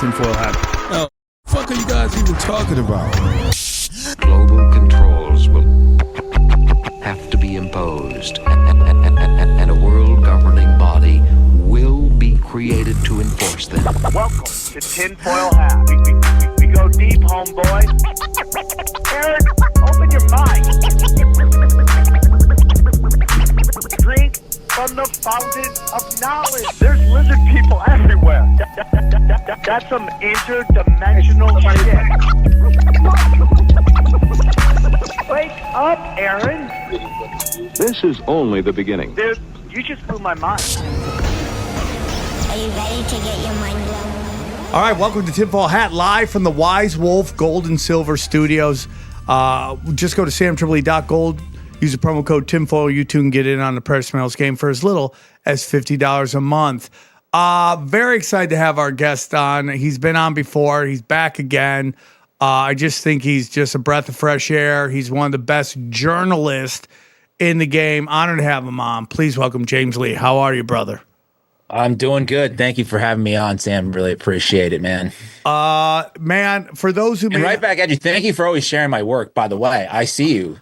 tinfoil hat. Oh, fuck are you guys even talking about? Global controls will have to be imposed, and a world governing body will be created to enforce them. Welcome to Tinfoil Hat. We go deep, homeboy. Aaron, open your mind. Drink from the fountain of knowledge. There's lizard people everywhere. That's some interdimensional shit. Wake up, Aaron. This is only the beginning. Dude, you just blew my mind. Are you ready to get your mind blown? All right, welcome to Tinfoil Hat, live from the Wise Wolf Gold and Silver Studios. Just go to samtripoli.gold. Use the promo code Tinfoil. You too can get in on the Precious Metals game for as little as $50 a month. Very excited to have our guest on. He's been on before. He's back again. I just think he's just a breath of fresh air. He's one of the best journalists in the game. Honored to have him on. Please welcome James Lee. How are you, brother? I'm doing good. Thank you for having me on, Sam. Really appreciate it, man. Man, for those who and right back at you. Thank you for always sharing my work, by the way. I see you,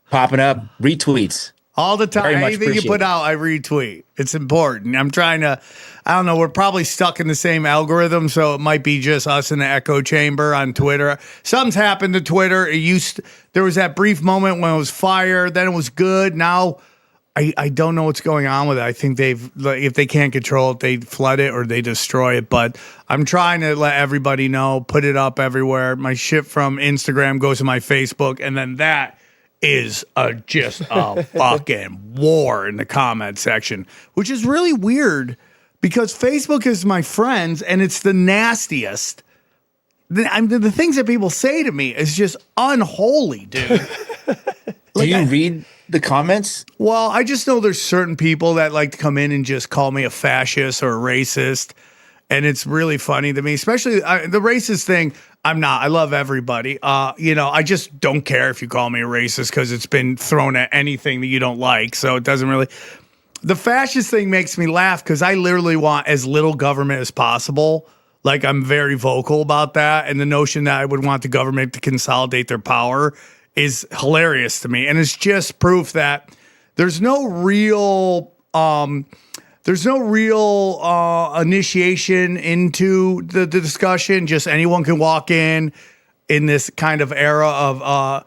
popping up retweets. All the time. Anything you put out, I retweet. It's important. I'm trying to, I don't know, we're probably stuck in the same algorithm, so it might be just us in the echo chamber on Twitter. Something's happened to Twitter. There was that brief moment when it was fire, then it was good. Now, I don't know what's going on with it. I think if they can't control it, they flood it or they destroy it. But I'm trying to let everybody know, put it up everywhere. My shit from Instagram goes to my Facebook, and then that is just a fucking war in the comment section, which is really weird because Facebook is my friends and it's the nastiest. The things that people say to me is just unholy, dude. Do you read the comments? Well, I just know there's certain people that like to come in and just call me a fascist or a racist. And it's really funny to me, especially the racist thing. I'm not. I love everybody. I just don't care if you call me a racist because it's been thrown at anything that you don't like. So it doesn't really. The fascist thing makes me laugh because I literally want as little government as possible. Like I'm very vocal about that. And the notion that I would want the government to consolidate their power is hilarious to me. And it's just proof that there's no real initiation into the discussion. Just anyone can walk in this kind of era of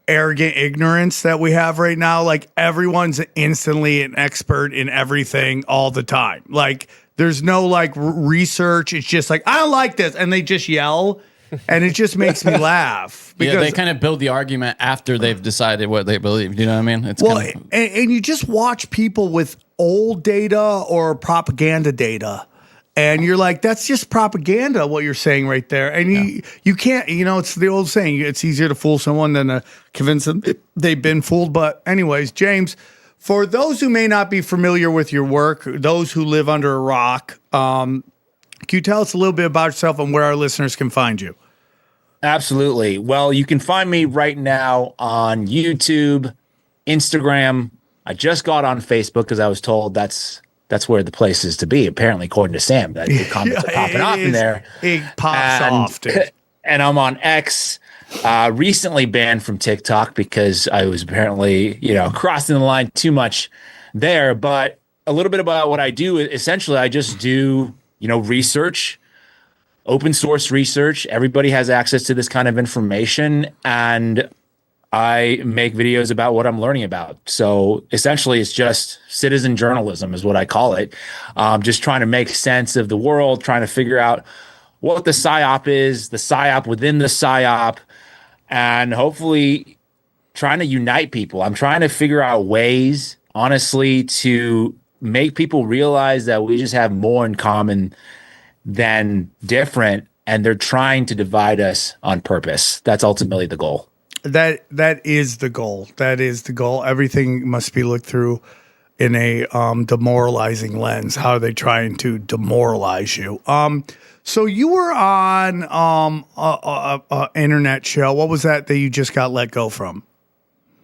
arrogant ignorance that we have right now. Like everyone's instantly an expert in everything all the time. Like there's no like research. It's just like, I don't like this. And they just yell. And it just makes me laugh. Because they kind of build the argument after they've decided what they believe. You know what I mean? It's and you just watch people with old data or propaganda data. And you're like, that's just propaganda, what you're saying right there. And you can't, it's the old saying, it's easier to fool someone than to convince them they've been fooled. But anyways, James, for those who may not be familiar with your work, those who live under a rock, can you tell us a little bit about yourself and where our listeners can find you? Absolutely. Well, you can find me right now on YouTube, Instagram. I just got on Facebook because I was told that's where the place is to be, apparently, according to Sam. That the comments are popping off in there. It pops off, dude. And I'm on X, recently banned from TikTok because I was apparently, crossing the line too much there. But a little bit about what I do. Essentially, I just do, research, open source research. Everybody has access to this kind of information, and I make videos about what I'm learning about. So essentially, it's just citizen journalism is what I call it. Just trying to make sense of the world, trying to figure out what the PSYOP is, the PSYOP within the PSYOP, and hopefully trying to unite people. I'm trying to figure out ways, honestly, to make people realize that we just have more in common than different, and they're trying to divide us on purpose. That's ultimately the goal. That is the goal. That is the goal. Everything must be looked through in a demoralizing lens. How are they trying to demoralize you? So you were on a internet show. What was that you just got let go from?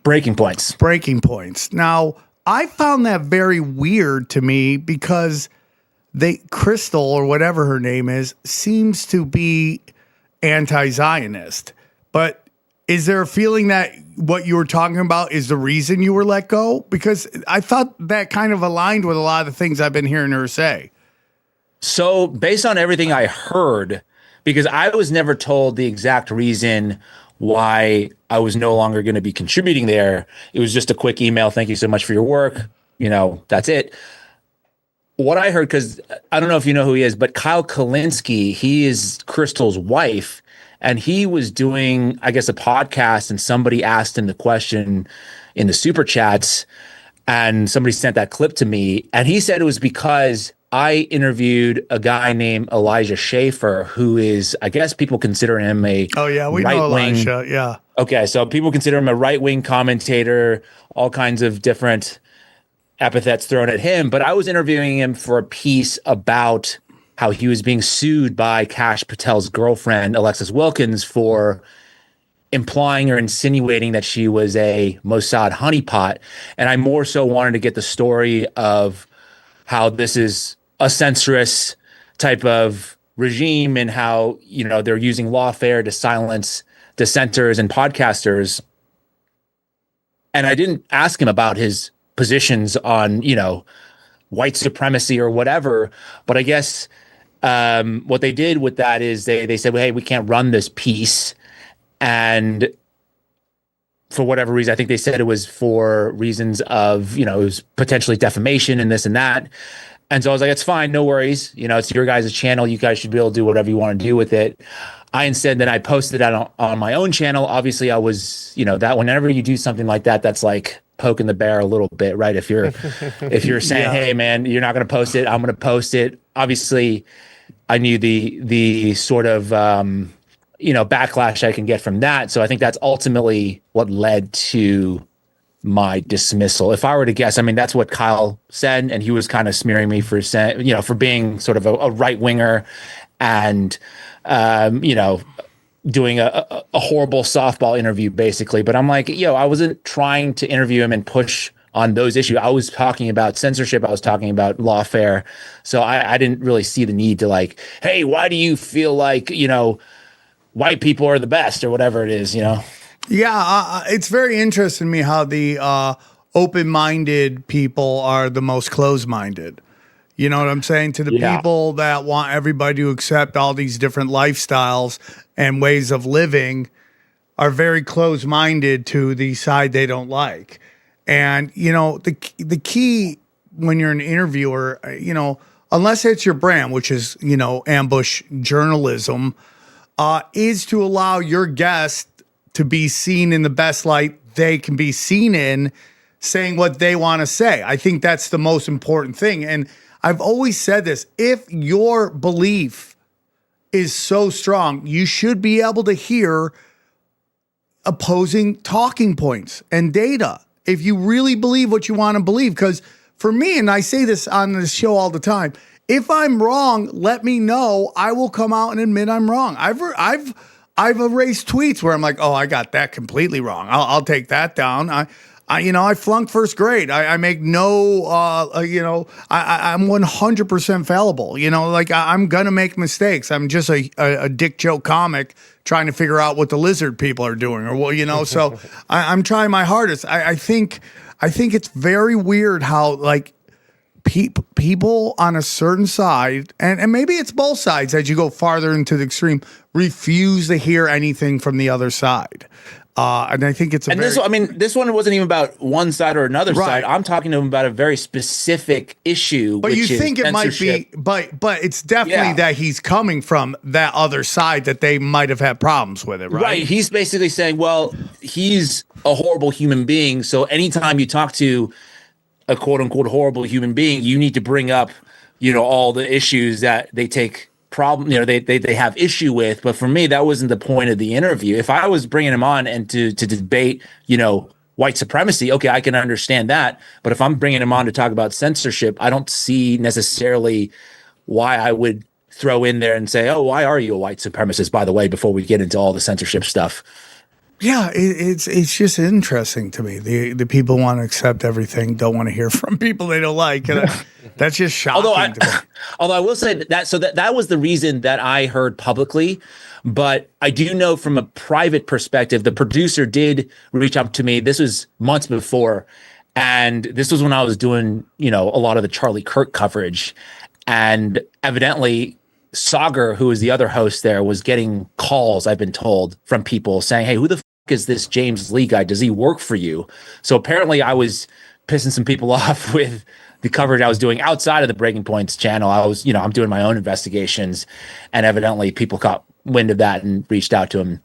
Breaking Points. Breaking Points. Now, I found that very weird to me because Crystal or whatever her name is seems to be anti-Zionist. But is there a feeling that what you were talking about is the reason you were let go? Because I thought that kind of aligned with a lot of the things I've been hearing her say. So based on everything I heard, because I was never told the exact reason why I was no longer going to be contributing there. It was just a quick email. Thank you so much for your work. That's it. What I heard, because I don't know if you know who he is, but Kyle Kalinske, he is Crystal's wife, and he was doing, I guess, a podcast, and somebody asked him the question in the super chats, and somebody sent that clip to me, and he said it was because I interviewed a guy named Elijah Schaefer, who is, I guess people consider him a we know Elijah, yeah. Okay, so people consider him a right-wing commentator, all kinds of different epithets thrown at him. But I was interviewing him for a piece about how he was being sued by Kash Patel's girlfriend, Alexis Wilkins, for implying or insinuating that she was a Mossad honeypot. And I more so wanted to get the story of how this is a censorious type of regime and how, they're using lawfare to silence dissenters and podcasters. And I didn't ask him about his positions on, white supremacy or whatever. But I guess what they did with that is they said, well, hey, we can't run this piece. And for whatever reason, I think they said it was for reasons of, it was potentially defamation and this and that. And so I was like, it's fine, no worries. It's your guys' channel. You guys should be able to do whatever you want to do with it. I instead, then I posted that on my own channel. Obviously, I was, that whenever you do something like that, that's like poking the bear a little bit, right? If you're saying, yeah, hey, man, you're not going to post it, I'm going to post it. Obviously, I knew the sort of, backlash I can get from that. So I think that's ultimately what led to my dismissal. If I were to guess, I mean, that's what Kyle said, and he was kind of smearing me for saying, for being sort of a right winger and, doing a horrible softball interview, basically. But I'm like, I wasn't trying to interview him and push on those issues. I was talking about censorship. I was talking about lawfare. So I didn't really see the need to like, hey, why do you feel like, white people are the best or whatever it is, Yeah, it's very interesting to me how the open-minded people are the most closed-minded. You know what I'm saying? To the people that want everybody to accept all these different lifestyles and ways of living are very closed-minded to the side they don't like. And, the key when you're an interviewer, unless it's your brand, which is, ambush journalism, is to allow your guest to be seen in the best light they can be seen in, saying what they want to say. I think that's the most important thing. And I've always said this, if your belief is so strong, you should be able to hear opposing talking points and data if you really believe what you want to believe. Because for me, and I say this on the show all the time, if I'm wrong, let me know. I will come out and admit I'm wrong. I've erased tweets where I'm like, oh, I got that completely wrong. I'll take that down. I flunked first grade. I make no, I'm 100% fallible. I'm gonna make mistakes. I'm just a dick joke comic trying to figure out what the lizard people are doing, or So I'm trying my hardest. I think it's very weird how like people on a certain side, and maybe it's both sides as you go farther into the extreme, refuse to hear anything from the other side. And I think it's this one wasn't even about one side or another side. I'm talking to him about a very specific issue. But you think it might be, but it's definitely that he's coming from that other side that they might have had problems with it, right? Right. He's basically saying, well, he's a horrible human being. So anytime you talk to a quote unquote horrible human being, you need to bring up, all the issues that they take they have issue with. But for me, that wasn't the point of the interview. If I was bringing him on and to debate, white supremacy, okay, I can understand that. But if I'm bringing him on to talk about censorship, I don't see necessarily why I would throw in there and say, oh, why are you a white supremacist, by the way, before we get into all the censorship stuff? Yeah, it's just interesting to me. The people want to accept everything, don't want to hear from people they don't like, and that's just shocking to me. Although I will say that was the reason that I heard publicly, but I do know from a private perspective, the producer did reach out to me. This was months before, and this was when I was doing a lot of the Charlie Kirk coverage, and evidently Sagar, who was the other host there, was getting calls, I've been told, from people saying, "Hey, who the is this James Lee guy? Does he work for you?" So apparently I was pissing some people off with the coverage I was doing outside of the Breaking Points channel. I was, I'm doing my own investigations, and evidently people caught wind of that and reached out to him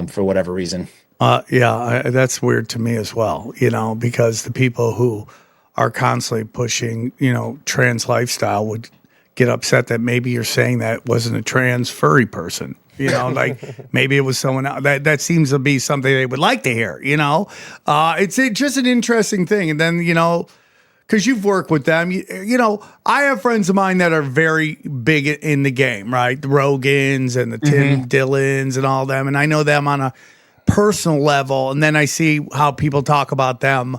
for whatever reason. That's weird to me as well, because the people who are constantly pushing, trans lifestyle would get upset that maybe you're saying that wasn't a trans furry person. Like maybe it was someone else. That seems to be something they would like to hear, It's just an interesting thing. And then, because you've worked with them, I have friends of mine that are very big in the game, right? The Rogans and the Tim Dillons and all them. And I know them on a personal level. And then I see how people talk about them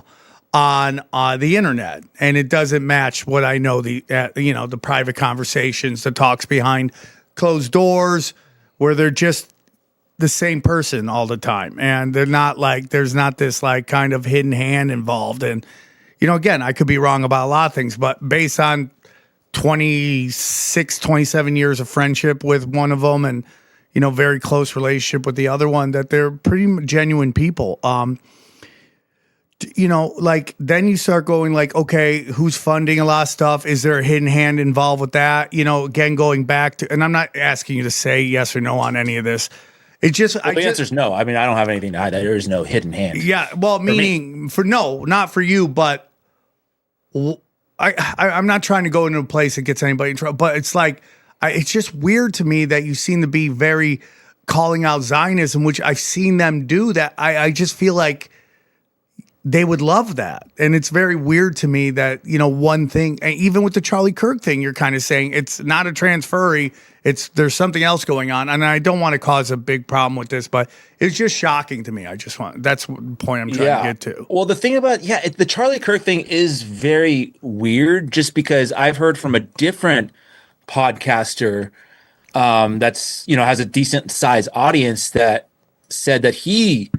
on the internet. And it doesn't match what I know, the private conversations, the talks behind closed doors, where they're just the same person all the time. And they're not like, there's not this like kind of hidden hand involved. And, again, I could be wrong about a lot of things, but based on 26, 27 years of friendship with one of them and, very close relationship with the other one, that they're pretty genuine people. Like then you start going like, okay, who's funding a lot of stuff? Is there a hidden hand involved with that? Again, going back to, and I'm not asking you to say yes or no on any of this. It's just, the answer is no. I mean, I don't have anything to hide. There is no hidden hand. Yeah. Well, meaning for no, not for you, but I'm not trying to go into a place that gets anybody in trouble, but it's like, it's just weird to me that you seem to be very calling out Zionism, which I've seen them do that. I just feel like they would love that. And it's very weird to me that, one thing, and even with the Charlie Kirk thing, you're kind of saying it's not a trans furry, there's something else going on. And I don't want to cause a big problem with this, but it's just shocking to me. That's the point I'm trying to get to. Well, the thing about, the Charlie Kirk thing is very weird just because I've heard from a different podcaster that's, has a decent size audience that said that he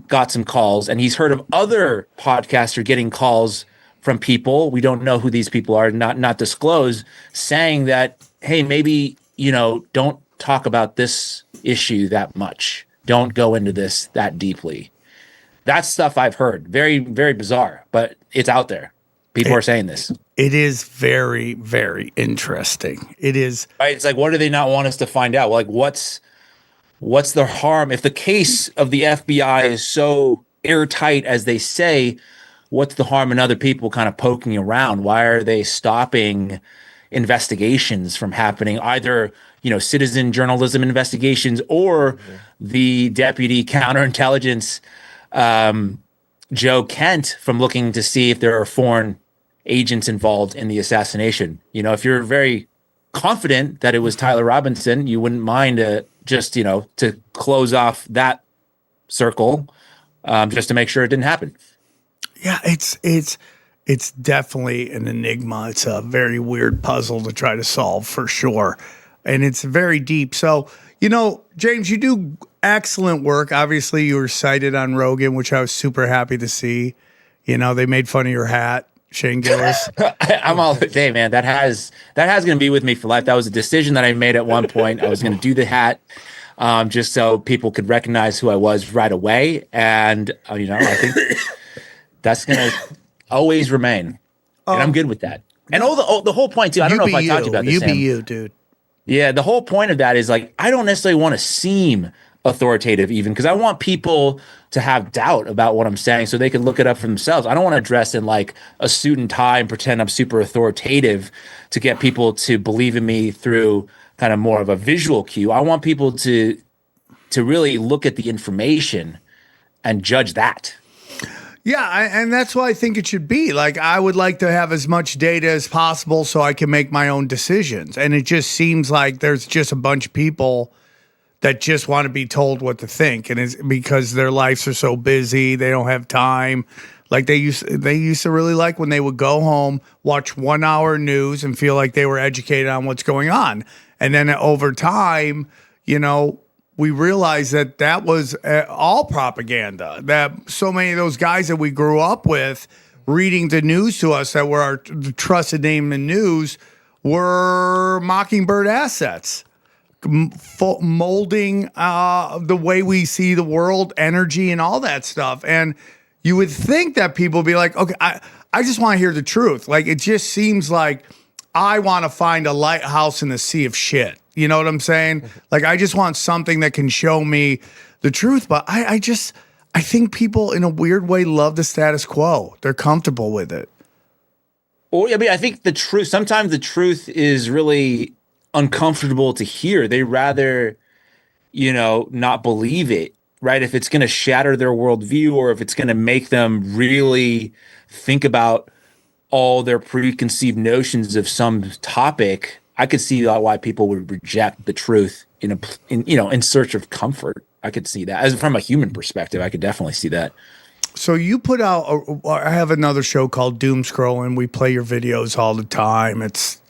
got some calls, and he's heard of other podcaster getting calls from people, we don't know who these people are, not disclosed, saying that, hey, maybe, don't talk about this issue that much. Don't go into this that deeply. That's stuff I've heard. Very, very bizarre, but it's out there. People are saying this. It is very, very interesting. It is. Right? It's like, what do they not want us to find out? Like, what's the harm? If the case of the FBI is so airtight as they say, what's the harm in other people kind of poking around? Why are they stopping investigations from happening? Either, citizen journalism investigations or the deputy counterintelligence, Joe Kent, from looking to see if there are foreign agents involved in the assassination. If you're very confident that it was Tyler Robinson, you wouldn't mind just to close off that circle, just to make sure it didn't happen. Yeah, it's definitely an enigma. It's a very weird puzzle to try to solve for sure, and it's very deep. So James, you do excellent work. Obviously, you were cited on Rogan, which I was super happy to see. They made fun of your hat. Shane Gillis. I'm all day, man. That has going to be with me for life. That was a decision that I made at one point. I was going to do the hat just so people could recognize who I was right away. And, I think that's going to always remain. And I'm good with that. And the whole point, too, I don't know if I talked about this, Sam. You, dude. Yeah, the whole point of that is like, I don't necessarily want to seem authoritative even, because I want people to have doubt about what I'm saying so they can look it up for themselves. I don't want to dress in like a suit and tie and pretend I'm super authoritative to get people to believe in me through kind of more of a visual cue. I want people to really look at the information and judge that. Yeah, and that's why I think it should be. Like, I would like to have as much data as possible so I can make my own decisions. And it just seems like there's just a bunch of people that just want to be told what to think, and it's because their lives are so busy, they don't have time. Like they used to really like when they would go home, watch 1 hour news, and feel like they were educated on what's going on. And then over time, we realized that was all propaganda. That so many of those guys that we grew up with reading the news to us that were our trusted name in news were Mockingbird assets, molding the way we see the world, energy, and all that stuff. And you would think that people would be like, okay, I just want to hear the truth. Like, it just seems like I want to find a lighthouse in a sea of shit. You know what I'm saying? Like, I just want something that can show me the truth. But I think people in a weird way love the status quo. They're comfortable with it. Well, I mean, I think sometimes the truth is really uncomfortable to hear. They rather, not believe it, right? If it's going to shatter their worldview, or if it's going to make them really think about all their preconceived notions of some topic, I could see why people would reject the truth in search of comfort. I could see that. As from a human perspective, I could definitely see that. So you put out, I have another show called Doom Scrolling. We play your videos all the time. It's,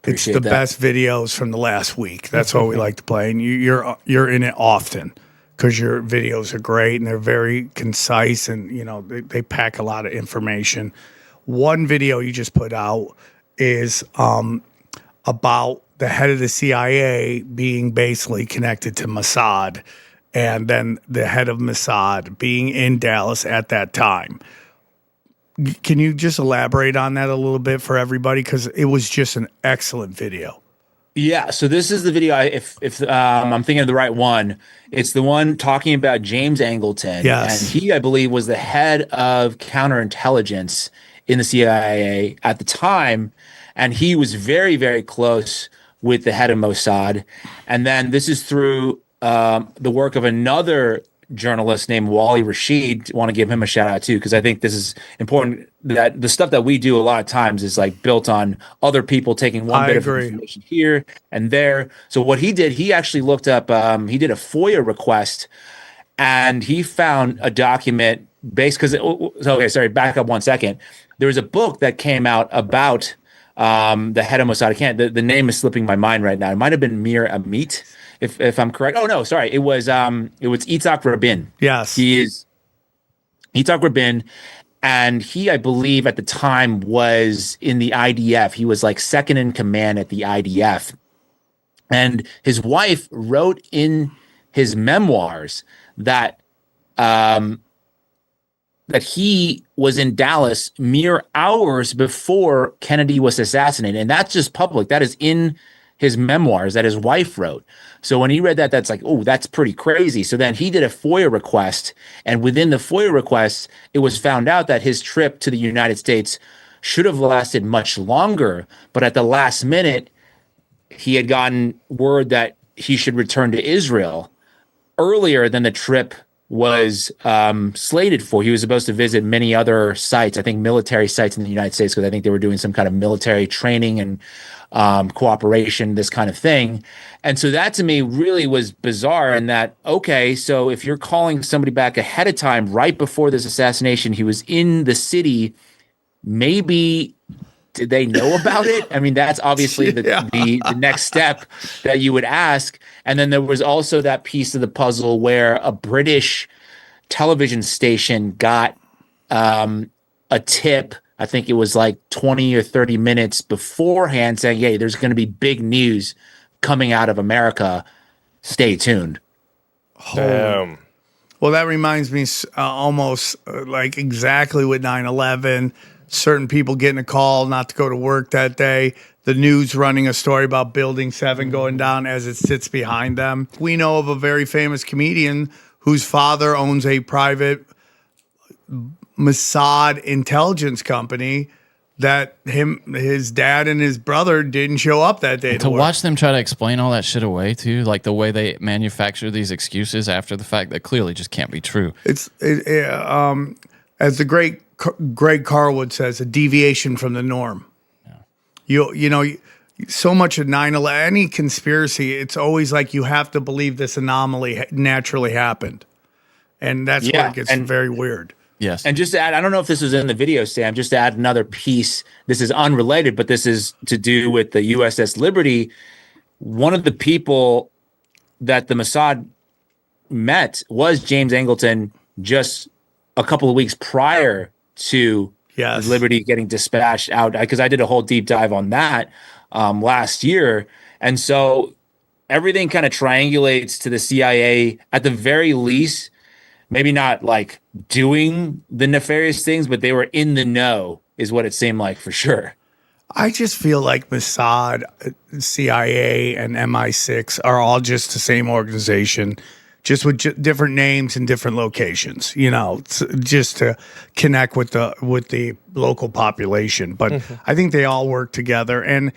it's the best videos from the last week. That's what we like to play. And you're in it often because your videos are great and they're very concise and, they pack a lot of information. One video you just put out is about the head of the CIA being basically connected to Mossad, and then the head of Mossad being in Dallas at that time. Can you just elaborate on that a little bit for everybody? Because it was just an excellent video. Yeah, so this is the video. If I'm thinking of the right one, it's the one talking about James Angleton. Yes. And he, I believe, was the head of counterintelligence in the CIA at the time. And he was very, very close with the head of Mossad. And then this is through the work of another journalist named Wally Rashid. Want to give him a shout out too, because I think this is important. That the stuff that we do a lot of times is like built on other people taking one bit of information here and there. So what he did, he actually looked up. He did a FOIA request, and he found a document based because. Okay, sorry. Back up 1 second. There was a book that came out about the head of Mossad. I can't. The name is slipping my mind right now. It might have been Mir Amit. If I'm correct. Oh no, sorry. It was Yitzhak Rabin. Yes. He is Yitzhak Rabin, and he, I believe, at the time was in the IDF. He was like second in command at the IDF. And his wife wrote in his memoirs that that he was in Dallas mere hours before Kennedy was assassinated. And that's just public. That is in his memoirs that his wife wrote. So when he read that, that's like, oh, that's pretty crazy. So then he did a FOIA request. And within the FOIA request, it was found out that his trip to the United States should have lasted much longer. But at the last minute, he had gotten word that he should return to Israel earlier than the trip was slated for. He was supposed to visit many other sites, I think military sites in the United States, because I think they were doing some kind of military training and cooperation, this kind of thing. And so that to me really was bizarre in that, okay, so if you're calling somebody back ahead of time, right before this assassination, he was in the city, maybe did they know about it? I mean, that's obviously the next step that you would ask. And then there was also that piece of the puzzle where a British television station got a tip, I think it was like 20 or 30 minutes beforehand, saying, hey, there's going to be big news coming out of America. Stay tuned. Damn. Well, that reminds me almost like exactly with 9/11. Certain people getting a call not to go to work that day. The news running a story about Building 7 going down as it sits behind them. We know of a very famous comedian whose father owns a private Mossad intelligence company that his dad and his brother didn't show up that day to watch them try to explain all that shit away too, like the way they manufacture these excuses after the fact that clearly just can't be true. It's as the great Greg Carwood says, a deviation from the norm. Yeah. You know, so much of 9/11, any conspiracy, it's always like you have to believe this anomaly naturally happened. And that's where it gets very weird. Yes. And just to add, I don't know if this was in the video, Sam, just to add another piece. This is unrelated, but this is to do with the USS Liberty. One of the people that the Mossad met was James Angleton just a couple of weeks prior to Liberty getting dispatched out, because I did a whole deep dive on that last year. And so everything kind of triangulates to the CIA at the very least, maybe not like doing the nefarious things, but they were in the know is what it seemed like for sure. I just feel like Mossad, CIA, and MI6 are all just the same organization, just with different names and different locations, just to connect with the local population. But I think they all work together. And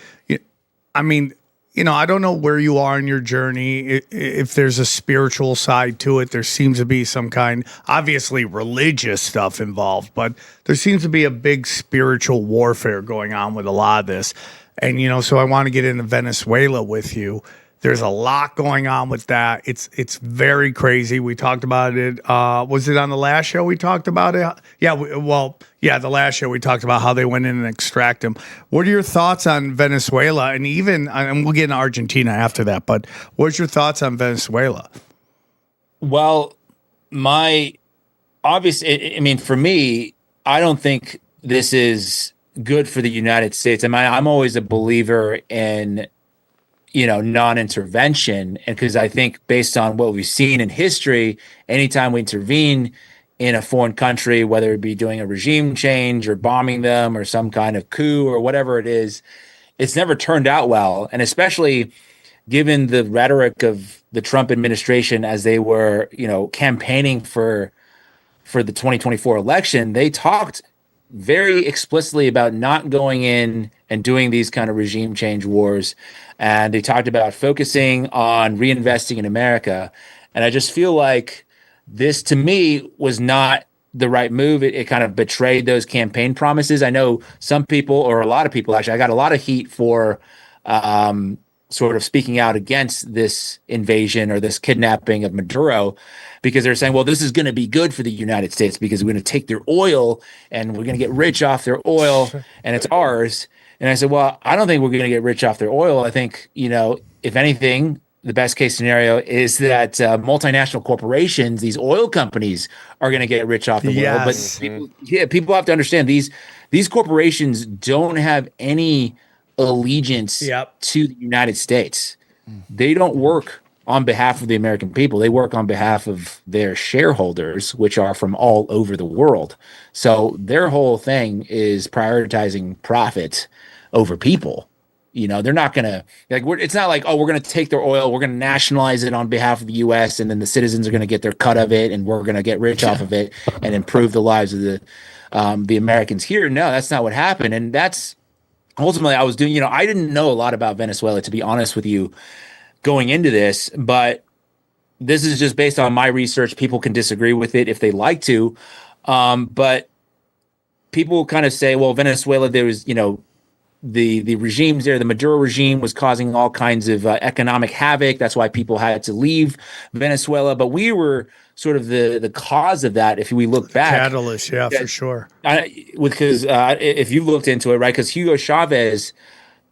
I mean, I don't know where you are in your journey. If there's a spiritual side to it, there seems to be some kind, obviously religious stuff involved, but there seems to be a big spiritual warfare going on with a lot of this. And, so I want to get into Venezuela with you. There's a lot going on with that. It's very crazy. We talked about it. Was it on the last show we talked about it? Yeah, the last show we talked about how they went in and extract them. What are your thoughts on Venezuela? And we'll get into Argentina after that, but what's your thoughts on Venezuela? Well, for me, I don't think this is good for the United States. I'm always a believer in non-intervention. And because I think based on what we've seen in history, anytime we intervene in a foreign country, whether it be doing a regime change or bombing them or some kind of coup or whatever it is, it's never turned out well. And especially given the rhetoric of the Trump administration as they were, campaigning for the 2024 election, they talked very explicitly about not going in and doing these kind of regime change wars. And they talked about focusing on reinvesting in America. And I just feel like this, to me, was not the right move. It kind of betrayed those campaign promises. I know some people, or a lot of people, actually, I got a lot of heat for sort of speaking out against this invasion or this kidnapping of Maduro, because they're saying, well, this is going to be good for the United States because we're going to take their oil and we're going to get rich off their oil and it's ours. And I said, well, I don't think we're going to get rich off their oil. I think, if anything, the best case scenario is that multinational corporations, these oil companies, are going to get rich off the oil. But people have to understand these corporations don't have any allegiance to the United States. They don't work on behalf of the American people. They work on behalf of their shareholders, which are from all over the world. So their whole thing is prioritizing profit over people. They're not going to it's not like, oh, we're going to take their oil, we're going to nationalize it on behalf of the U.S. and then the citizens are going to get their cut of it and we're going to get rich off of it and improve the lives of the Americans here. No, that's not what happened. And that's ultimately I was doing, I didn't know a lot about Venezuela, to be honest with you, going into this, but this is just based on my research. People can disagree with it if they like to. But people kind of say, well, Venezuela, there was, the regimes there, the Maduro regime was causing all kinds of economic havoc. That's why people had to leave Venezuela. But we were sort of the cause of that. If we look back, catalyst, for sure. Because if you looked into it, right? Because Hugo Chavez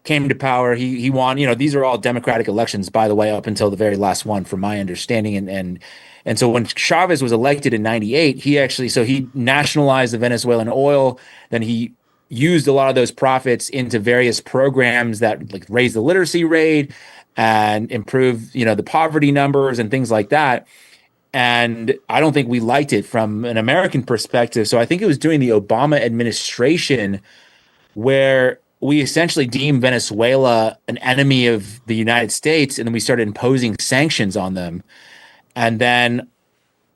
came to power. He won. These are all democratic elections, by the way, up until the very last one, from my understanding. And so when Chavez was elected in '98, he nationalized the Venezuelan oil. Then he used a lot of those profits into various programs that raised the literacy rate and improved, the poverty numbers and things like that. And I don't think we liked it from an American perspective. So I think it was during the Obama administration where we essentially deemed Venezuela an enemy of the United States, and then we started imposing sanctions on them. And then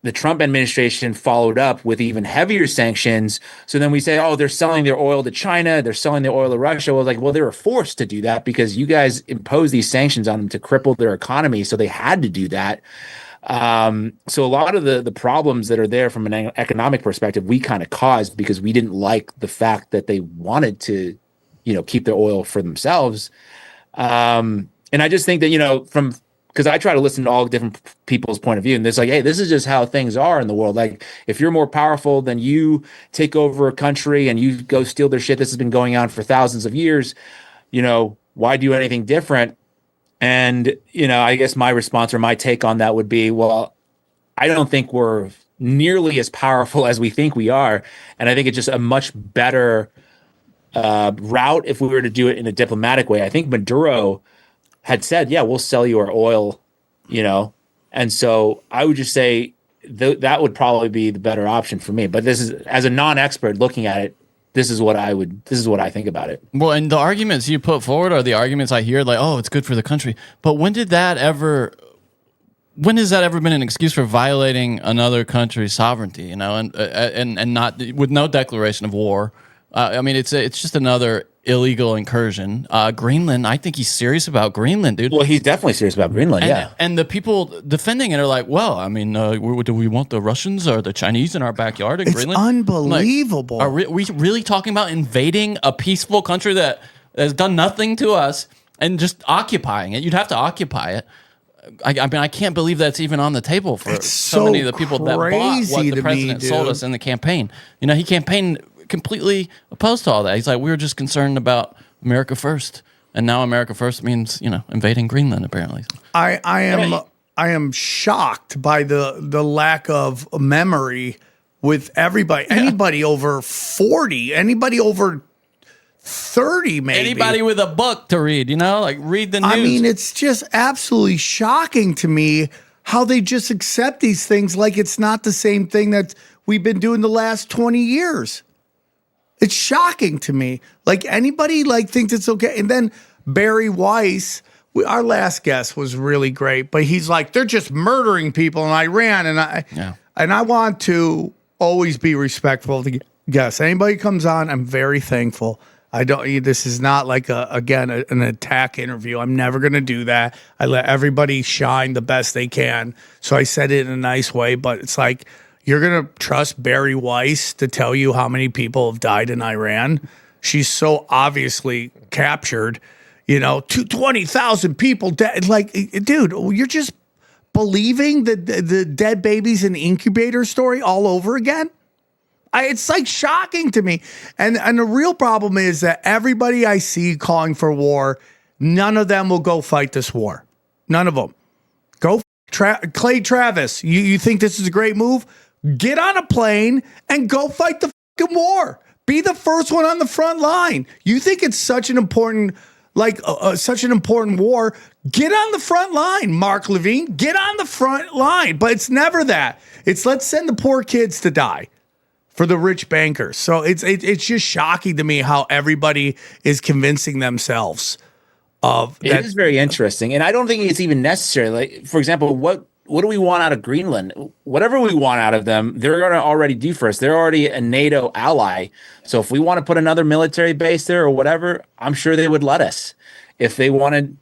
the Trump administration followed up with even heavier sanctions. So then we say, oh, they're selling their oil to China, they're selling their oil to Russia. Well, they were forced to do that because you guys imposed these sanctions on them to cripple their economy. So they had to do that. So a lot of the problems that are there from an economic perspective, we kind of caused because we didn't like the fact that they wanted to, keep their oil for themselves. And I just think that, because I try to listen to all different people's point of view, and it's like, hey, this is just how things are in the world. Like, if you're more powerful, then you take over a country and you go steal their shit. This has been going on for thousands of years. Why do anything different? And, I guess my response or my take on that would be, well, I don't think we're nearly as powerful as we think we are. And I think it's just a much better route if we were to do it in a diplomatic way. I think Maduro had said, yeah, we'll sell you our oil, and so I would just say that would probably be the better option for me. But this is, as a non-expert looking at it, this is what I think about it. Well, and the arguments you put forward are the arguments I hear, like, oh, it's good for the country. But when has that ever been an excuse for violating another country's sovereignty, and not with no declaration of war? It's just another illegal incursion. Greenland, I think he's serious about Greenland, dude. Well, he's definitely serious about Greenland, yeah. And the people defending it are like, well, do we want the Russians or the Chinese in our backyard in Greenland? It's unbelievable. Are we really talking about invading a peaceful country that has done nothing to us and just occupying it? You'd have to occupy it. I can't believe that's even on the table for so many of the people that bought what the president sold us in the campaign. He campaigned completely opposed to all that. He's like, we were just concerned about America first, and now America first means invading Greenland. Apparently, I am shocked by the lack of memory with everybody. Yeah. Anybody over 40, anybody over 30, maybe. Anybody with a book to read, read the news. It's just absolutely shocking to me how they just accept these things like it's not the same thing that we've been doing the last 20 years. It's shocking to me. Like, anybody thinks it's okay. And then Barry Weiss, our last guest was really great, but he's like, they're just murdering people in Iran. And I want to always be respectful to guests. Anybody comes on, I'm very thankful. This is not like an attack interview. I'm never going to do that. I let everybody shine the best they can. So I said it in a nice way, but it's like, you're going to trust Barry Weiss to tell you how many people have died in Iran? She's so obviously captured, 20,000 people dead. Like, dude, you're just believing the dead babies in the incubator story all over again? It's like shocking to me. And the real problem is that everybody I see calling for war, none of them will go fight this war. None of them. Go Clay Travis. You think this is a great move? Get on a plane and go fight the fucking war. Be the first one on the front line. You think it's such an important, such an important war? Get on the front line, Mark Levine. Get on the front line. But it's never that. It's let's send the poor kids to die for the rich bankers. So it's just shocking to me how everybody is convincing themselves of that. It is very interesting, and I don't think it's even necessary. Like, for example, what do we want out of Greenland? Whatever we want out of them, they're going to already do for us. They're already a NATO ally. So if we want to put another military base there or whatever, I'm sure they would let us. If we wanted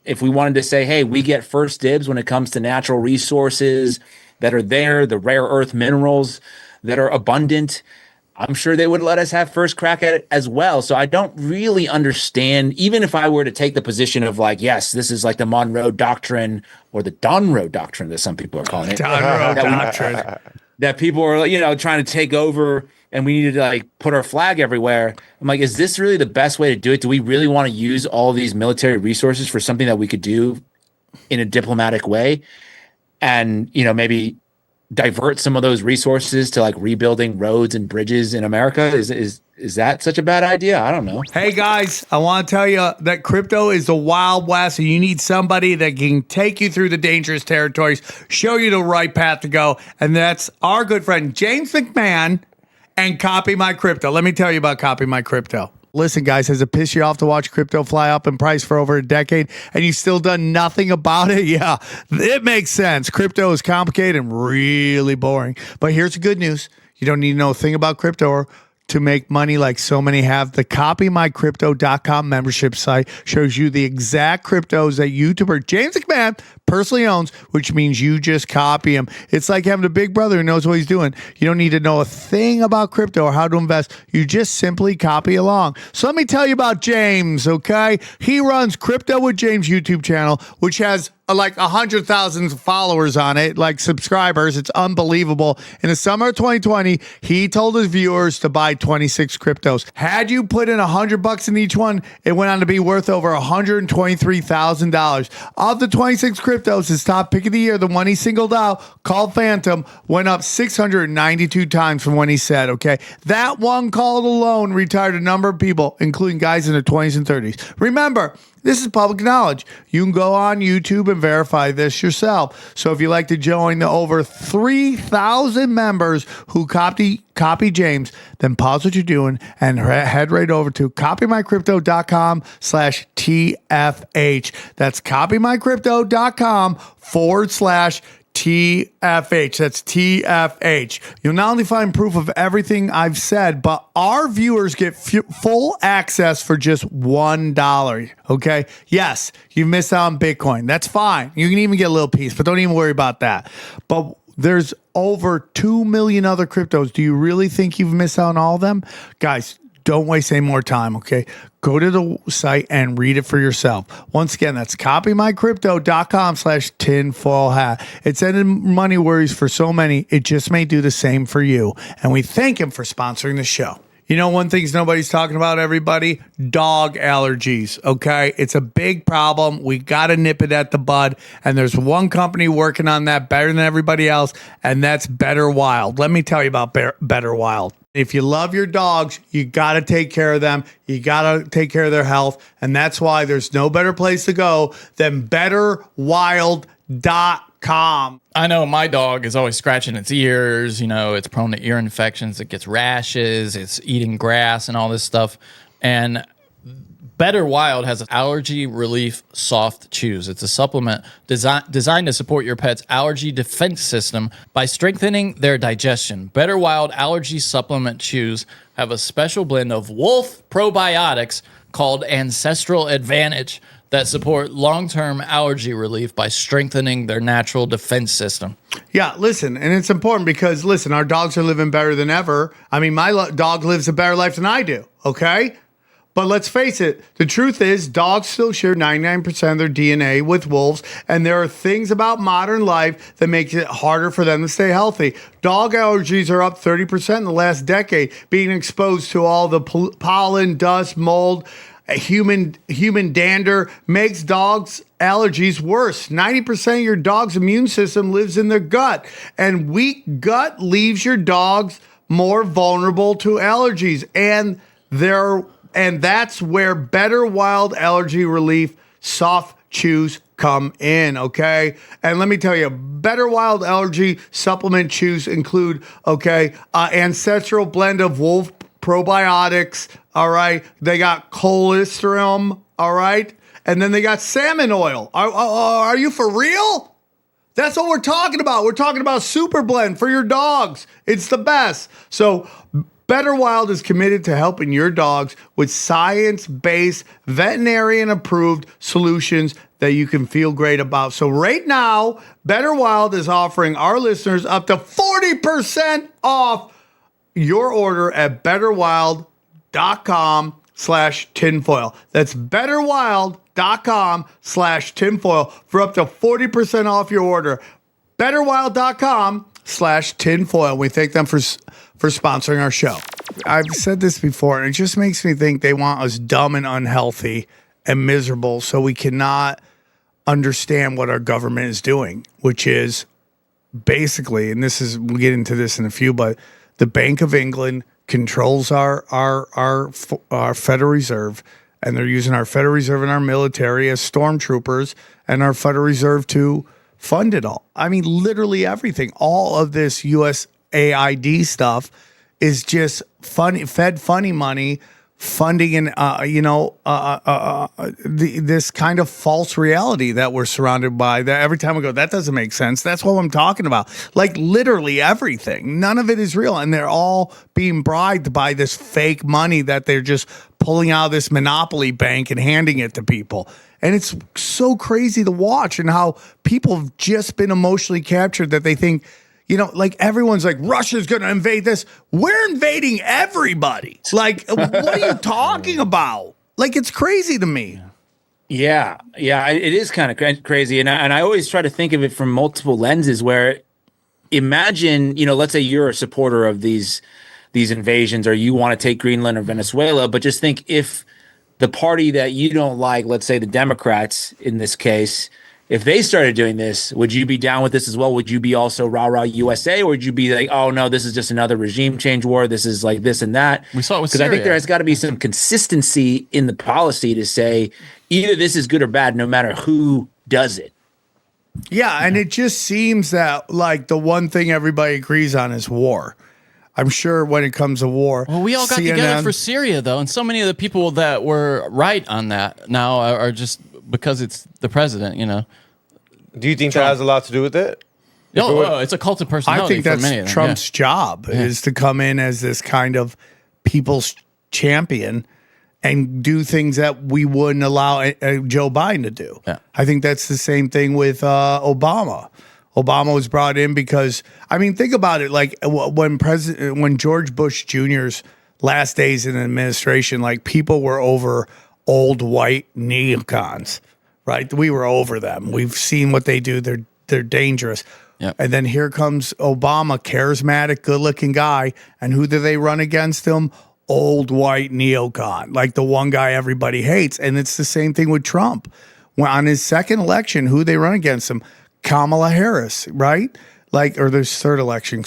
to say, hey, we get first dibs when it comes to natural resources that are there, the rare earth minerals that are abundant, I'm sure they would let us have first crack at it as well. So I don't really understand, even if I were to take the position of like, yes, this is like the Monroe Doctrine or the Donroe Doctrine that some people are calling it. Donroe Doctrine. That people are, trying to take over and we need to put our flag everywhere. I'm like, is this really the best way to do it? Do we really want to use all these military resources for something that we could do in a diplomatic way? And, maybe divert some of those resources to rebuilding roads and bridges in America? Is that such a bad idea? I don't know. Hey guys, I want to tell you that crypto is the Wild West, and you need somebody that can take you through the dangerous territories, show you the right path to go, and that's our good friend James McMahon and Copy My Crypto. Let me tell you about Copy My Crypto. Listen, guys, has it pissed you off to watch crypto fly up in price for over a decade and you've still done nothing about it? Yeah, it makes sense. Crypto is complicated and really boring. But here's the good news. You don't need to know a thing about crypto or to make money like so many have. The copymycrypto.com membership site shows you the exact cryptos that YouTuber James McMahon personally owns, which means you just copy him. It's like having a big brother who knows what he's doing. You don't need to know a thing about crypto or how to invest. You just simply copy along. So let me tell you about James, okay? He runs Crypto with James YouTube channel, which has like 100,000 followers on it, like subscribers. It's unbelievable. In the summer of 2020, he told his viewers to buy 26 cryptos. Had you put in $100 in each one, it went on to be worth over $123,000. Of the 26 cryptos, his top pick of the year, the one he singled out, called Phantom, went up 692 times from when he said, okay? That one call alone retired a number of people, including guys in their 20s and 30s. Remember, this is public knowledge. You can go on YouTube and verify this yourself. So if you'd like to join the over 3,000 members who copy James, then pause what you're doing and head right over to copymycrypto.com/TFH. That's copymycrypto.com/TFH. That's TFH. You'll not only find proof of everything I've said, but our viewers get full access for just $1. Okay? Yes, you've missed out on Bitcoin. That's fine. You can even get a little piece, but don't even worry about that. But there's over 2 million other cryptos. Do you really think you've missed out on all of them? Guys, don't waste any more time, okay? Go to the site and read it for yourself. Once again, that's copymycrypto.com/tinfoil hat. It's ended money worries for so many. It just may do the same for you. And we thank him for sponsoring the show. You know, one thing nobody's talking about, everybody, dog allergies, okay? It's a big problem. We got to nip it at the bud. And there's one company working on that better than everybody else, and that's Better Wild. Let me tell you about Better Wild. If you love your dogs, you got to take care of them. You got to take care of their health. And that's why there's no better place to go than betterwild.com. I know my dog is always scratching its ears. You know, it's prone to ear infections. It gets rashes. It's eating grass and all this stuff. And Better Wild has allergy relief soft chews. It's a supplement designed to support your pet's allergy defense system by strengthening their digestion. Better Wild allergy supplement chews have a special blend of wolf probiotics called Ancestral Advantage that support long-term allergy relief by strengthening their natural defense system. Yeah, listen, and it's important because, listen, our dogs are living better than ever. I mean, my dog lives a better life than I do, okay? But let's face it, the truth is dogs still share 99% of their DNA with wolves, and there are things about modern life that makes it harder for them to stay healthy. Dog allergies are up 30% in the last decade, being exposed to all the pollen, dust, mold, human dander makes dogs' allergies worse. 90% of your dog's immune system lives in their gut, and weak gut leaves your dogs more vulnerable to allergies, and that's where Better Wild Allergy Relief Soft Chews come in, okay? And let me tell you, Better Wild Allergy Supplement Chews include, ancestral blend of wolf probiotics, all right? They got cholesterol, all right? And then they got salmon oil. Are you for real? That's what we're talking about. We're talking about Super Blend for your dogs. It's the best. So Better Wild is committed to helping your dogs with science-based, veterinarian-approved solutions that you can feel great about. So right now, Better Wild is offering our listeners up to 40% off your order at betterwild.com/tinfoil. That's betterwild.com/tinfoil for up to 40% off your order. betterwild.com/tinfoil. We thank them for sponsoring our show. I've said this before, and it just makes me think they want us dumb and unhealthy and miserable so we cannot understand what our government is doing, which is basically, and we'll get into this in a few, but the Bank of England controls our Federal Reserve, and they're using our Federal Reserve and our military as stormtroopers and our Federal Reserve to fund it all. I mean, literally everything. All of this USAID stuff is just funny money, funding and this kind of false reality that we're surrounded by. That every time we go, that doesn't make sense. That's what I'm talking about. Like literally everything. None of it is real, and they're all being bribed by this fake money that they're just pulling out of this monopoly bank and handing it to people. And it's so crazy to watch, and how people have just been emotionally captured that they think, like everyone's like, Russia's going to invade this. We're invading everybody. Like, what are you talking about? Like, it's crazy to me. Yeah, it is kind of crazy, and I always try to think of it from multiple lenses. Where imagine, let's say you're a supporter of these invasions, or you want to take Greenland or Venezuela, but just think if the party that you don't like, let's say the Democrats in this case, if they started doing this, would you be down with this as well? Would you be also rah rah USA, or would you be like, oh no, this is just another regime change war? This is like this and that. We saw it with because I think there has got to be some consistency in the policy to say either this is good or bad, no matter who does it. Yeah, and it just seems that like the one thing everybody agrees on is war. I'm sure when it comes to war. Well, we all got together for Syria, though, and so many of the people that were right on that now are just because it's the president, Do you think that has a lot to do with it? No, it's a cult of personality. I think that's for many of them, Trump's job is to come in as this kind of people's champion and do things that we wouldn't allow Joe Biden to do. Yeah. I think that's the same thing with Obama. Obama was brought in because, think about it. Like when George Bush Jr.'s last days in administration, like people were over old white neocons, right? We were over them. We've seen what they do. They're dangerous. Yep. And then here comes Obama, charismatic, good-looking guy. And who do they run against him? Old white neocon, like the one guy everybody hates. And it's the same thing with Trump. When on his second election, who they run against him? Kamala Harris, right? Or their third election,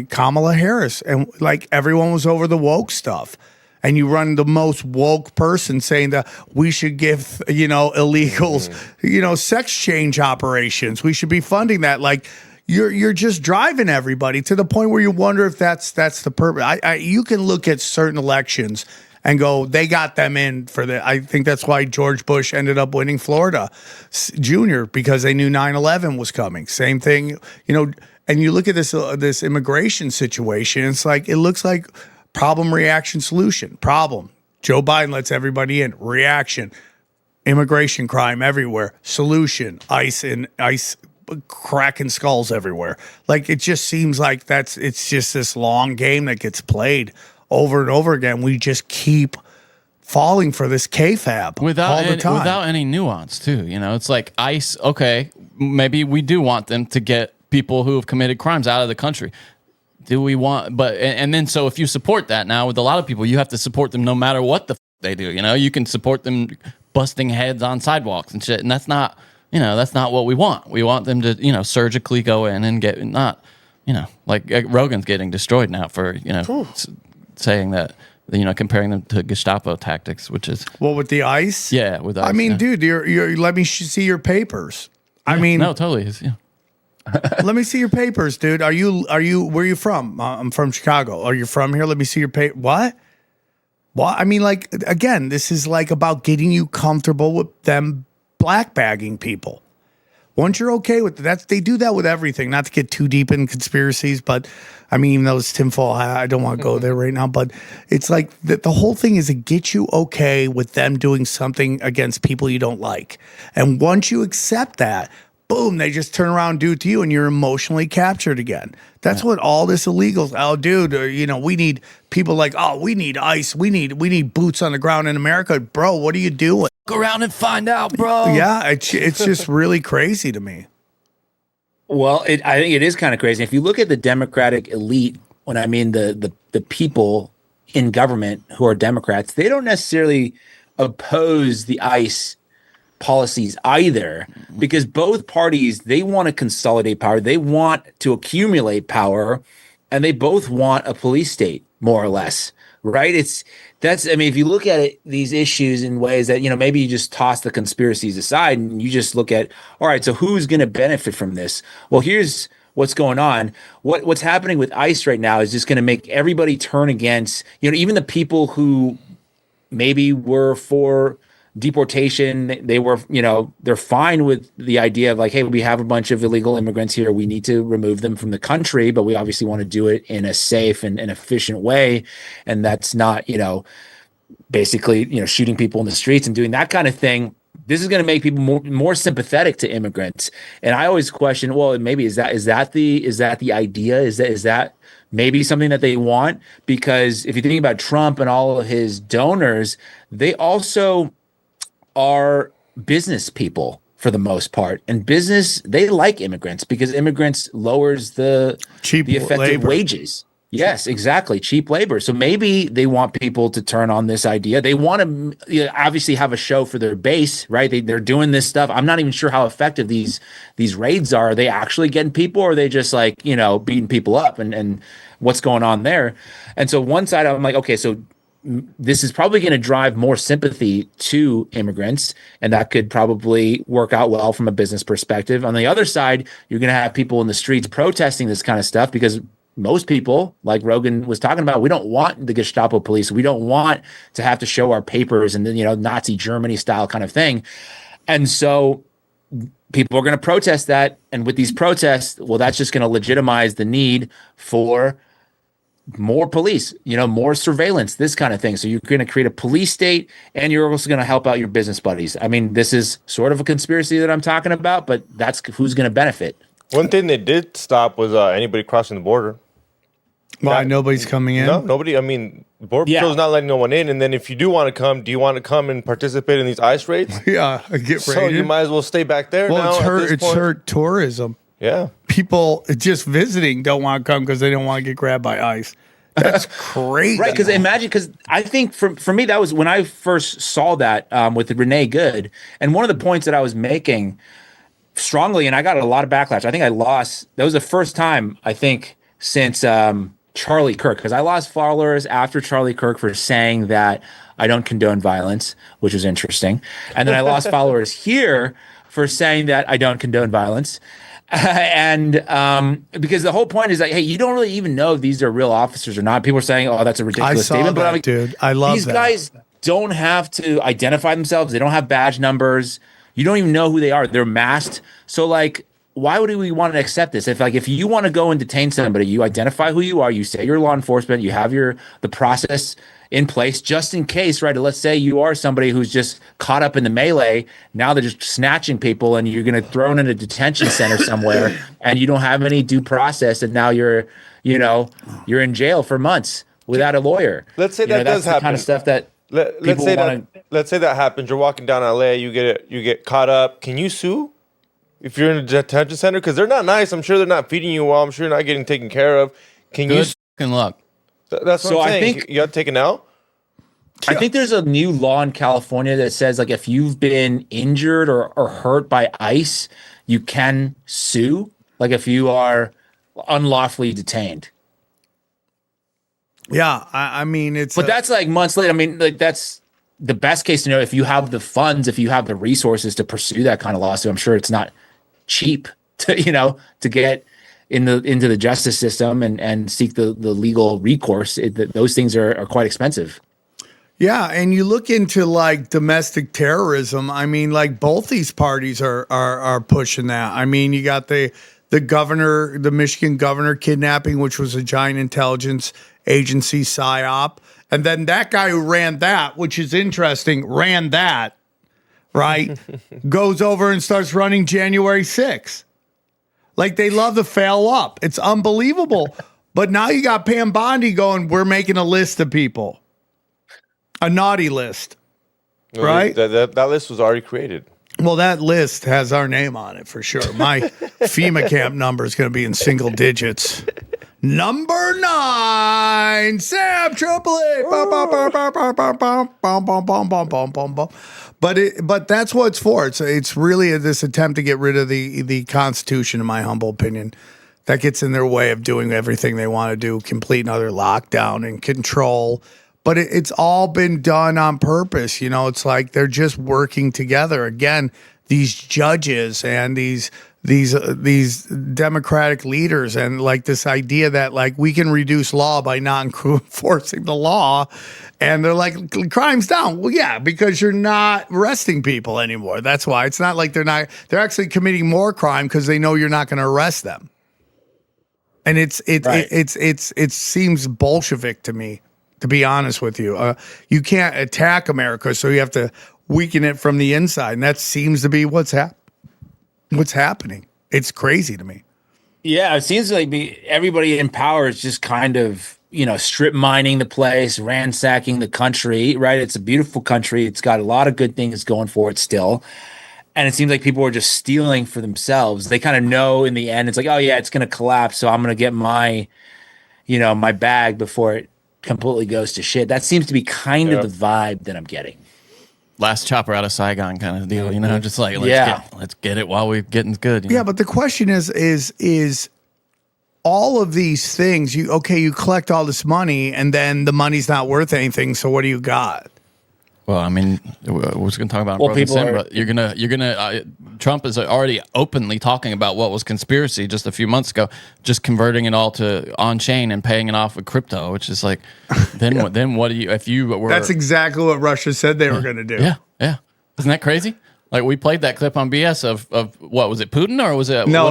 Kamala Harris. And like everyone was over the woke stuff. And you run the most woke person saying that we should give, illegals, sex change operations. We should be funding that. Like you're just driving everybody to the point where you wonder if that's the purpose. You can look at certain elections and go, they got them in for the. I think that's why George Bush ended up winning Florida Jr. because they knew 9/11 was coming. Same thing, And you look at this immigration situation. It's like it looks like. Problem, reaction, solution. Problem. Joe Biden lets everybody in. Reaction. Immigration crime everywhere. Solution. ICE cracking skulls everywhere. Like it just seems like it's just this long game that gets played over and over again. We just keep falling for this kayfabe all the time. Without any nuance, too. It's like ICE, okay, maybe we do want them to get people who have committed crimes out of the country. Do we want, and then so if you support that now with a lot of people, you have to support them no matter what they do. You can support them busting heads on sidewalks and shit, and that's not what we want. We want them to surgically go in and get not like Rogan's getting destroyed now for saying that comparing them to Gestapo tactics, which is with the ICE. Yeah, with ICE. Dude, you're let me see your papers. No, totally. Yeah. Let me see your papers, dude. Are you? Where are you from? I'm from Chicago. Are you from here? Let me see your paper. What? Again, this is like about getting you comfortable with them black bagging people. Once you're okay with that, they do that with everything. Not to get too deep in conspiracies, but even though it's tinfoil hat, I don't want to go there right now. But it's like the whole thing is to get you okay with them doing something against people you don't like. And once you accept that, boom, they just turn around and do it to you, and you're emotionally captured again. That's what all this illegals. Oh, dude, we need people like, we need ICE. We need boots on the ground in America, bro. What are you doing? Go around and find out, bro. Yeah, it's just really crazy to me. Well, I think it is kind of crazy. If you look at the Democratic elite, when I mean the people in government who are Democrats, they don't necessarily oppose the ICE policies either, because both parties, they want to consolidate power, they want to accumulate power, and they both want a police state, more or less, right? If you look at it, these issues in ways that maybe you just toss the conspiracies aside and you just look at, all right, so who's going to benefit from this? Well, here's what's going on. What's happening with ICE right now is just going to make everybody turn against even the people who maybe were for deportation. They were, they're fine with the idea of like, hey, we have a bunch of illegal immigrants here. We need to remove them from the country, but we obviously want to do it in a safe and an efficient way. And that's not, basically, shooting people in the streets and doing that kind of thing. this is going to make people more sympathetic to immigrants. And I always question, well, maybe is that the idea? Is that maybe something that they want? Because if you think about Trump and all of his donors, they also are business people for the most part. And business, they like immigrants because immigrants lowers the effective labor. wages. Yes, exactly. Cheap labor. So maybe they want people to turn on this idea. They want to obviously have a show for their base, right? They're doing this stuff. I'm not even sure how effective these raids are. Are they actually getting people, or are they just like, beating people up and what's going on there? And so one side I'm like, okay, so this is probably going to drive more sympathy to immigrants, and that could probably work out well from a business perspective. On the other side, you're going to have people in the streets protesting this kind of stuff because most people, like Rogan was talking about, we don't want the Gestapo police. We don't want to have to show our papers and then, Nazi Germany style kind of thing. And so people are going to protest that. And with these protests, well, that's just going to legitimize the need for more police, more surveillance, this kind of thing. So you're going to create a police state, and you're also going to help out your business buddies. I mean, this is sort of a conspiracy that I'm talking about, but that's who's going to benefit. One thing they did stop was anybody crossing the border. Why nobody's coming in? No, nobody. I mean, Border Patrol's not letting no one in. And then if you do want to come, do you want to come and participate in these ICE raids? Yeah, get so raided. you might as well stay back there. Well, now it's hurt tourism. Yeah, people just visiting don't want to come because they don't want to get grabbed by ICE. That's crazy, right? Because I think for me that was when I first saw that with Renee Good, and one of the points that I was making strongly, and I got a lot of backlash. I think I lost. That was the first time I think since Charlie Kirk, because I lost followers after Charlie Kirk for saying that I don't condone violence, which was interesting. And then I lost followers here for saying that I don't condone violence. And because the whole point is like, hey, you don't really even know if these are real officers or not. People are saying, oh, that's a ridiculous statement. But like, dude, I love these guys don't have to identify themselves. They don't have badge numbers. You don't even know who they are. They're masked. So like, why would we want to accept this? If you want to go and detain somebody, you identify who you are, you say you're law enforcement, you have the process in place just in case, right? Let's say you are somebody who's just caught up in the melee. Now they're just snatching people and you're going to throw them in a detention center somewhere and you don't have any due process. And now you're in jail for months without a lawyer. Let's say that does happen. Kind of stuff that let's say that happens. You're walking down LA, you get caught up. Can you sue? If you're in a detention center, because they're not nice. I'm sure they're not feeding you well. I'm sure you're not getting taken care of. Can you? Good luck. That's what I'm saying. I think you got taken out. I think there's a new law in California that says like if you've been injured or hurt by ICE, you can sue. Like if you are unlawfully detained. Yeah, I mean but that's like months later. I mean, like that's the best case scenario. If you have the funds, if you have the resources to pursue that kind of lawsuit, I'm sure it's not cheap to get into the justice system and seek the legal recourse. Those things are quite expensive. Yeah, and you look into like domestic terrorism. I mean, like both these parties are pushing that. I mean, you got the governor, the Michigan governor kidnapping, which was a giant intelligence agency psyop, and then that guy who ran that, which is interesting, right? Goes over and starts running January 6th. Like they love to fail up. It's unbelievable. But now you got Pam Bondi going, we're making a list of people. A naughty list. Right? That list was already created. Well, that list has our name on it for sure. My FEMA camp number is going to be in single digits. Number 9, Sam Tripoli. But that's what it's for. It's really this attempt to get rid of the Constitution, in my humble opinion. That gets in their way of doing everything they want to do, complete another lockdown and control. But it's all been done on purpose. It's like they're just working together. Again, these judges and these Democratic leaders, and like this idea that like we can reduce law by not enforcing the law, and they're like crime's down. Well, yeah, because you're not arresting people anymore. That's why. It's not like they're actually committing more crime because they know you're not going to arrest them. And it seems Bolshevik to me, to be honest with you. You can't attack America, so you have to weaken it from the inside. And that seems to be what's happening. It's crazy to me. Yeah, it seems like everybody in power is just kind of, strip mining the place, ransacking the country, right? It's a beautiful country. It's got a lot of good things going for it still. And it seems like people are just stealing for themselves. They kind of know in the end, it's like, oh yeah, it's going to collapse. So I'm going to get my bag before it completely goes to shit. That seems to be kind of the vibe that I'm getting. Last chopper out of Saigon kind of deal, just like let's get it while we're getting good. Yeah, but the question is all of these things, you collect all this money and then the money's not worth anything, so what do you got? Well, I mean, we're just going to talk about but you're gonna Trump is already openly talking about what was conspiracy just a few months ago, just converting it all to on chain and paying it off with crypto, which is like, then what do you if you were? That's exactly what Russia said they were going to do. Yeah, isn't that crazy? Like we played that clip on BS of what was it, Putin or was it? No,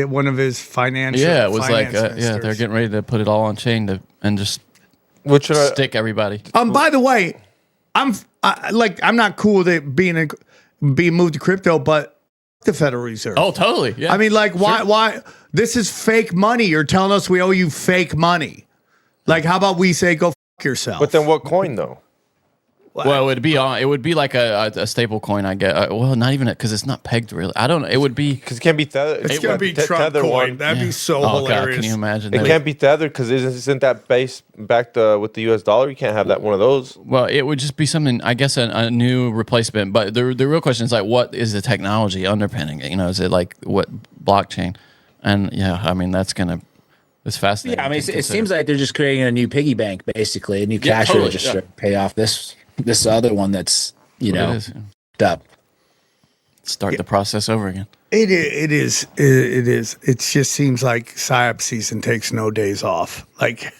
one of his financial. Yeah, it was like they're getting ready to put it all on chain and just stick everybody. By the way. I'm not cool with it being moved to crypto, but the Federal Reserve. Oh, totally. Yeah. I mean, why? This is fake money. You're telling us we owe you fake money. Like, how about we say go fuck yourself? But then what coin though? Well, it would be like a stable coin, I guess. Well, not even because it's not pegged really. I don't know. It would be because it can't be tethered. It's gonna be Trump coin. One. That'd be so hilarious. God, can you imagine? It can't be tethered because isn't that base backed with the U.S. dollar? You can't have that one of those. Well, it would just be something. I guess a new replacement. But the real question is like, what is the technology underpinning it? Is it like what blockchain? And I mean it's fascinating. Yeah, I mean it seems like they're just creating a new piggy bank, basically a new cash register to pay off this other one that's up. Start the process over again. It is. It just seems like PSYOP season takes no days off. Like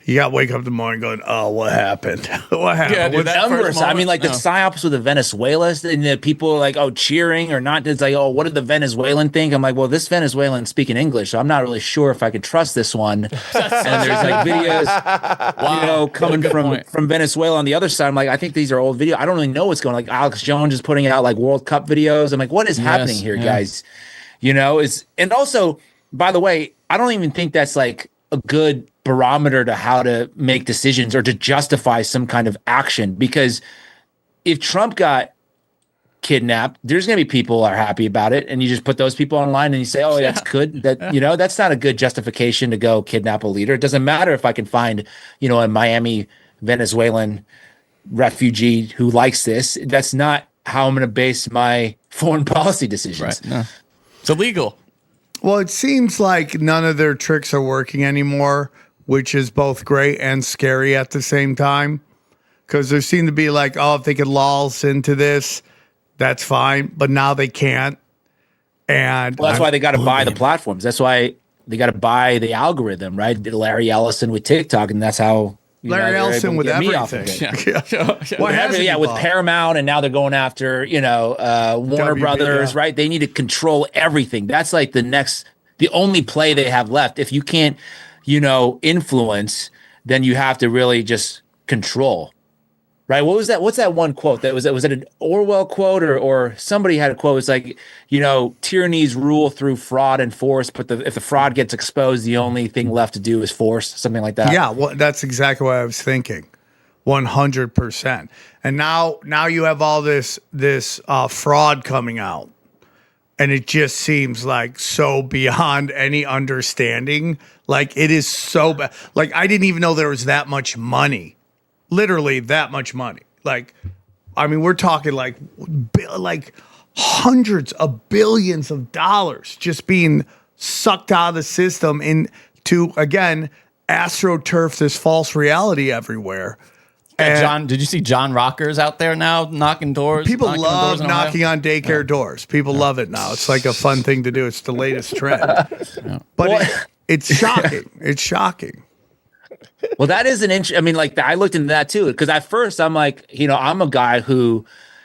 you got to wake up in the morning going, "Oh, what happened? What happened?" Yeah, dude, the numbers. I mean, like the psyops with the Venezuelans, and the people are like, cheering or not. It's like, what did the Venezuelan think? I'm like, well, this Venezuelan speaking English, so I'm not really sure if I could trust this one. And there's like videos, coming from Venezuela on the other side. I'm like, I think these are old videos. I don't really know what's going on. Like Alex Jones is putting out like World Cup videos. I'm like, what is happening here, guys? And also, by the way, I don't even think that's like a good barometer to how to make decisions or to justify some kind of action. Because if Trump got kidnapped, there's going to be people who are happy about it. And you just put those people online and you say, oh, that's good. That's not a good justification to go kidnap a leader. It doesn't matter if I can find, a Miami Venezuelan refugee who likes this. That's not how I'm going to base my foreign policy decisions. Right. No. It's illegal. Well, it seems like none of their tricks are working anymore, which is both great and scary at the same time. Because there seem to be like, if they could lull us into this, that's fine. But now they can't. And that's why they got to buy the platforms. That's why they got to buy the algorithm, right? Larry Ellison with TikTok, and that's how Larry Ellison with everything. With Paramount, and now they're going after Warner Brothers, right? They need to control everything. That's like the only play they have left. If you can't, influence, then you have to really just control, right? What was that? What's that one quote? Was it an Orwell quote or somebody had a quote? It's like, tyrannies rule through fraud and force, but if the fraud gets exposed, the only thing left to do is force, something like that. Yeah, well, that's exactly what I was thinking. 100%. And now you have all this fraud coming out. And it just seems like so beyond any understanding. Like it is so bad. Like I didn't even know there was that much money. Literally that much money. Like, I mean, we're talking like hundreds of billions of dollars just being sucked out of the system into, again, astroturf this false reality everywhere. Did you see John Rockers out there now knocking doors? People love knocking on daycare doors. People love it now. It's like a fun thing to do. It's the latest trend. But it's shocking. It's shocking. Well, that is I mean, like I looked into that too, because at first I'm like, I'm a guy who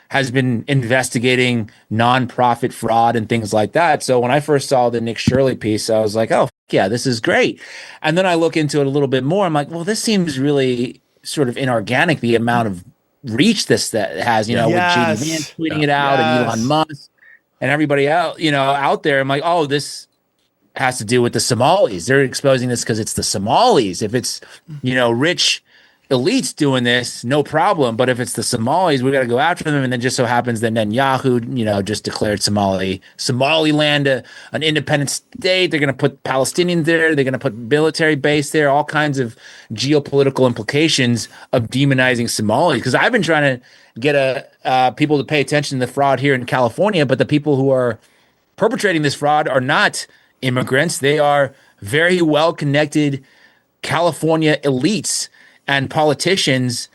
has been investigating nonprofit fraud and things like that. So when I first saw the Nick Shirley piece, I was like, oh, yeah, this is great. And then I look into it a little bit more. I'm like, well, this seems really sort of inorganic, the amount of reach that has, with Yes. JD Vance tweeting it out and Elon Musk and everybody else, out there. I'm like, oh, this has to do with the Somalis. They're exposing this because it's the Somalis. If it's, rich elites doing this, no problem. But if it's the Somalis, we got to go after them. And then just so happens that Netanyahu, just declared Somaliland an independent state. They're going to put Palestinians there. They're going to put military base there. All kinds of geopolitical implications of demonizing Somalis. Because I've been trying to get people to pay attention to the fraud here in California, but the people who are perpetrating this fraud are not immigrants. They are very well-connected California elites and politicians,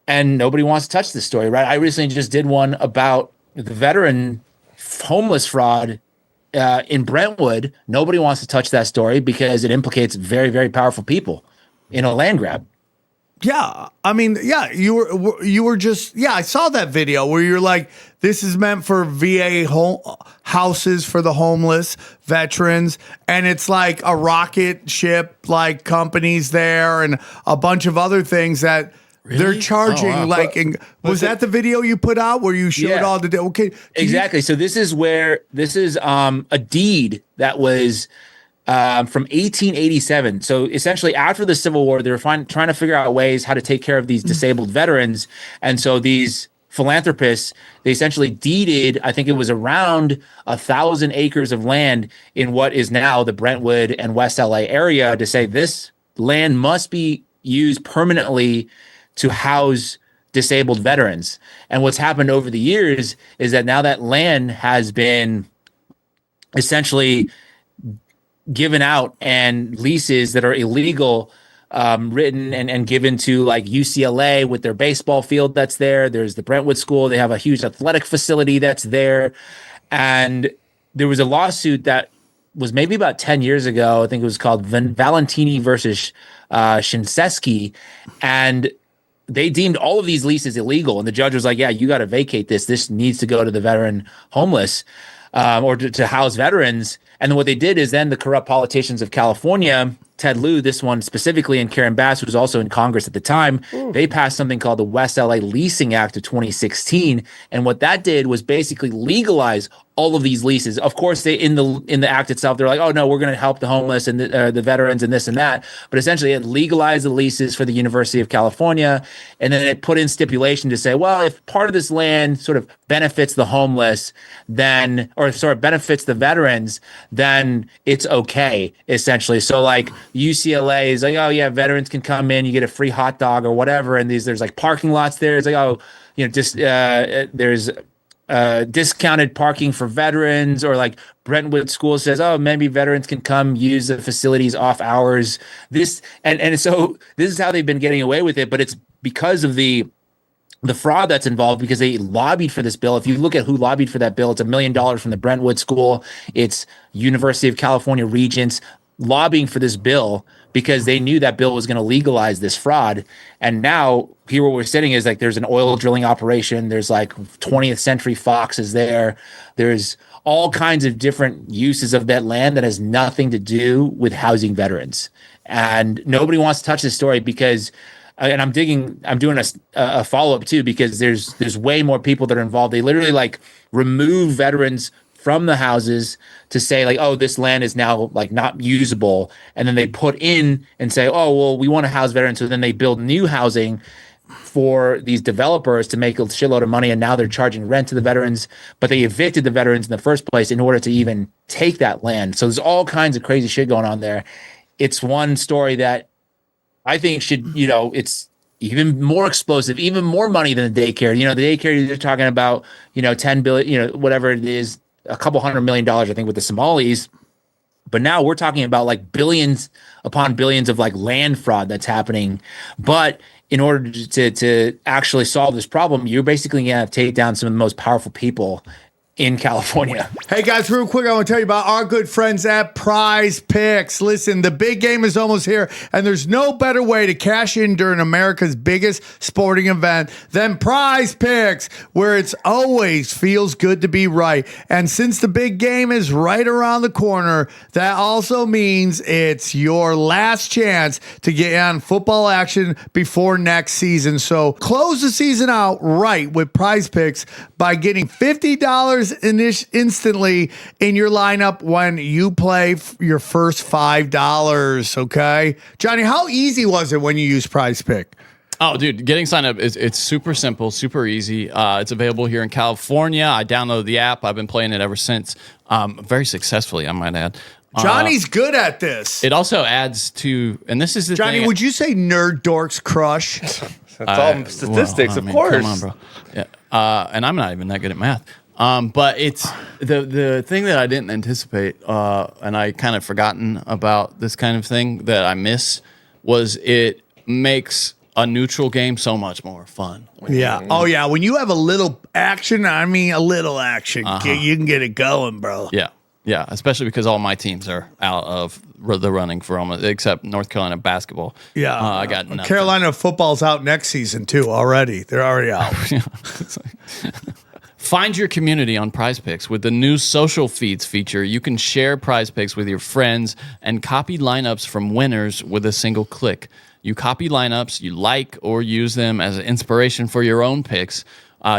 and nobody wants to touch this story, right? I recently just did one about the veteran homeless fraud in Brentwood. Nobody wants to touch that story because it implicates very, very powerful people in a land grab. Yeah, I mean, yeah, you were just, I saw that video where you're like, this is meant for VA houses for the homeless veterans, and it's like a rocket ship, like companies there, and a bunch of other things that they're charging. Oh, wow. Was that the video you put out where you showed all the? Okay, exactly. So this is a deed that was. From 1887. So essentially after the Civil War, they were trying to figure out ways how to take care of these disabled veterans. And so these philanthropists, they essentially deeded, I think it was around 1,000 acres of land in what is now the Brentwood and West LA area to say this land must be used permanently to house disabled veterans. And what's happened over the years is that now that land has been essentially given out, and leases that are illegal written and given to like UCLA with their baseball field that's there. There's the Brentwood School. They have a huge athletic facility that's there. And there was a lawsuit that was maybe about 10 years ago. I think it was called Valentini versus Shinseki. And they deemed all of these leases illegal. And the judge was like, yeah, you got to vacate this. This needs to go to the veteran homeless or to house veterans. And then what they did is then the corrupt politicians of California, Ted Lieu, this one specifically, and Karen Bass, who was also in Congress at the time, they passed something called the West LA Leasing Act of 2016. And what that did was basically legalize all of these leases. Of course, they in the act itself, they're like, oh no, we're going to help the homeless and the veterans and this and that. But essentially, it legalized the leases for the University of California, and then it put in stipulation to say, well, if part of this land sort of benefits the homeless, then benefits the veterans, then it's okay, essentially. So like UCLA is like, oh yeah, veterans can come in, you get a free hot dog or whatever, and there's like parking lots there. It's like, oh, there's discounted parking for veterans, or like Brentwood School says, oh, maybe veterans can come use the facilities off hours. And so this is how they've been getting away with it, but it's because of the fraud that's involved, because they lobbied for this bill. If you look at who lobbied for that bill, it's $1 million from the Brentwood School. It's University of California Regents lobbying for this bill because they knew that bill was going to legalize this fraud. And now here where we're sitting is like there's an oil drilling operation. There's like 20th Century Fox is there. There's all kinds of different uses of that land that has nothing to do with housing veterans. And nobody wants to touch this story because and I'm doing a follow-up too, because there's way more people that are involved. They literally like remove veterans from the houses to say like, oh, this land is now like not usable. And then they put in and say, oh, well, we want to house veterans. So then they build new housing for these developers to make a shitload of money. And now they're charging rent to the veterans, but they evicted the veterans in the first place in order to even take that land. So there's all kinds of crazy shit going on there. It's one story that I think should, it's even more explosive, even more money than the daycare. The daycare, you're talking about, 10 billion, whatever it is, a couple $100 million, I think, with the Somalis. But now we're talking about like billions upon billions of like land fraud that's happening. But in order to actually solve this problem, you're basically going to have to take down some of the most powerful people in California. Hey guys, real quick, I want to tell you about our good friends at Prize Picks. Listen, the big game is almost here, and there's no better way to cash in during America's biggest sporting event than Prize Picks, where it's always feels good to be right. And since the big game is right around the corner, that also means it's your last chance to get on football action before next season. So close the season out right with Prize Picks by getting $50 instantly in your lineup when you play your first $5. Okay, Johnny, how easy was it when you used Prize Pick? Oh, dude, getting signed up it's super simple, super easy. It's available here in California. I downloaded the app. I've been playing it ever since. Very successfully, I might add. Johnny's good at this. It also adds to, and this is the Johnny, thing. Would you say Nerd Dorks Crush? That's all statistics, of course. Come on, bro. Yeah. And I'm not even that good at math. But it's the thing that I didn't anticipate, and I kind of forgotten about this kind of thing that I miss, was it makes a neutral game so much more fun. Yeah. Oh, yeah. When you have a little action, I mean a little action, you can get it going, bro. Yeah. Yeah, especially because all my teams are out of the running for almost, except North Carolina basketball. Yeah. I got nothing. Carolina football's out next season, too, already. They're already out. Find your community on Prize Picks. With the new social feeds feature, you can share Prize Picks with your friends and copy lineups from winners with a single click. You copy lineups, you like or use them as an inspiration for your own picks.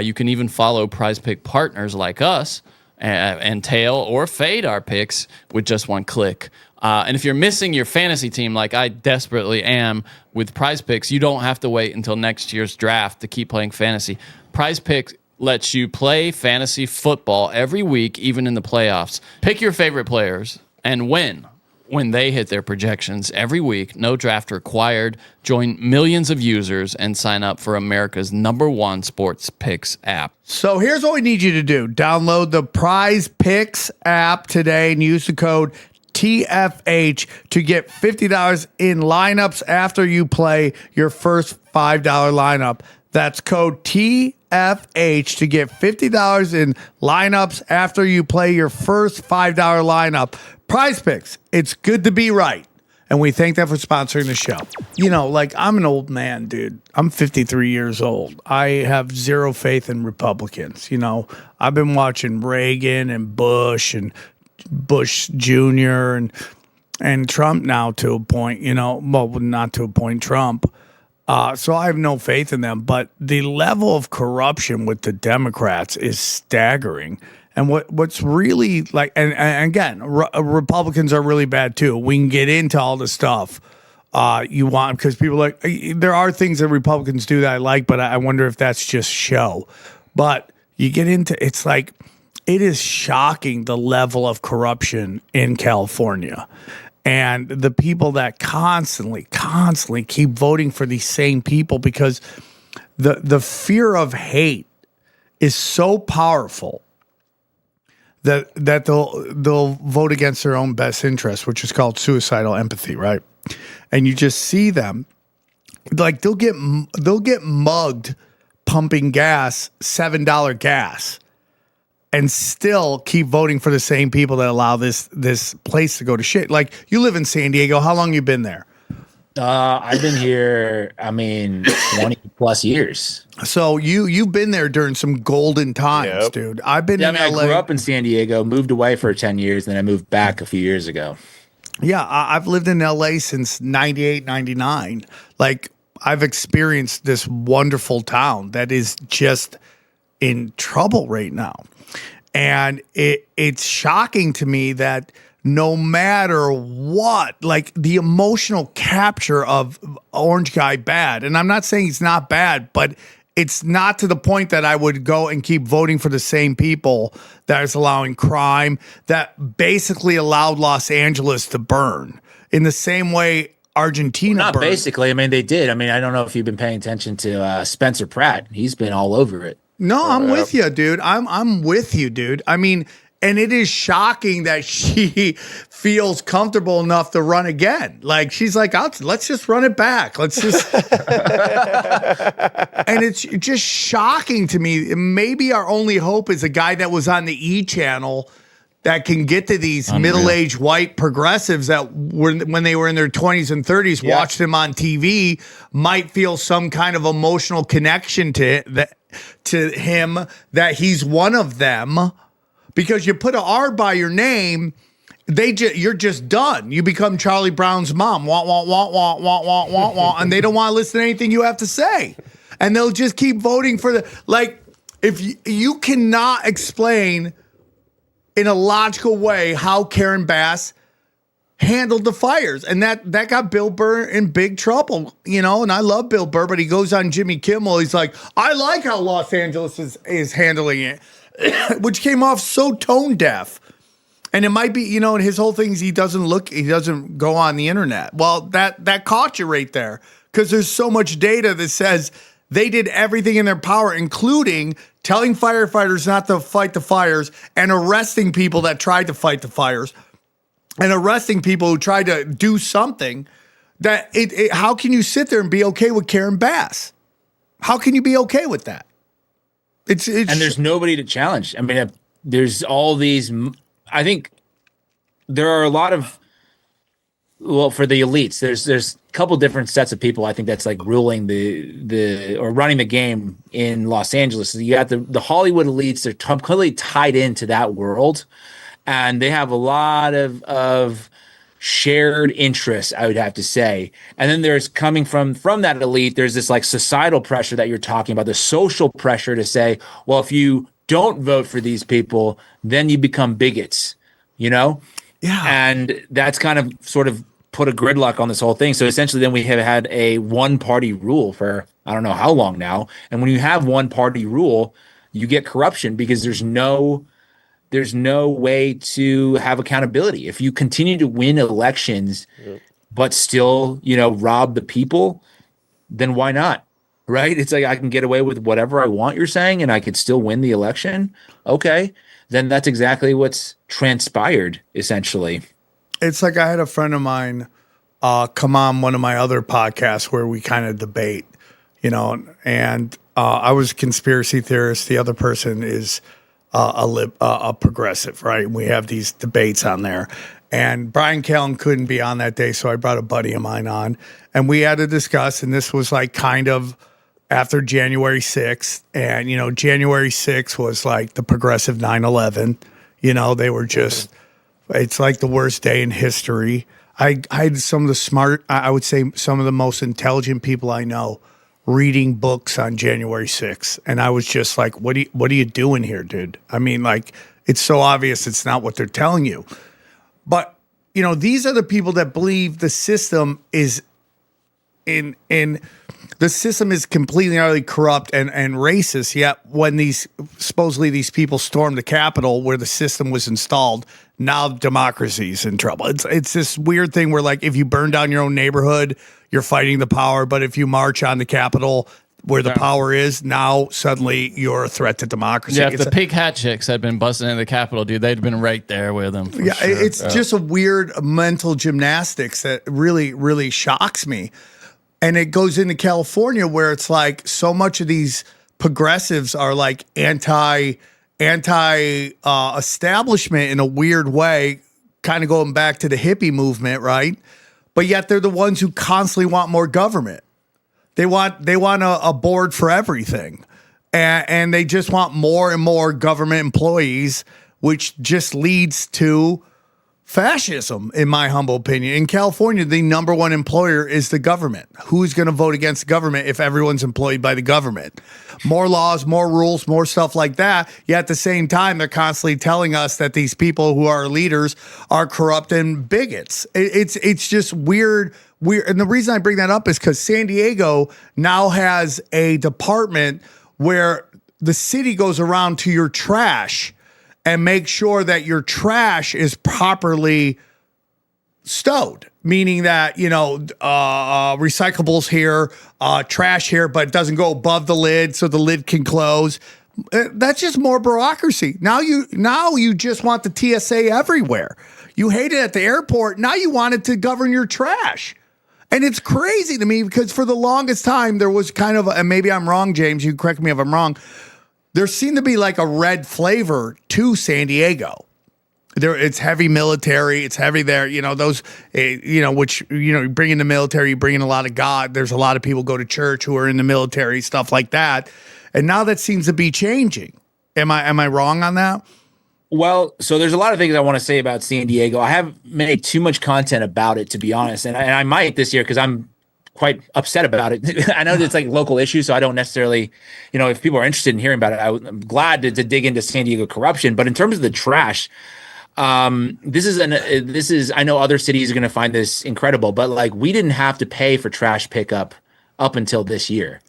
You can even follow Prize Pick partners like us and tail or fade our picks with just one click. And if you're missing your fantasy team like I desperately am with Prize Picks, you don't have to wait until next year's draft to keep playing fantasy. Prize Picks lets you play fantasy football every week, even in the playoffs. Pick your favorite players and win when they hit their projections every week. No draft required. Join millions of users and sign up for America's #1 sports picks app. So here's what we need you to do. Download the Prize Picks app today and use the code TFH to get $50 in lineups after you play your first $5 lineup. That's code TFH to get $50 in lineups after you play your first $5 lineup. Prize Picks, it's good to be right. And we thank them for sponsoring the show. You know, like, I'm an old man, dude. I'm 53 years old. I have zero faith in Republicans. You know, I've been watching Reagan and Bush Jr. and Trump now to a point, you know, well, not to a point, Trump. So I have no faith in them. But the level of corruption with the Democrats is staggering. And what's really like, and again, Republicans are really bad too. We can get into all the stuff you want, because people like, there are things that Republicans do that I like, but I wonder if that's just show. But you get into, it's like, it is shocking the level of corruption in California. And the people that constantly keep voting for these same people, because the fear of hate is so powerful that they'll vote against their own best interest, which is called suicidal empathy, right? And you just see them, like, they'll get mugged pumping gas, $7 gas, and still keep voting for the same people that allow this place to go to shit. Like, you live in San Diego. How long you been there? I've been here, 20 plus years. So you've been there during some golden times, dude. I've been in LA. I grew up in San Diego, moved away for 10 years, and then I moved back a few years ago. Yeah, I've lived in LA since 98, 99. Like, I've experienced this wonderful town that is just in trouble right now. And it's shocking to me that no matter what, like, the emotional capture of Orange Guy bad, and I'm not saying he's not bad, but it's not to the point that I would go and keep voting for the same people that is allowing crime, that basically allowed Los Angeles to burn in the same way Argentina Not burned. basically. They did. I don't know if you've been paying attention to Spencer Pratt. He's been all over it. No, I'm with you, dude. I'm with you, dude. I mean, And it is shocking that she feels comfortable enough to run again. Like, she's like, let's just run it back. Let's just. And it's just shocking to me. Maybe our only hope is a guy that was on the E! channel that can get to these middle-aged white progressives that were, when they were in their 20s and 30s, watched him on TV, might feel some kind of emotional connection to him, that he's one of them. Because you put an R by your name, you're just done. You become Charlie Brown's mom. Wah, wah, wah, wah, wah, wah, wah, wah, and they don't want to listen to anything you have to say. And they'll just keep voting for if you cannot explain in a logical way how Karen Bass handled the fires. And that got Bill Burr in big trouble, and I love Bill Burr, but he goes on Jimmy Kimmel. He's like, I like how Los Angeles is handling it, which came off so tone deaf. And it might be, and his whole thing is he doesn't go on the internet. Well, that caught you right there, because there's so much data that says they did everything in their power, including telling firefighters not to fight the fires and arresting people that tried to fight the fires and arresting people who tried to do something. How can you sit there and be okay with Karen Bass? How can you be okay with that? It's and there's nobody to challenge. I mean, there's all these. I think there are a lot of, for the elites, there's a couple different sets of people. I think that's like ruling or running the game in Los Angeles. You got the Hollywood elites. They're completely tied into that world, and they have a lot of shared interests, I would have to say. And then there's coming from that elite, there's this like societal pressure that you're talking about, the social pressure to say, well, if you don't vote for these people, then you become bigots, Yeah. And that's kind of sort of put a gridlock on this whole thing. So essentially then we have had a one-party rule for I don't know how long now. And when you have one-party rule, you get corruption because there's no way to have accountability. If you continue to win elections, but still, rob the people, then why not? Right? It's like, I can get away with whatever I want, you're saying, and I could still win the election. Okay. Then that's exactly what's transpired, essentially. It's like I had a friend of mine come on one of my other podcasts where we kind of debate, and I was a conspiracy theorist. The other person is a progressive, right? And we have these debates on there. And Brian Callen couldn't be on that day, so I brought a buddy of mine on. And we had to discuss, and this was like kind of after January 6th. And, January 6th was like the progressive 9/11. They were just, it's like the worst day in history. I had some of the I would say some of the most intelligent people I know reading books on January 6th. And I was just like, what are you doing here, dude? I mean, like, it's so obvious it's not what they're telling you. But, these are the people that believe the system is the system is completely and utterly corrupt and racist. Yet when supposedly these people stormed the Capitol where the system was installed, now democracy's in trouble. It's this weird thing where, like, if you burn down your own neighborhood, you're fighting the power. But if you march on the Capitol where the power is, now suddenly you're a threat to democracy. Yeah, if the pig hat chicks had been busting in the Capitol, dude, they'd been right there with them. Yeah, sure. It's just a weird mental gymnastics that really, really shocks me. And it goes into California where it's like so much of these progressives are like anti-establishment in a weird way, kind of going back to the hippie movement, right? But yet they're the ones who constantly want more government. They want a board for everything. And they just want more and more government employees, which just leads to fascism, in my humble opinion. In California, the number one employer is the government. Who's going to vote against the government if everyone's employed by the government? More laws, more rules, more stuff like that. Yet at the same time, they're constantly telling us that these people who are leaders are corrupt and bigots. It's just weird. And the reason I bring that up is because San Diego now has a department where the city goes around to your trash and make sure that your trash is properly stowed, meaning that, recyclables here, trash here, but it doesn't go above the lid so the lid can close. That's just more bureaucracy. Now you just want the TSA everywhere. You hate it at the airport. Now you want it to govern your trash. And it's crazy to me because for the longest time there was kind of, and maybe I'm wrong, James, you correct me if I'm wrong, there seemed to be like a red flavor to San Diego. It's heavy military. It's heavy there. Those, which, you bring in the military, you bring in a lot of God. There's a lot of people go to church who are in the military, stuff like that. And now that seems to be changing. Am I wrong on that? Well, so there's a lot of things I want to say about San Diego. I haven't made too much content about it, to be honest. And I might this year because I'm quite upset about it. I know it's like local issue, so I don't necessarily, if people are interested in hearing about it, I'm glad to dig into San Diego corruption. But in terms of the trash, this is I know other cities are going to find this incredible, but like we didn't have to pay for trash pickup up until this year.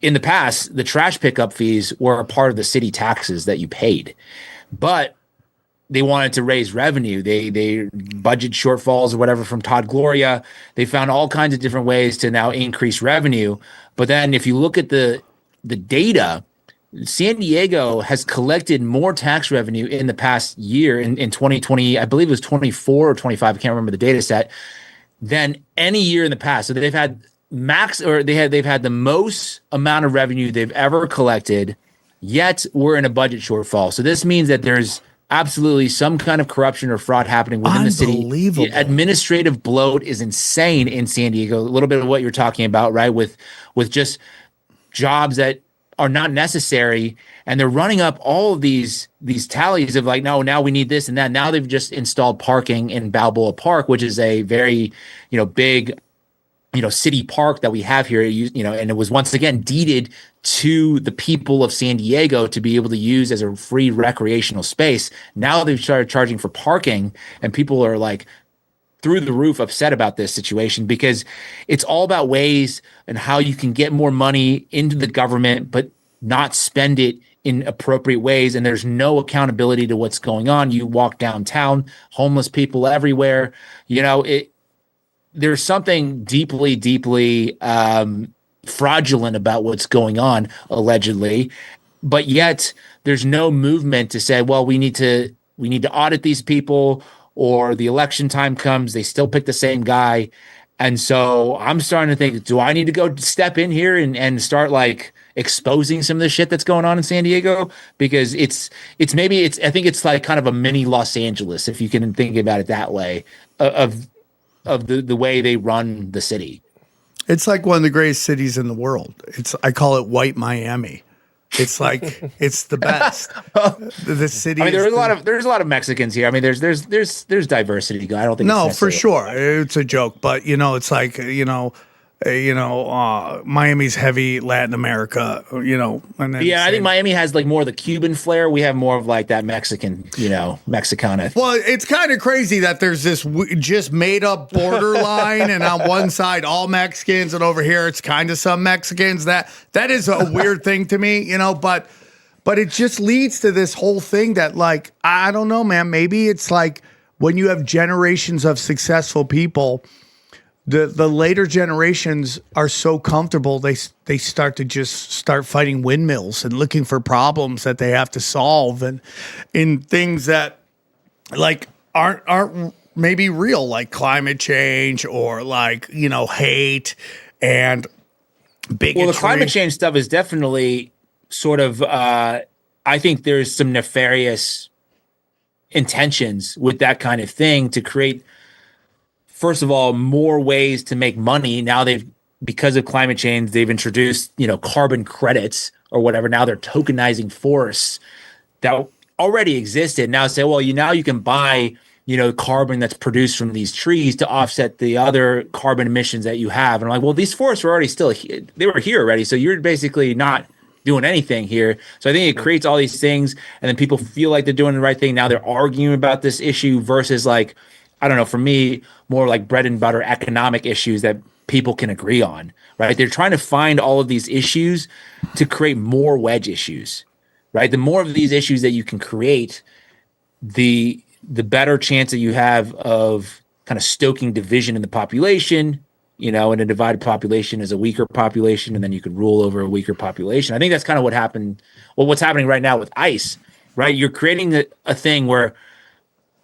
In the past, the trash pickup fees were a part of the city taxes that you paid, but they wanted to raise revenue. They budget shortfalls or whatever from Todd Gloria. They found all kinds of different ways to now increase revenue. But then if you look at the data, San Diego has collected more tax revenue in the past year in 2020, I believe it was 24 or 25, I can't remember the data set, than any year in the past. So they've had they've had the most amount of revenue they've ever collected, yet we're in a budget shortfall. So this means that there's absolutely some kind of corruption or fraud happening within the city. The administrative bloat is insane in San Diego. A little bit of what you're talking about, right? With just jobs that are not necessary, and they're running up all of these tallies of like, no, now we need this and that. Now they've just installed parking in Balboa Park, which is a very, big, city park that we have here, and it was once again deeded to the people of San Diego to be able to use as a free recreational space. Now they've started charging for parking, and people are like through the roof upset about this situation because it's all about ways and how you can get more money into the government, but not spend it in appropriate ways. And there's no accountability to what's going on. You walk downtown, homeless people everywhere, there's something deeply, deeply fraudulent about what's going on, allegedly, but yet there's no movement to say, well, we need to audit these people, or the election time comes, they still pick the same guy. And so I'm starting to think, do I need to go step in here and start like exposing some of the shit that's going on in San Diego? Because I think it's like kind of a mini Los Angeles, if you can think about it that way, of the way they run the city. It's like one of the greatest cities in the world. I call it White Miami. It's like it's the best. The city. I mean, there's a lot of Mexicans here. I mean, there's diversity. I don't think no, for sure. It's a joke, but it's like Miami's heavy Latin America, and then I think Miami has like more of the Cuban flair. We have more of like that Mexican, Mexicana. Well, it's kind of crazy that there's this just made up borderline, and on one side all Mexicans, and over here it's kind of some Mexicans. That is a weird thing to me, but it just leads to this whole thing that, like, I don't know, man. Maybe it's like when you have generations of successful people. The later generations are so comfortable, they start to just start fighting windmills and looking for problems that they have to solve, and in things that like aren't maybe real, like climate change or like hate and bigotry. Well, the climate change stuff is definitely sort of I think there's some nefarious intentions with that kind of thing to create, first of all, more ways to make money. Now because of climate change, they've introduced, carbon credits or whatever. Now they're tokenizing forests that already existed. Now say, well, now you can buy, carbon that's produced from these trees to offset the other carbon emissions that you have. And I'm like, well, these forests were already they were here already. So you're basically not doing anything here. So I think it creates all these things, and then people feel like they're doing the right thing. Now they're arguing about this issue versus like, I don't know, for me, more like bread and butter economic issues that people can agree on, right? They're trying to find all of these issues to create more wedge issues, right? The more of these issues that you can create, the better chance that you have of kind of stoking division in the population, in a divided population is a weaker population, and then you could rule over a weaker population. I think that's kind of what happened. Well, what's happening right now with ICE, right? You're creating a thing where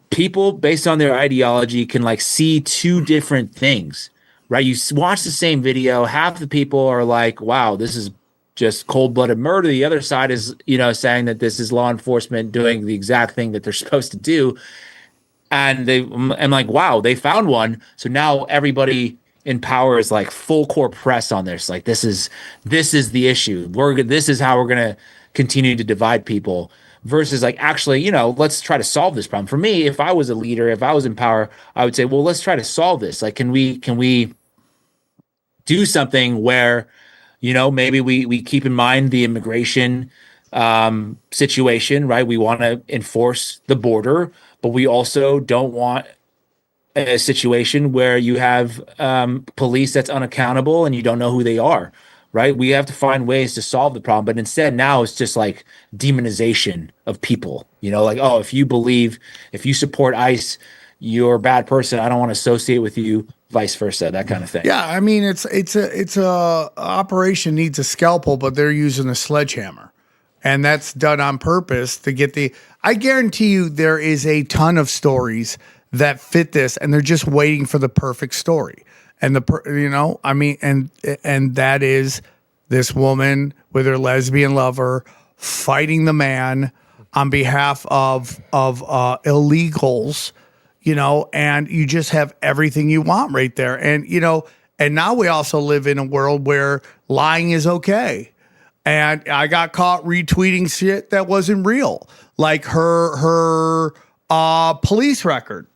people, based on their ideology, can like see two different things, right? You watch the same video, half the people are like, wow, this is just cold-blooded murder. The other side is, saying that this is law enforcement doing the exact thing that they're supposed to do. And I'm like, wow, they found one. So now everybody in power is like full court press on this. Like, this is the issue. This is how we're going to continue to divide people, versus like, actually, let's try to solve this problem. For me, if I was a leader, if I was in power, I would say, well, let's try to solve this. Like, can we do something where, maybe we keep in mind the immigration situation, right? We want to enforce the border, but we also don't want a situation where you have police that's unaccountable and you don't know who they are, right? We have to find ways to solve the problem, but instead now it's just like demonization of people, like, oh, if you support ICE, you're a bad person. I don't want to associate with you, vice versa, that kind of thing. Yeah, I mean, it's a operation needs a scalpel, but they're using a sledgehammer, and that's done on purpose to get I guarantee you there is a ton of stories that fit this, and they're just waiting for the perfect story. And and that is this woman with her lesbian lover fighting the man on behalf of illegals, and you just have everything you want right there. And, and now we also live in a world where lying is okay. And I got caught retweeting shit that wasn't real, like her police record.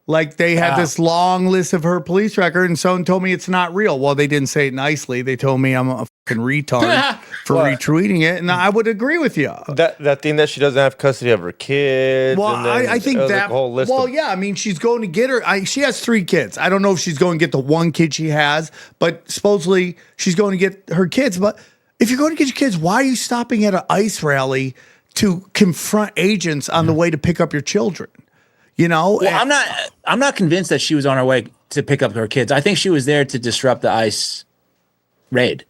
Like, they had this long list of her police record, and someone told me it's not real. Well, they didn't say it nicely. They told me I'm a fucking retard for retweeting it, and I would agree with you. That thing that she doesn't have custody of her kids. Well, and then I think that whole list. Well, yeah, I mean, she's going to get her. She has 3 kids. I don't know if she's going to get the one kid she has, but supposedly she's going to get her kids. But if you're going to get your kids, why are you stopping at an ICE rally to confront agents on the way to pick up your children? Well, I'm not convinced that she was on her way to pick up her kids. I think she was there to disrupt the ICE raid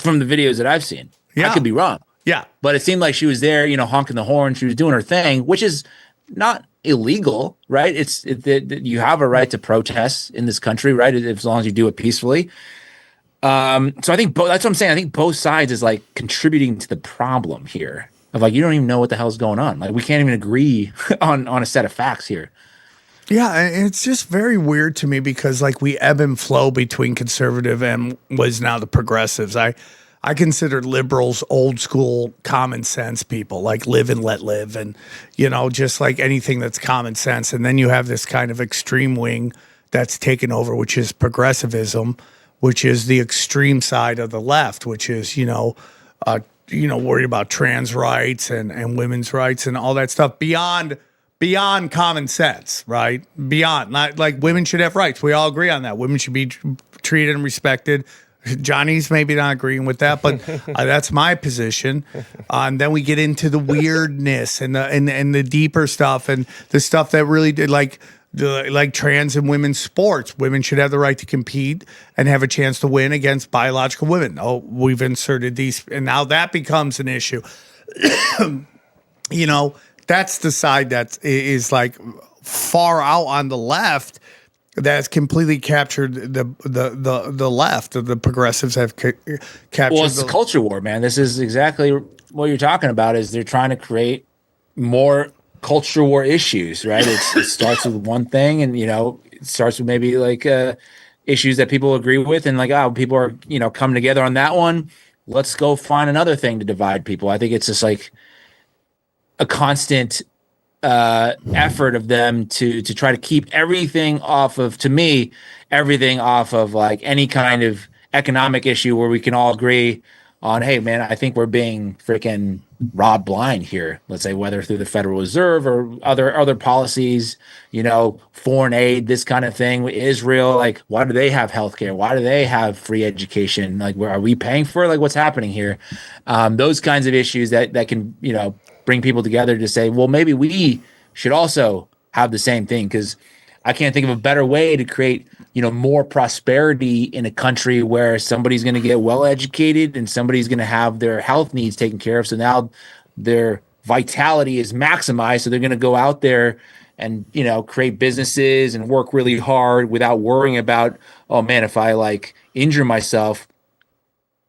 from the videos that I've seen. Yeah. I could be wrong. Yeah. But it seemed like she was there, honking the horn. She was doing her thing, which is not illegal, right? You have a right to protest in this country, right? As long as you do it peacefully. So I think that's what I'm saying. I think both sides is like contributing to the problem here. Of like, you don't even know what the hell's going on. Like, we can't even agree on a set of facts here. Yeah, and it's just very weird to me because like we ebb and flow between conservative and was now the progressives. I consider liberals old school common sense people, like live and let live, and just like anything that's common sense. And then you have this kind of extreme wing that's taken over, which is progressivism, which is the extreme side of the left, which is worried about trans rights and women's rights and all that stuff beyond common sense, right? Beyond, not like women should have rights. We all agree on that. Women should be treated and respected. Johnny's maybe not agreeing with that, but that's my position. And then we get into the weirdness and the deeper stuff and the stuff that really did like trans and women's sports. Women should have the right to compete and have a chance to win against biological women. Oh, we've inserted these, and now that becomes an issue. That's the side that is like far out on the left that's completely captured the left. The progressives have captured. Well, it's the culture war, man. This is exactly what you're talking about. Is they're trying to create more culture war issues, right? It starts with one thing, and it starts with maybe like issues that people agree with, and like, oh, people are coming together on that one. Let's go find another thing to divide people. I think it's just like a constant effort of them to try to keep everything off of, to me, everything off of like any kind of economic issue where we can all agree on, hey man, I think we're being freaking robbed blind here. Let's say whether through the Federal Reserve or other policies, foreign aid, this kind of thing. Israel, like, why do they have healthcare? Why do they have free education? Like, where are we paying for it? Like, what's happening here? Those kinds of issues that can bring people together to say, well, maybe we should also have the same thing, because I can't think of a better way to create more prosperity in a country where somebody's going to get well educated and somebody's going to have their health needs taken care of. So now their vitality is maximized. So they're going to go out there and, create businesses and work really hard without worrying about, oh man, if I like injure myself,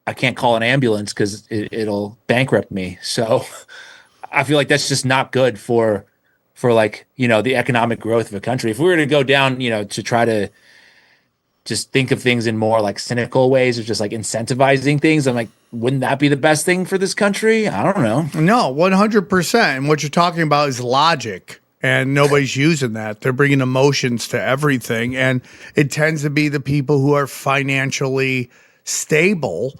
I can't call an ambulance because it'll bankrupt me. So I feel like that's just not good for like, the economic growth of a country. If we were to go down, to try to just think of things in more like cynical ways of just like incentivizing things, I'm like, wouldn't that be the best thing for this country? I don't know. No, 100%. And what you're talking about is logic, and nobody's using that. They're bringing emotions to everything. And it tends to be the people who are financially stable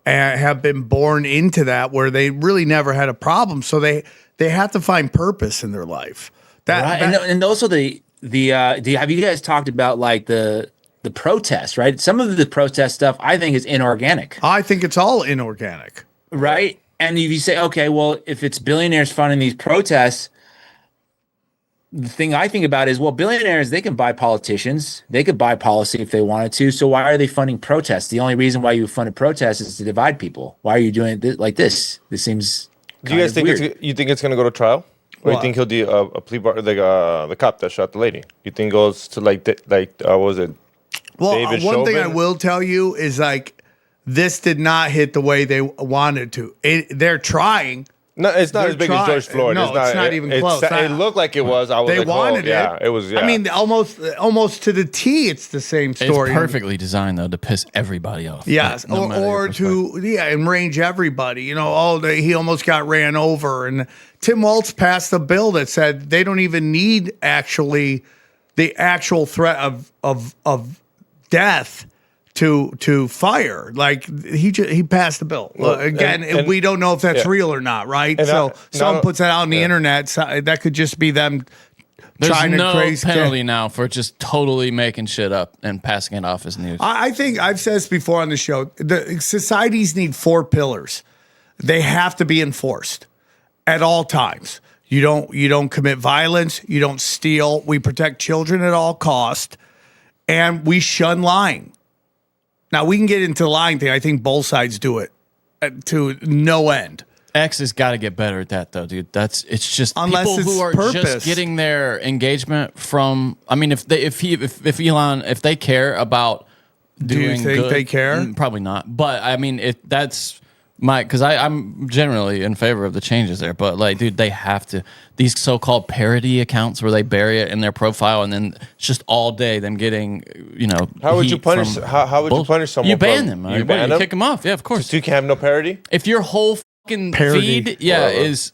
and have been born into that, where they really never had a problem. So they have to find purpose in their life. Right. And also have you guys talked about like the protests, right? Some of the protest stuff I think is inorganic. I think it's all inorganic. Right. And if you say, okay, well, if it's billionaires funding these protests, the thing I think about is, well, billionaires, they can buy politicians. They could buy policy if they wanted to. So why are they funding protests? The only reason why you funded protests is to divide people. Why are you doing it like this? This seems Do you guys think weird. you think it's going to go to trial? Or you think he'll do a plea bar, like the cop that shot the lady? You think it goes to what was it? Well, David one thing I Chauvin? will tell you is like this did not hit the way they wanted to. They're trying. No, it's not as big as George Floyd. No, it's not even close. It looked like it was. I was They like, wanted it. Yeah, it was. Yeah. I mean, almost to the T. It's the same story. It's perfectly designed though to piss everybody off. Yes, no matter your or to enrage everybody. He almost got ran over, and Tim Walz passed a bill that said they don't even need the actual threat of death to fire. Like he passed the bill. Well, Again, and we don't know if that's real or not, right? And So someone now- puts that out on the internet. So that could just be them There's trying no to crazy penalty now for just totally making shit up and passing it off as news. I think I've said this before on the show. The societies need 4 pillars. They have to be enforced at all times. You don't commit violence. You don't steal. We protect children at all cost, and we shun lying. Now we can get into the lying thing. I think both sides do it to no end. X has got to get better at that, though, dude. It's just Unless people it's who are purpose. just getting their engagement from. I mean, if Elon, if they care about Do you doing think good, they care? Probably not. But I mean, if that's because I'm generally in favor of the changes there. But like, dude, they have to these so-called parody accounts where they bury it in their profile and then it's just all day them getting How would you heat punish? from How would you punish someone? You ban from- them. You ban them. Kick them off. Yeah, of course. So you can have no parody. If your whole fucking Parody. feed, is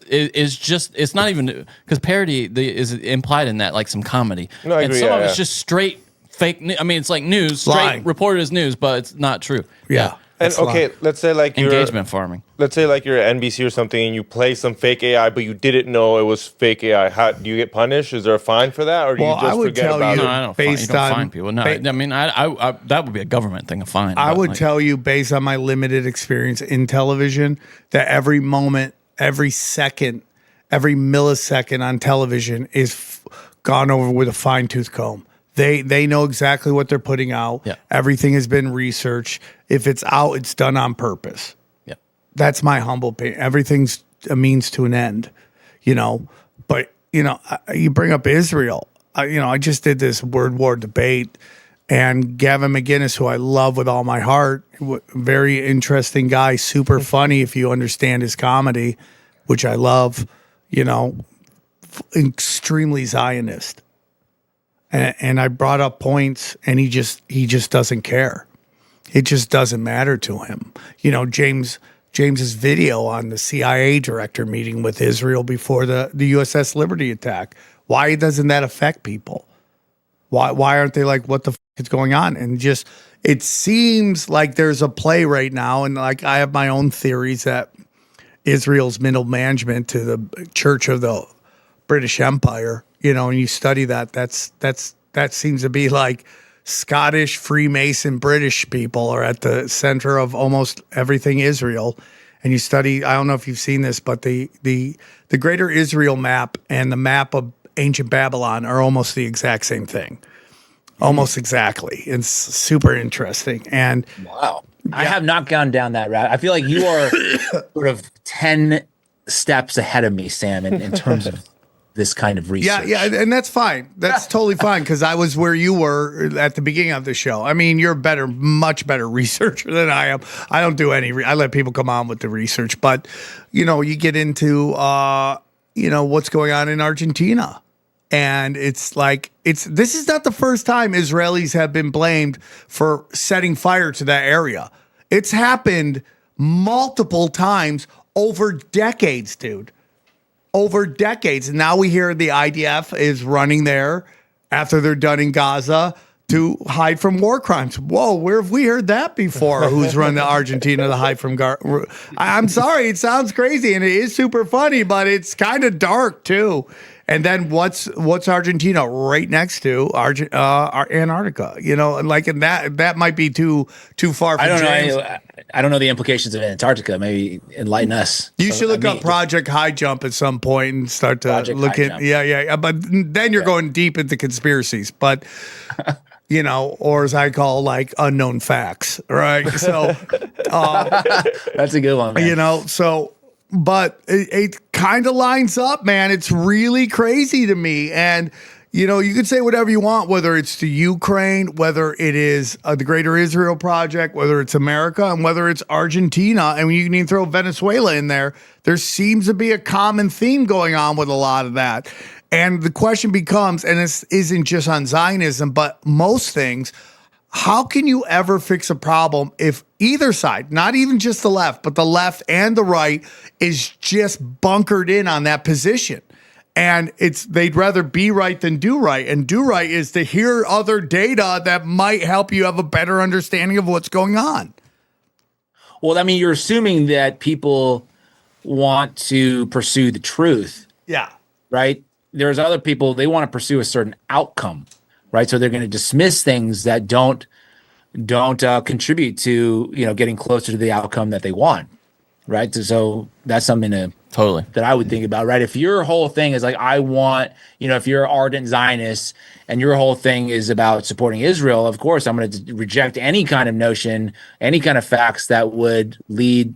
just it's not even because parody is implied in that like some comedy. No, I and agree, some yeah, of it's yeah. just straight fake. I mean, it's like news, straight Lying. reported as news, but it's not true. Yeah. And That's okay, lying. let's say like you're Engagement farming. let's say like you're at NBC or something and you play some fake AI, but you didn't know it was fake AI. How do you get punished? Is there a fine for that, or do Well, you just I would forget tell about you- No, it? I don't. Based You don't on- fine people. No, ba- I mean, I that would be a government thing. A fine. I but, would like, tell you, based on my limited experience in television, that every moment, every second, every millisecond on television is gone over with a fine-tooth comb. They know exactly what they're putting out. Yeah. Everything has been researched. If it's out, it's done on purpose. Yeah. That's my humble opinion. Everything's a means to an end, But you bring up Israel. I just did this word war debate, and Gavin McInnes, who I love with all my heart, very interesting guy, super funny if you understand his comedy, which I love. Extremely Zionist, and I brought up points, and he just doesn't care. It just doesn't matter to him. James's video on the CIA director meeting with Israel before the USS Liberty attack. Why doesn't that affect people? Why aren't they like, what the is going on? And just, it seems like there's a play right now. And like, I have my own theories that Israel's middle management to the Church of the British Empire, and you study that seems to be like Scottish, Freemason, British people are at the center of almost everything Israel. And you study, I don't know if you've seen this, but the Greater Israel map and the map of ancient Babylon are almost the exact same thing. Almost exactly. It's super interesting. And Wow. I have not gone down that route. I feel like you are sort of 10 steps ahead of me, Sam, in terms of this kind of research. yeah, and that's fine. That's totally fine because I was where you were at the beginning of the show. I mean, you're much better researcher than I am. I don't do any. I let people come on with the research, but you get into what's going on in Argentina. And it's like this is not the first time Israelis have been blamed for setting fire to that area. It's happened multiple times over decades, dude. Over decades. And now we hear the IDF is running there after they're done in Gaza to hide from war crimes. Whoa, where have we heard that before? Who's run to Argentina to hide from I'm sorry, it sounds crazy and it is super funny, but it's kind of dark too. And then what's Argentina right next to Antarctica? And that might be too far. For James. I don't know the implications of Antarctica. Maybe enlighten us. You should look up Project High Jump at some point and start to look at. Yeah. But then you're going deep into conspiracies. But or as I call unknown facts, right? So that's a good one. Man. But it kind of lines up, man. It's really crazy to me. And, you could say whatever you want, whether it's the Ukraine, whether it is the Greater Israel Project, whether it's America, and whether it's Argentina. And you can even throw Venezuela in there. There seems to be a common theme going on with a lot of that. And the question becomes, and this isn't just on Zionism, but most things, how can you ever fix a problem if either side, not even just the left, but the left and the right is just bunkered in on that position? And they'd rather be right than do right. And do right is to hear other data that might help you have a better understanding of what's going on. Well, I mean, you're assuming that people want to pursue the truth. Yeah. Right? There's other people, they want to pursue a certain outcome. Right, so they're going to dismiss things that don't contribute to getting closer to the outcome that they want. Right, so that's something that I would think about. Right, if your whole thing is I want, if you're an ardent Zionist and your whole thing is about supporting Israel, of course I'm going to reject any kind of notion, any kind of facts that would lead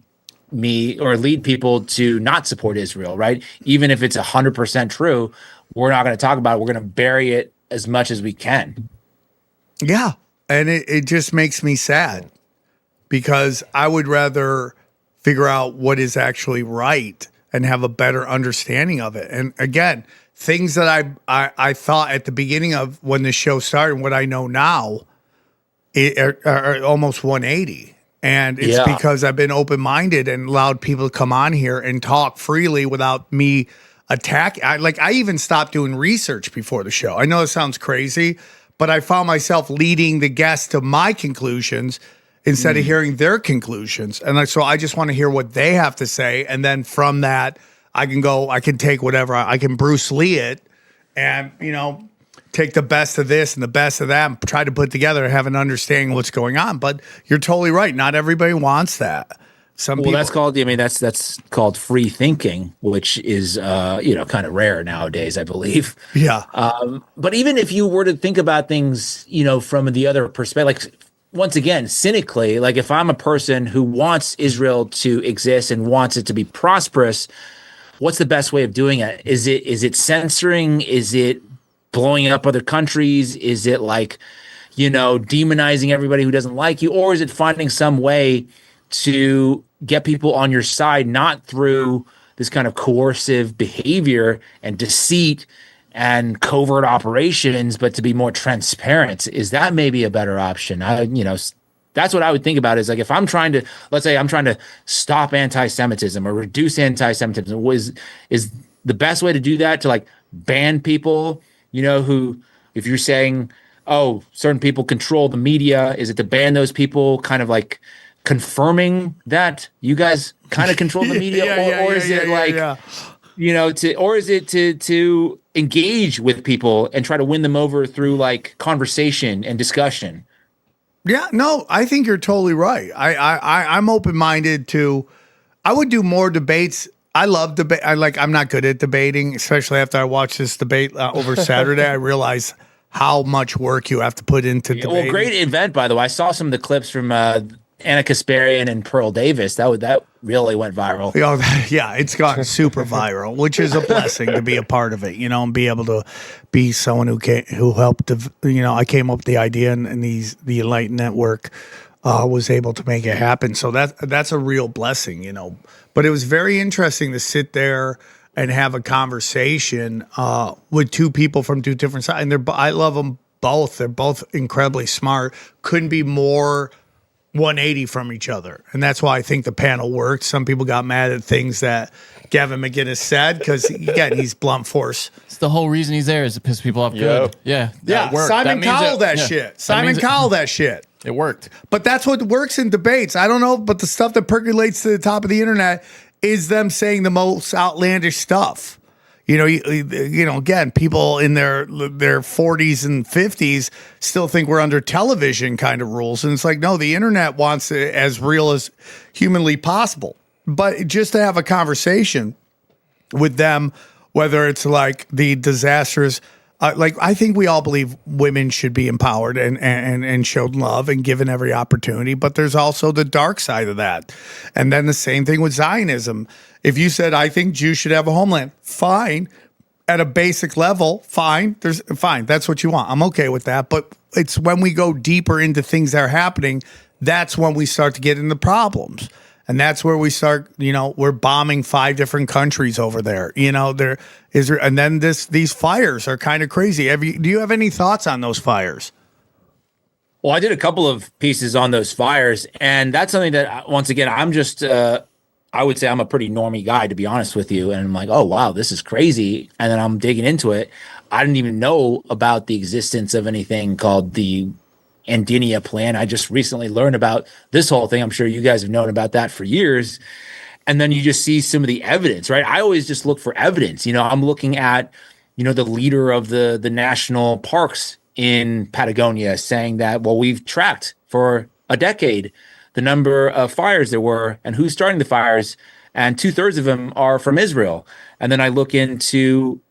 me or lead people to not support Israel. Right, even if it's 100% true, we're not going to talk about it. We're going to bury it as much as we can. Yeah. And it just makes me sad because I would rather figure out what is actually right and have a better understanding of it. And again, things that I thought at the beginning of when the show started, what I know now are almost 180. And it's because I've been open-minded and allowed people to come on here and talk freely without me attack. I even stopped doing research before the show. I know it sounds crazy, but I found myself leading the guests to my conclusions instead of hearing their conclusions. And so I just want to hear what they have to say. And then from that, I can take whatever, I can Bruce Lee it and, take the best of this and the best of that and try to put together and have an understanding of what's going on. But you're totally right. Not everybody wants that. Some people, that's called. That's called free thinking, which is kind of rare nowadays, I believe. Yeah. But even if you were to think about things, from the other perspective, once again, cynically, if I'm a person who wants Israel to exist and wants it to be prosperous, what's the best way of doing it? Is it censoring? Is it blowing up other countries? Is it demonizing everybody who doesn't like you, or is it finding some way to get people on your side, not through this kind of coercive behavior and deceit and covert operations, but to be more transparent? Is that maybe a better option? That's what I would think about is if I'm trying to, let's say I'm trying to stop anti-Semitism or reduce anti-Semitism, is the best way to do that to ban people, who, if you're saying, oh, certain people control the media, is it to ban those people kind of confirming that you guys kind of control the media, or is it to engage with people and try to win them over through conversation and discussion? Yeah, no, I think you're totally right. I'm open-minded to, I would do more debates. I love debate. I'm not good at debating, especially after I watched this debate over Saturday. I realized how much work you have to put into debating. Well, great event, by the way. I saw some of the clips from Anna Kasparian and Pearl Davis. That really went viral. Yeah, it's gotten super viral, which is a blessing to be a part of it, and be able to be someone who helped. I came up with the idea, and the Enlightened Network was able to make it happen. So that's a real blessing, But it was very interesting to sit there and have a conversation with two people from two different sides. And I love them both. They're both incredibly smart. Couldn't be more 180 from each other. And that's why I think the panel worked. Some people got mad at things that Gavin McInnes said because, again, he's blunt force. It's the whole reason he's there is to piss people off good. Yeah. Yeah. Simon Cowell that shit. Simon Cowell that shit. It worked. But that's what works in debates. I don't know, but the stuff that percolates to the top of the internet is them saying the most outlandish stuff. Again, people in their 40s and 50s still think we're under television kind of rules. And it's like, no, the internet wants it as real as humanly possible. But just to have a conversation with them, whether it's like the disastrous, I think we all believe women should be empowered and showed love and given every opportunity. But there's also the dark side of that. And then the same thing with Zionism. If you said, I think Jews should have a homeland, fine. At a basic level, fine. Fine. That's what you want. I'm okay with that. But it's when we go deeper into things that are happening, that's when we start to get into problems. And that's where we start, we're bombing 5 different countries over there. There is, and then these fires are kind of crazy. Do you have any thoughts on those fires? Well, I did a couple of pieces on those fires, and that's something that, once again, I'm just, I would say I'm a pretty normie guy, to be honest with you. And I'm like, oh, wow, this is crazy. And then I'm digging into it. I didn't even know about the existence of anything called the Andinia plan. I just recently learned about this whole thing. I'm sure you guys have known about that for years. And then you just see some of the evidence, right? I always just look for evidence. I'm looking at, the leader of the national parks in Patagonia saying that, well, we've tracked for a decade the number of fires there were and who's starting the fires, and 2/3 of them are from Israel. And then I look into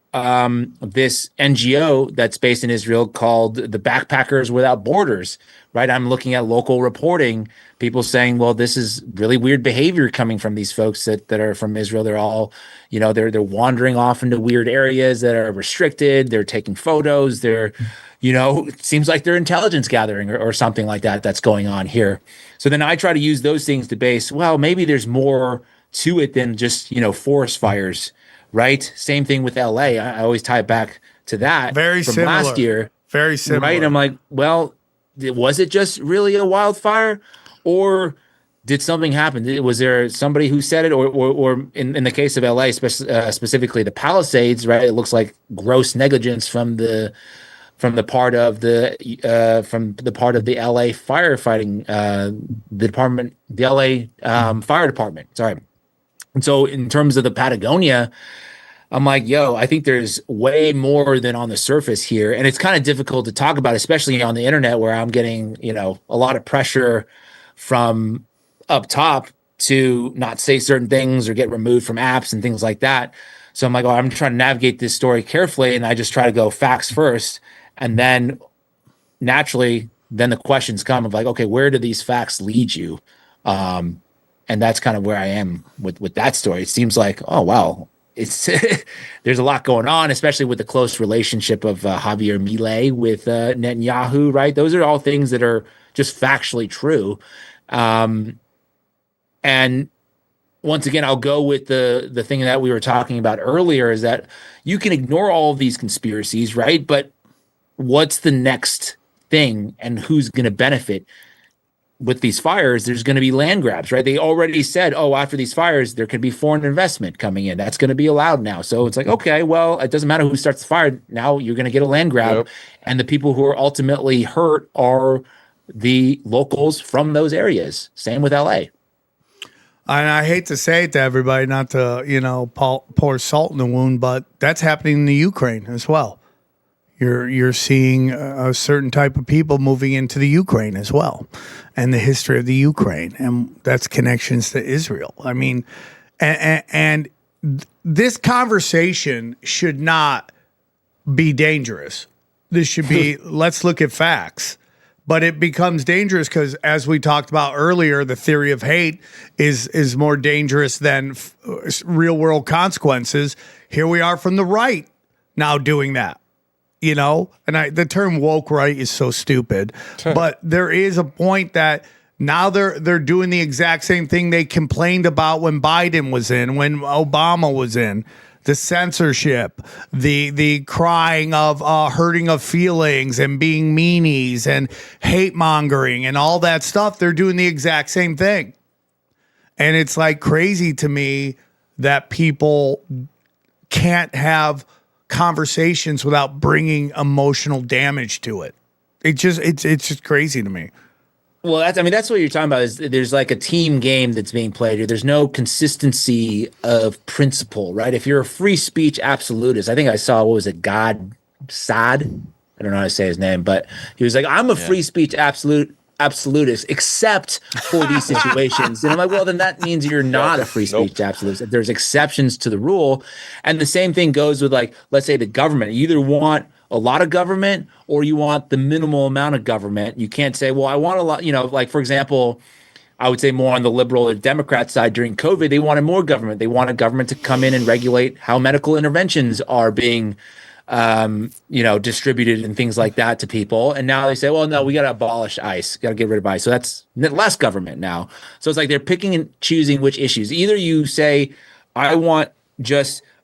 this NGO that's based in Israel called the Backpackers Without Borders, right? I'm looking at local reporting, people saying, well, this is really weird behavior coming from these folks that are from Israel. They're all, they're wandering off into weird areas that are restricted. They're taking photos. They're, it seems like they're intelligence gathering or something like that that's going on here. So then I try to use those things to base, well, maybe there's more to it than just, forest fires. Right. Same thing with LA. I always tie it back to that. Very from similar. Last year. Very similar. Right. I'm like, well, was it just really a wildfire, or did something happen? Was there somebody who said it, or in the case of LA, specifically the Palisades, right? It looks like gross negligence from the part of the LA firefighting the LA fire department. Sorry. And so in terms of the Patagonia, I'm like, I think there's way more than on the surface here. And it's kind of difficult to talk about, especially on the internet, where I'm getting, a lot of pressure from up top to not say certain things or get removed from apps and things like that. So I'm like, I'm trying to navigate this story carefully. And I just try to go facts first. And then naturally, then the questions come of like, okay, where do these facts lead you? And that's kind of where I am with that story. It seems like, oh, wow, it's there's a lot going on, especially with the close relationship of Javier Milei with Netanyahu, right? Those are all things that are just factually true. And once again, I'll go with the thing that we were talking about earlier, is that you can ignore all of these conspiracies, right? But what's the next thing, and who's going to benefit? With these fires, there's going to be land grabs, right? They already said, after these fires, there could be foreign investment coming in. That's going to be allowed now. So it's like, okay, well, it doesn't matter who starts the fire. Now you're going to get a land grab. Yep. And the people who are ultimately hurt are the locals from those areas. Same with LA. And I hate to say it to everybody, not to, pour salt in the wound, but that's happening in the Ukraine as well. You're seeing a certain type of people moving into the Ukraine as well, and the history of the Ukraine, and that's connections to Israel. I mean, and this conversation should not be dangerous. This should be, let's look at facts. But it becomes dangerous because, as we talked about earlier, the theory of hate is more dangerous than real world consequences. Here we are from the right now doing that, you know? And the term woke right is so stupid. But there is a point that now they're doing the exact same thing they complained about when Biden was in, when Obama was in. The censorship, the crying of hurting of feelings and being meanies and hate mongering and all that stuff, they're doing the exact same thing. And it's like crazy to me that people can't have conversations without bringing emotional damage to it. It's just crazy to me. Well, that's what you're talking about. Is there's like a team game that's being played here. There's no consistency of principle, right? If you're a free speech absolutist, I think I saw, what was it, God Saad? I don't know how to say his name, but he was like, I'm a free speech absolutist, except for these situations. And I'm like, well, then that means you're not a free speech absolutist. There's exceptions to the rule. And the same thing goes with, like, let's say the government. You either want a lot of government or you want the minimal amount of government. You can't say, well, I want a lot, like, for example, I would say more on the liberal or Democrat side during COVID, they wanted more government. They wanted government to come in and regulate how medical interventions are being, distributed and things like that to people. And now they say, well, no, we got to abolish ICE, got to get rid of ICE. So that's less government now. So it's like they're picking and choosing which issues. Either you say, I want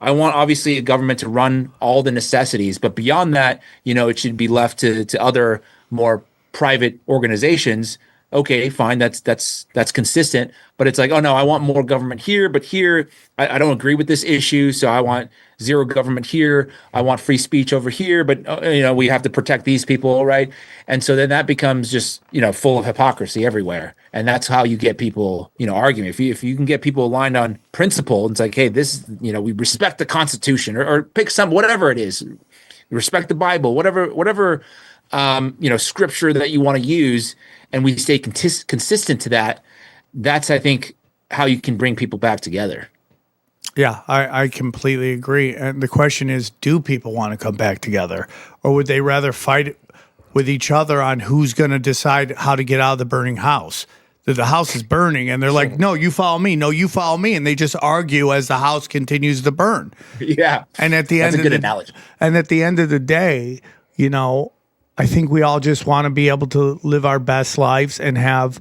obviously a government to run all the necessities, but beyond that, it should be left to other more private organizations. Okay, fine, that's consistent. But it's like, oh no, I want more government here, but here I don't agree with this issue, so I want zero government here. I want free speech over here, but we have to protect these people, right? And so then that becomes just full of hypocrisy everywhere, and that's how you get people arguing. If you can get people aligned on principle, it's like, hey, this we respect the Constitution, or pick whatever it is, respect the Bible, whatever scripture that you want to use, and we stay consistent to that. That's, I think, how you can bring people back together. Yeah, I completely agree. And the question is, do people want to come back together, or would they rather fight with each other on who's going to decide how to get out of the burning house? That the house is burning, and they're like, no, you follow me. No, you follow me. And they just argue as the house continues to burn. Yeah. And at the end of analogy. And at the end of the day, I think we all just want to be able to live our best lives and have,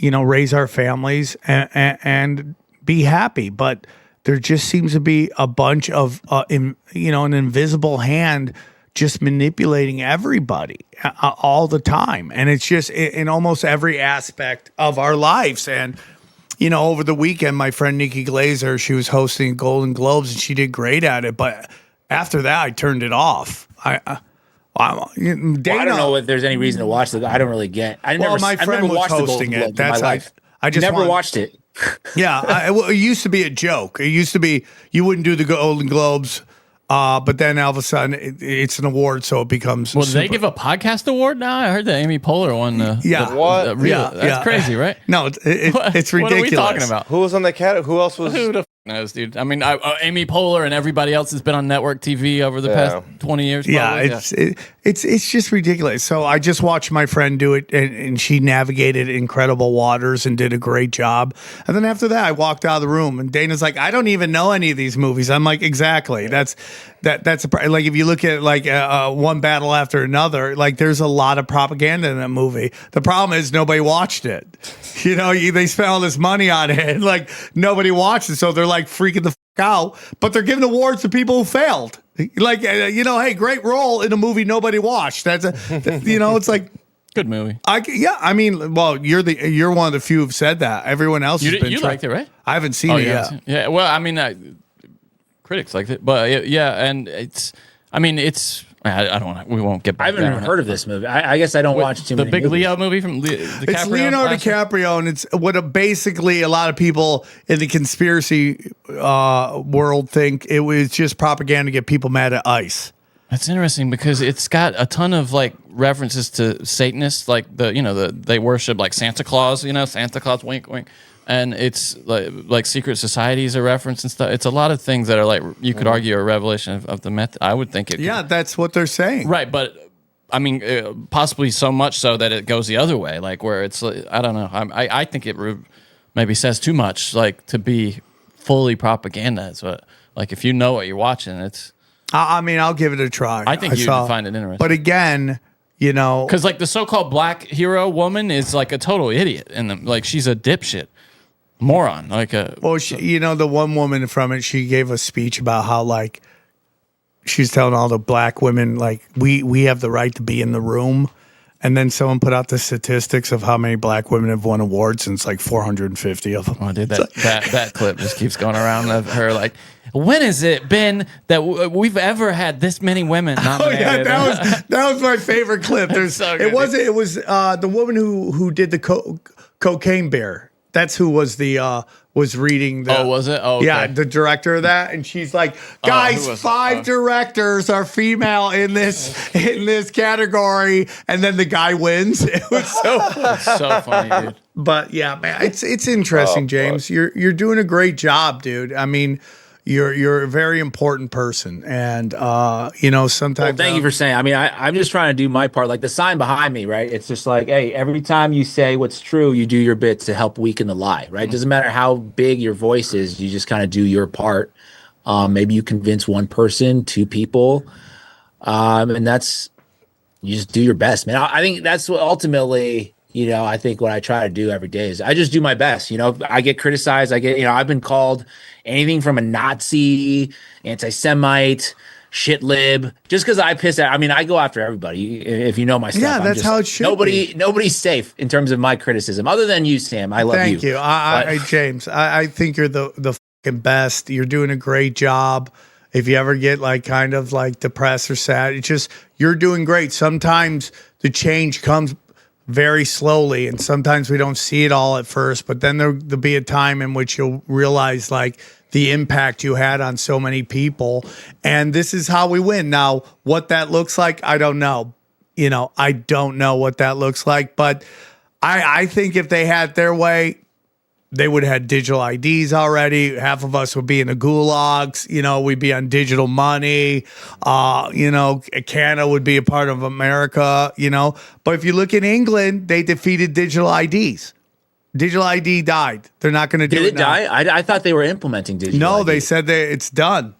raise our families and be happy. But there just seems to be a bunch of, an invisible hand just manipulating everybody all the time. And it's just in almost every aspect of our lives. And, over the weekend, my friend Nikki Glazer, she was hosting Golden Globes and she did great at it. But after that, I turned it off. Dana, I don't know if there's any reason to watch it. I don't really get. My friend was hosting it. That's I just never watched it. Yeah, it used to be a joke. It used to be you wouldn't do the Golden Globes, but then all of a sudden it's an award, so it becomes. Well, do they give a podcast award now? I heard that Amy Poehler won. That's crazy, right? No, it's ridiculous. What are we talking about? Who was on that cat? Who else was? Who the knows, dude? I mean, Amy Poehler and everybody else has been on network TV over the past 20 years. Probably. It's just ridiculous. So I just watched my friend do it, and she navigated incredible waters and did a great job. And then after that, I walked out of the room, and Dana's like, I don't even know any of these movies. I'm like, exactly. That's like if you look at like One Battle After Another, like there's a lot of propaganda in that movie. The problem is nobody watched it. They spent all this money on it, like nobody watched it, so they're like freaking the fuck out. But they're giving awards to people who failed. Like hey, great role in a movie nobody watched. It's like good movie. You're one of the few who've said that. Everyone else has been. You liked it, right? I haven't seen it yet. Yeah. Well, I mean, critics liked it, but and it's. I don't. We won't get back. I haven't even heard of this movie. I guess I don't watch too many. The big movies. Leo movie from DiCaprio. It's Leonardo DiCaprio, and it's what basically a lot of people in the conspiracy world think it was just propaganda to get people mad at ICE. That's interesting because it's got a ton of like references to Satanists, like they worship like Santa Claus, Santa Claus, wink, wink, and it's like secret societies are referenced and stuff. It's a lot of things that are like you could argue a revelation of the method. I would think it. Yeah, that's what they're saying, right? But I mean, possibly so much so that it goes the other way, like where it's I don't know. I think it maybe says too much, like to be fully propaganda. But like if you know what you're watching, it's. I mean, I'll give it a try. I think you'd find it interesting. But again, because like the so-called black hero woman is like a total idiot, and like she's a dipshit, moron. Like the one woman from it, she gave a speech about how like she's telling all the black women like we have the right to be in the room. And then someone put out the statistics of how many black women have won awards, and it's like 450 of them. Oh, dude, that clip just keeps going around of her like, when has it been that we've ever had this many women nominated? Oh yeah, that was my favorite clip. There's so good, it was the woman who did the Cocaine Bear. That's who was the was reading the. Oh, was it? Oh, okay. Yeah, the director of that, and she's like, "Guys, 5 directors are female in this category," and then the guy wins. It was so funny, dude. But yeah, man, it's interesting, James. You're doing a great job, dude. I mean. You're a very important person, and sometimes. Well, thank you for saying. I mean, I'm just trying to do my part. Like the sign behind me, right? It's just like, hey, every time you say what's true, you do your bit to help weaken the lie, right? Doesn't matter how big your voice is, you just kind of do your part. Maybe you convince one person, 2 people, and that's you just do your best, man. I think that's what ultimately. I think what I try to do every day is I just do my best. I get criticized. I've been called anything from a Nazi, anti-Semite, shit lib, just because I piss at. I mean, I go after everybody. If you know my stuff, yeah, that's how it should. Nobody's safe in terms of my criticism, other than you, Sam. I love you. Thank you, James. I think you're the fucking best. You're doing a great job. If you ever get like kind of like depressed or sad, it's just you're doing great. Sometimes the change comes very slowly, and sometimes we don't see it all at first, but then there'll be a time in which you'll realize like the impact you had on so many people, and this is how we win. Now, what that looks like, I don't know. I don't know what that looks like, but I think if they had their way, they would have had digital IDs already. Half of us would be in the gulags. We'd be on digital money. Canada would be a part of America, But if you look in England, they defeated digital IDs. Digital ID died. They're not going to do it. Did it die? I thought they were implementing digital No, ID. they said that it's done.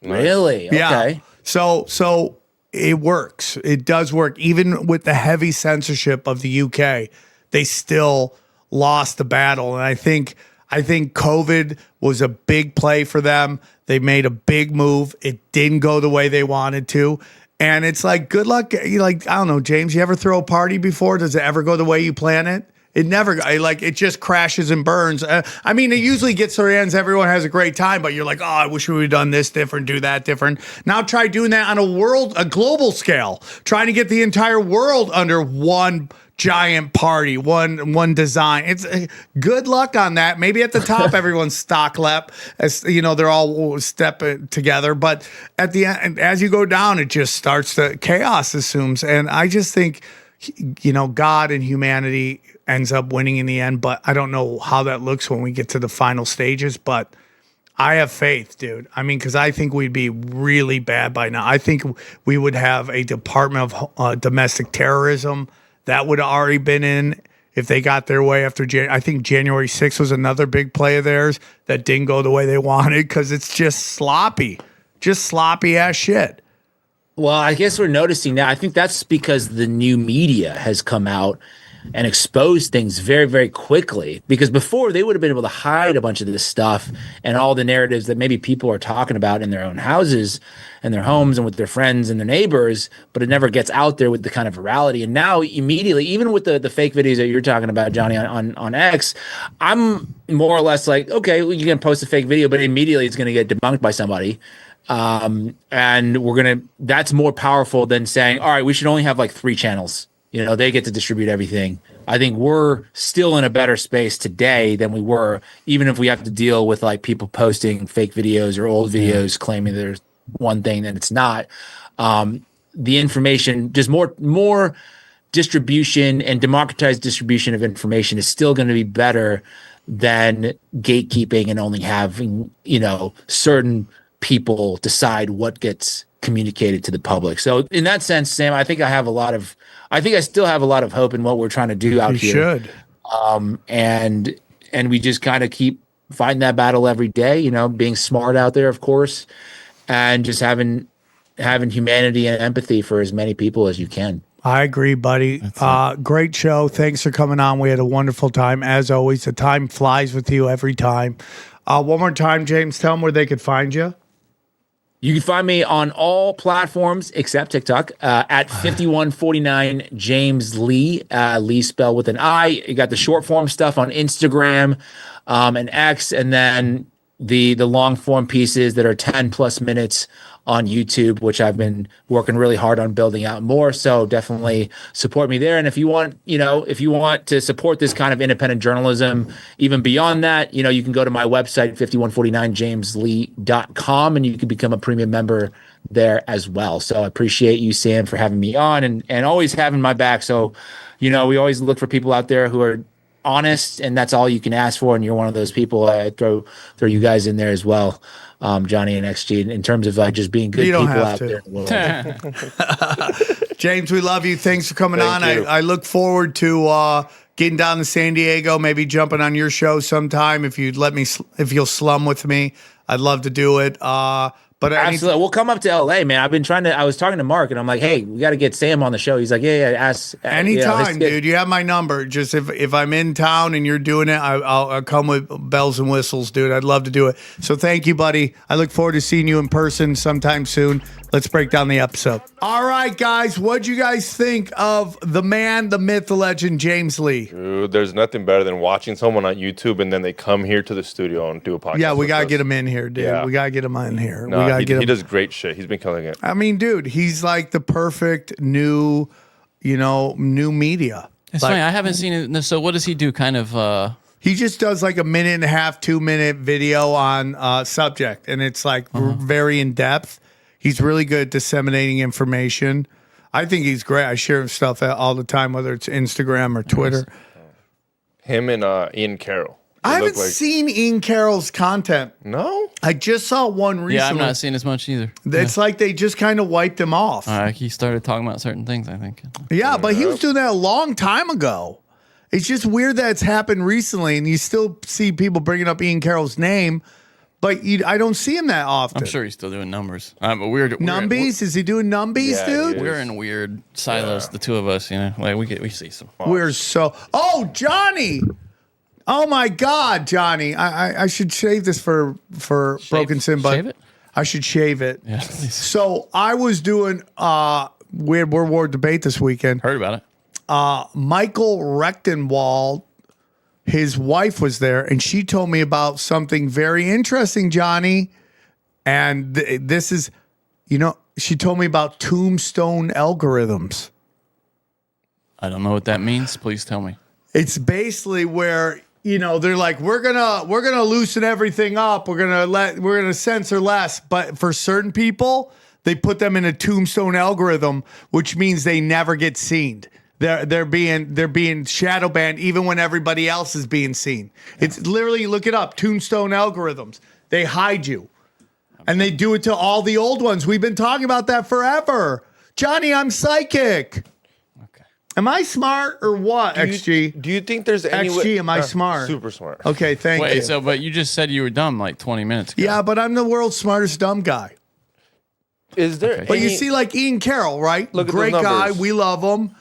Really? Yeah. Okay. So it works. It does work. Even with the heavy censorship of the UK, they still lost the battle. And I think COVID was a big play for them. They made a big move. It didn't go the way they wanted to. And it's like, good luck. I don't know, James, you ever throw a party before? Does it ever go the way you plan it? It never, it just crashes and burns. I mean, it usually gets their ends. Everyone has a great time, but you're like, oh, I wish we would have done this different, do that different. Now try doing that on a global scale, trying to get the entire world under one giant party, one design. It's good luck on that. Maybe at the top, everyone's stock lep, as they're all stepping together. But at the end, as you go down, it just starts to chaos assumes. And I just think, God and humanity ends up winning in the end. But I don't know how that looks when we get to the final stages. But I have faith, dude. I mean, because I think we'd be really bad by now. I think we would have a Department of Domestic Terrorism. That would have already been in if they got their way after I think January 6th was another big play of theirs that didn't go the way they wanted because it's just sloppy ass shit. Well, I guess we're noticing now. I think that's because the new media has come out and exposed things very, very quickly. Because before, they would have been able to hide a bunch of this stuff and all the narratives that maybe people are talking about in their own houses and their homes and with their friends and their neighbors, but it never gets out there with the kind of virality. And now, immediately, even with the fake videos that you're talking about, Johnny, on X, I'm more or less like, okay, well, you can post a fake video, but immediately it's going to get debunked by somebody. And that's more powerful than saying, all right, we should only have like 3 channels. They get to distribute everything. I think we're still in a better space today than we were, even if we have to deal with like people posting fake videos or old videos claiming there's one thing that it's not. the information, just more distribution and democratized distribution of information is still going to be better than gatekeeping and only having, certain people decide what gets communicated to the public. So in that sense, Sam, I think I still have a lot of hope in what we're trying to do out here. Should. And we just kind of keep fighting that battle every day, being smart out there, of course, and just having humanity and empathy for as many people as you can. I agree, buddy. Great show. Thanks for coming on. We had a wonderful time. As always, the time flies with you every time. One more time, James, tell them where they could find you. You can find me on all platforms except TikTok at 5149 James Lee. Lee spelled with an I. You got the short form stuff on Instagram and X, and then the long form pieces that are 10 plus minutes on YouTube, which I've been working really hard on building out more. So definitely support me there. And if you want to support this kind of independent journalism, even beyond that, you can go to my website, 5149jameslee.com, and you can become a premium member there as well. So I appreciate you, Sam, for having me on and always having my back. So, we always look for people out there who are honest, and that's all you can ask for. And you're one of those people. I throw you guys in there as well. Johnny and XG, in terms of just being good people out there in the world. James, we love you. Thanks for coming on. I look forward to getting down to San Diego, maybe jumping on your show sometime. If you'll slum with me, I'd love to do it. But absolutely, we'll come up to LA, man. I was talking to Mark, and I'm like, hey, we got to get Sam on the show. He's like, yeah, ask anytime, dude. You have my number. Just if I'm in town and you're doing it, I'll come with bells and whistles, dude. I'd love to do it. So thank you, buddy. I look forward to seeing you in person sometime soon. Let's break down the episode. All right, guys, what'd you guys think of the man, the myth, the legend, James Lee? Dude, there's nothing better than watching someone on YouTube and then they come here to the studio and do a podcast. Yeah, we gotta get him in here, dude. Yeah. We gotta get him in here. No, he does great shit. He's been killing it. I mean, dude, he's like the perfect new media. It's funny, I haven't seen it. So what does he do? Kind of. He just does like a 1.5, 2-minute video on subject, and it's like very in depth. He's really good at disseminating information. I think he's great. I share his stuff all the time, whether it's Instagram or Twitter. Him and Ian Carroll. I haven't seen Ian Carroll's content. No? I just saw one recently. Yeah, I'm not seeing as much either. It's like they just kind of wiped him off. He started talking about certain things, I think. Yeah, but he was doing that a long time ago. It's just weird that it's happened recently, and you still see people bringing up Ian Carroll's name, but I don't see him that often. I'm sure he's still doing numbers. But Numbies? Is he doing numbies, dude? We're in weird silos, the two of us. Like we see some. We're so. Oh, Johnny! Oh my God, Johnny! I should shave this for Broken Sin, but shave it? I should shave it. Yeah. So I was doing weird World War debate this weekend. Heard about it. Michael Rechtenwald, his wife was there, and she told me about something very interesting, Johnny. And this is, she told me about tombstone algorithms. I don't know what that means. Please tell me. It's basically where, they're like, we're gonna loosen everything up. We're gonna censor less. But for certain people, they put them in a tombstone algorithm, which means they never get seen. They're being shadow banned even when everybody else is being seen. It's literally, look it up, tombstone algorithms. They hide you. And they do it to all the old ones. We've been talking about that forever. Johnny, I'm psychic. Okay. Am I smart or what, XG? Do you think there's any way? XG, am I smart? Super smart. Okay, thank you. Wait, but you just said you were dumb like 20 minutes ago. Yeah, but I'm the world's smartest dumb guy. Is there? But you see, like Ian Carroll, right? Look at Great those guy. numbers. We love him.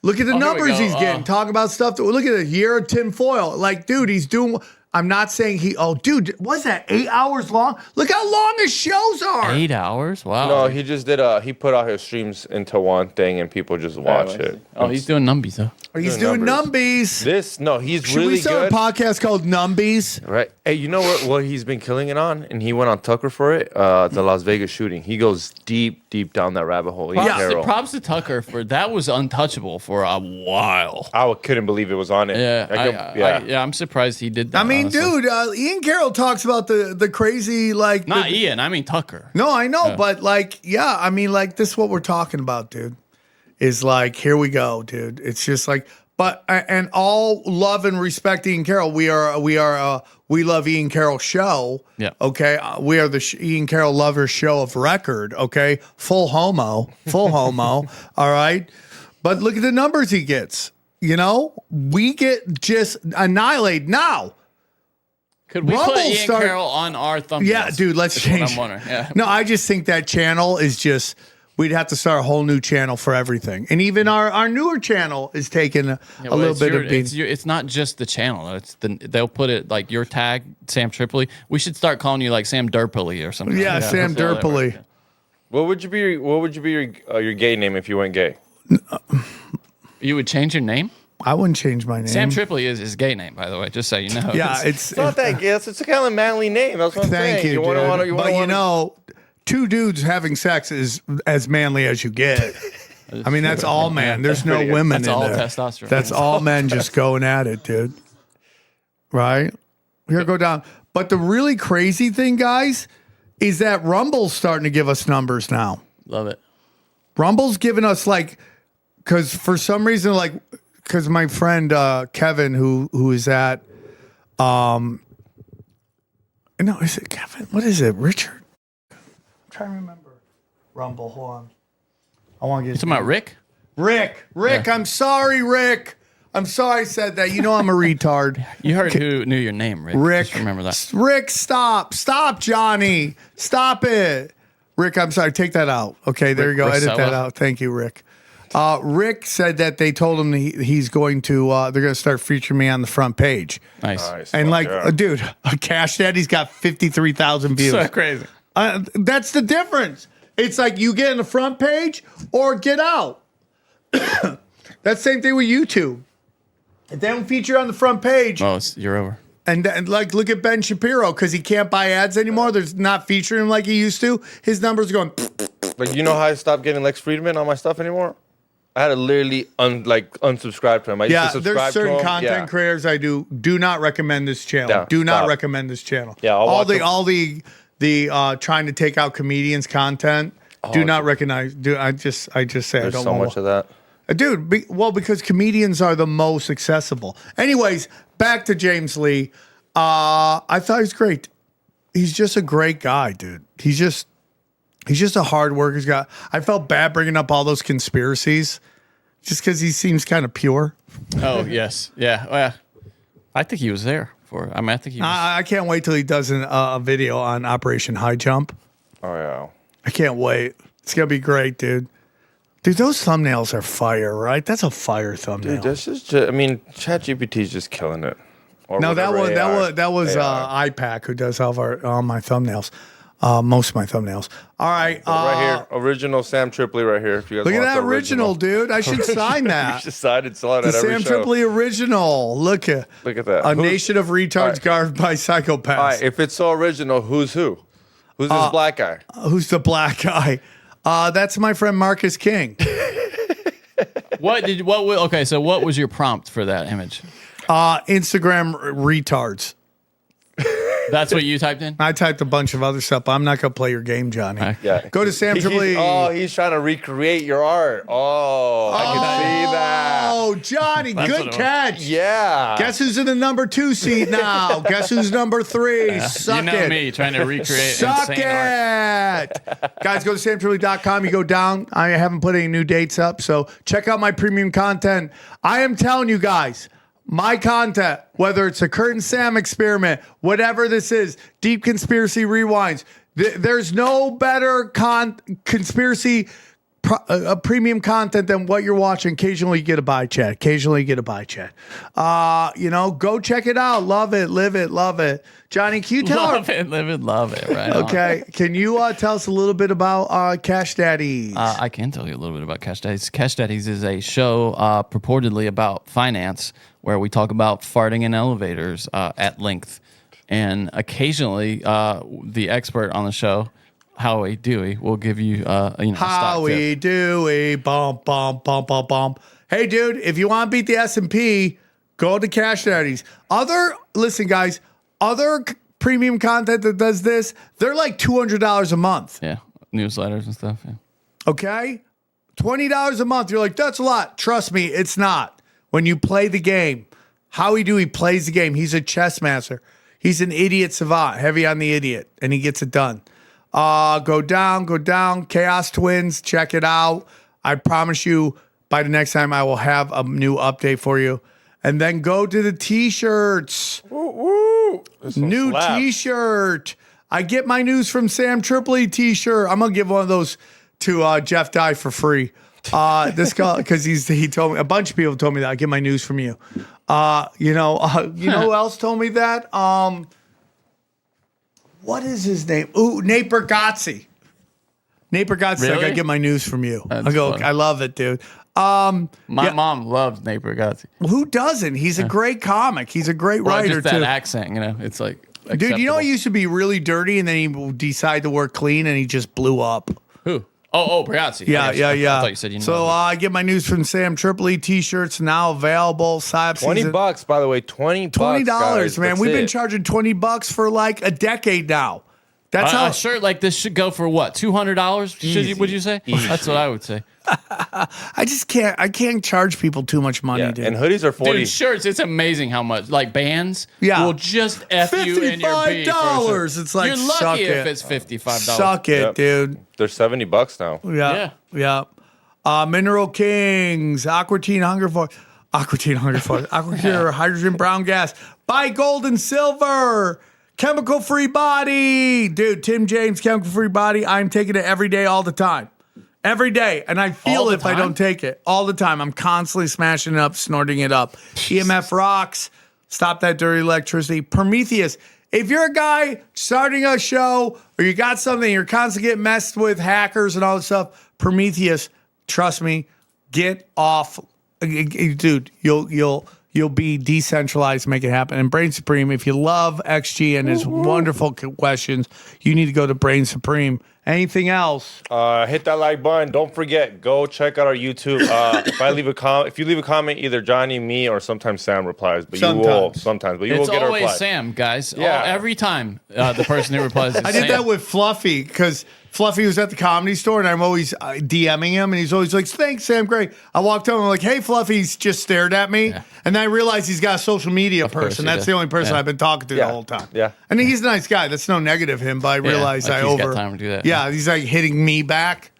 Look at the numbers he's getting. Talk about stuff. Look at a year of tinfoil. Like, dude, he's doing. I'm not saying dude, was that 8 hours long? Look how long his shows are. 8 hours? Wow. No, he just did he put out his streams into one thing and people just watch it. Oh, he's doing numbies, though. He's doing numbies. He's Should really we start good. a podcast called Numbies? Right. Hey, you know what he's been killing it on? And he went on Tucker for it, the Las Vegas shooting. He goes deep down that rabbit hole. Props to Tucker for that was untouchable for a while. I couldn't believe it was on it. Yeah, I'm surprised he did that. I mean, honestly. dude, Ian Carroll talks about the crazy, like... Not Ian, I mean Tucker. No, I know, Yeah. but like, yeah, I mean, like, this is what we're talking about, dude. Is like, here we go, dude. It's just like, but, and all love and respect Ian Carroll. We love Ian Carroll show. Yeah. Okay. We are the Ian Carroll lovers show of record. Okay. Full homo. All right. But look at the numbers he gets. You know, we get just annihilated now. Could we Rumble put Ian start- Carroll on our thumbnails? Yeah, dude, let's That's what change. I'm wondering. Yeah. No, I just think that channel is just, we'd have to start a whole new channel for everything. And even our newer channel is taking a little bit of being. It's not just the channel. They'll put it like your tag, Sam Tripoli. We should start calling you like Sam Tripoli or something. Yeah, like that. Sam That's how that Tripoli. works. What would you be your gay name if you went gay? You would change your name? I wouldn't change my name. Sam Tripoli is his gay name, by the way, just so you know. Yeah, It's not that gay. It's a kind of manly name. That's what I'm Thank saying. you, dude. Wanna You know, two dudes having sex is as manly as you get. I mean, that's all man. There's no women That's in all there. testosterone. That's all men just going at it, dude. Right? Here, go down. But the really crazy thing, guys, is that Rumble's starting to give us numbers now. Love it. Rumble's giving us like, because for some reason, like, because my friend Kevin, who is at, no, is it Kevin? What is it? Richard? I'm trying to remember. Rumble, hold on. I want to get. You talking about Rick? Rick. Yeah. I'm sorry, Rick. I'm sorry I said that. You know I'm a retard. You heard who knew your name, Rick. Rick. Just remember that. Rick, stop. Stop, Johnny. Stop it. Rick, I'm sorry. Take that out. Okay, there you go. Edit that out. Thank you, Rick. Rick said that they told him he's going to, they're going to start featuring me on the front page. Nice. And like, dude, Cash Daddy's got 53,000 views. So crazy. That's the difference. It's like you get in the front page or get out. That's the same thing with YouTube. If they don't feature on the front page, You're over. and like look at Ben Shapiro because he can't buy ads anymore. There's not featuring him like he used to. His numbers are going. Like, you know how I stopped getting Lex Friedman on my stuff anymore? I had to literally unsubscribe to him. I used to subscribe there's certain to him. content creators I do not recommend this channel. Yeah, do not stop. recommend this channel. Yeah, I'll watch them. all the trying to take out comedians content. Do not recognize. I just say I There's don't so want much of that. Dude, because comedians are the most accessible. Anyways, back to James Lee. I thought he was great. He's just a great guy, dude. He's just a hard worker. I felt bad bringing up all those conspiracies just because he seems kind of pure. Oh, yes. Yeah. Well, I think he was there for it. I mean, I think he was. I can't wait till he does a video on Operation High Jump. Oh, yeah. I can't wait. It's going to be great, dude. Dude, those thumbnails are fire, right? That's a fire thumbnail. Dude, this is just, I mean, ChatGPT is just killing it. Or No, that whatever was AI. iPac who does all my thumbnails, most of my thumbnails. All right, Right here, original Sam Tripoli right here. If you guys look at want that the original, dude. I should sign You that. decided to sell it The at every Sam show. Tripoli original. Look at that. A Who's- nation of retards All right. guarded by psychopaths. All right, if it's so original, who's who? Who's this black guy? Who's the black guy? That's my friend Marcus King. So what was your prompt for that image? Instagram retards. That's what you typed in? I typed a bunch of other stuff, but I'm not going to play your game, Johnny. Yeah. Go to Sam Tripoli. He's trying to recreate your art. Oh, I can see that. Oh, Johnny, That's good what it was. catch. Yeah. Guess who's in the number 2 seat now? Guess who's number 3? Suck You know it. me trying to recreate Suck insane art. it. Guys, go to samtripoli.com. You go down. I haven't put any new dates up, so check out my premium content. I am telling you guys, my content, whether it's a Kurt and Sam experiment, whatever this is, Deep Conspiracy Rewinds, there's no better conspiracy premium content than what you're watching. Occasionally you get a buy chat. Go check it out. Love it, live it, love it. Johnny, can you tell Love it, live it, love it. Right. Okay, can you tell us a little bit about Cash Daddies? I can tell you a little bit about Cash Daddies. Cash Daddies is a show purportedly about finance where we talk about farting in elevators at length. And occasionally, the expert on the show, Howie Dewey, will give you, stock Howie tip. Dewey, bump, bump, bump, bump, bump. Hey, dude, if you want to beat the S&P, go to Cash Daddies. Listen, guys, other premium content that does this, they're like $200 a month. Yeah. Newsletters and stuff. Yeah. Okay? $20 a month. You're like, that's a lot. Trust me, it's not. When you play the game, he plays the game. He's a chess master. He's an idiot savant, heavy on the idiot, and he gets it done. Go down. Chaos Twins, check it out. I promise you, by the next time, I will have a new update for you. And then go to the T-shirts. Woo. New T-shirt. I get my news from Sam Tripoli T-shirt. I'm gonna give one of those to Jeff Dye for free. This guy, because he told me, a bunch of people told me that. I get my news from you. You know who else told me that? What is his name? Ooh, Nate Bargatze. Nate Bargatze, Really? I get my news from you. That's I go, funny. I love it, dude. My mom loves Nate Bargatze. Who doesn't? He's a great comic. He's a great Well, writer just that too. accent, it's like Dude, you know acceptable. he used to be really dirty, and then he decided to work clean, and he just blew up. Who? Oh, Bargatze. Yeah. I thought you said you knew. So I get my news from Sam Tripoli. T-shirts now available. $20, by the way. $20. $20, guys. man. That's We've been it. charging $20 for like a decade now. That's how. a shirt like this should go for what? $200? Would you say? That's what I would say. I just can't. I can't charge people too much money, Yeah, dude. and hoodies are 40. Dude, shirts, it's amazing how much. Like bands will just F you in your beef. $55. It's like, you're suck lucky it. if it's $55. Suck it, Yep. dude. They're $70 now. Yeah. Mineral Kings, Aquatine Hunger Force, Aquacure Hydrogen Brown Gas, Buy Gold and Silver, Chemical Free Body. Dude, Tim James, Chemical Free Body. I'm taking it every day, all the time. Every day. And I feel All the it if I time? don't take it. All the time. I'm constantly smashing it up, snorting it up. EMF rocks. Stop that dirty electricity. Prometheus. If you're a guy starting a show or you got something, you're constantly getting messed with hackers and all this stuff, Prometheus, trust me, get off. Dude, you'll be decentralized, make it happen. And Brain Supreme, if you love XG and his wonderful questions, you need to go to Brain Supreme. Anything else? Hit that like button. Don't forget, go check out our YouTube. If you leave a comment, either Johnny, me, or sometimes Sam replies. But you will It's get a reply. always Sam, guys. Yeah. Every time the person who replies is I did Sam. that with Fluffy because Fluffy was at the Comedy Store and I'm always DMing him and he's always like, thanks, Sam, great. I walked up and I'm like, hey, Fluffy's just stared at me. Yeah. And then I realized he's got a social media course person. he That's does. the only person Yeah. I've been talking to Yeah. the whole time. Yeah. And he's a nice guy. That's no negative him, but I realized like I he's got time to do that. Yeah, he's like hitting me back.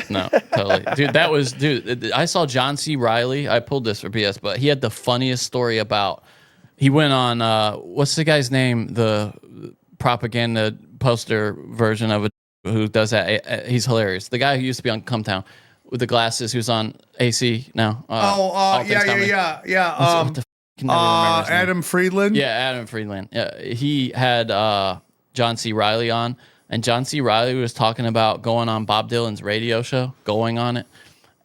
No, totally. Dude, I saw John C. Reilly. I pulled this for BS, but he had the funniest story about, he went on, what's the guy's name? The propaganda poster version of it who does that. He's hilarious. The guy who used to be on Come Town with the glasses, who's on AC now. All Things Comedy. Yeah. What the f- can never remember his name. Adam Friedland. Yeah, Adam Friedland. Yeah, he had John C. Reilly on, and John C. Reilly was talking about going on Bob Dylan's radio show, going on it.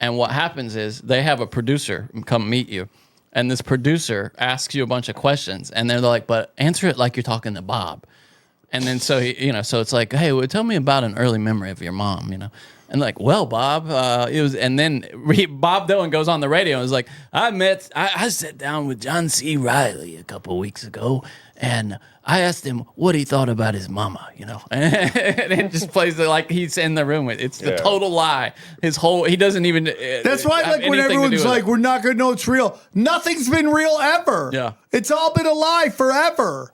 And what happens is they have a producer come meet you, and this producer asks you a bunch of questions, and they're like, "But answer it like you're talking to Bob." And then so so it's like, "Hey, well, tell me about an early memory of your mom," And like, well, Bob, it was, and then Bob Dylan goes on the radio and is like, I sat down with John C. Reilly a couple weeks ago, and I asked him what he thought about his mama, and it just plays it like he's in the room with. It's the total lie. He doesn't even. That's why, have like, when anything to do everyone's with like, it. we're not going to know it's real. Nothing's been real ever. Yeah. It's all been a lie forever.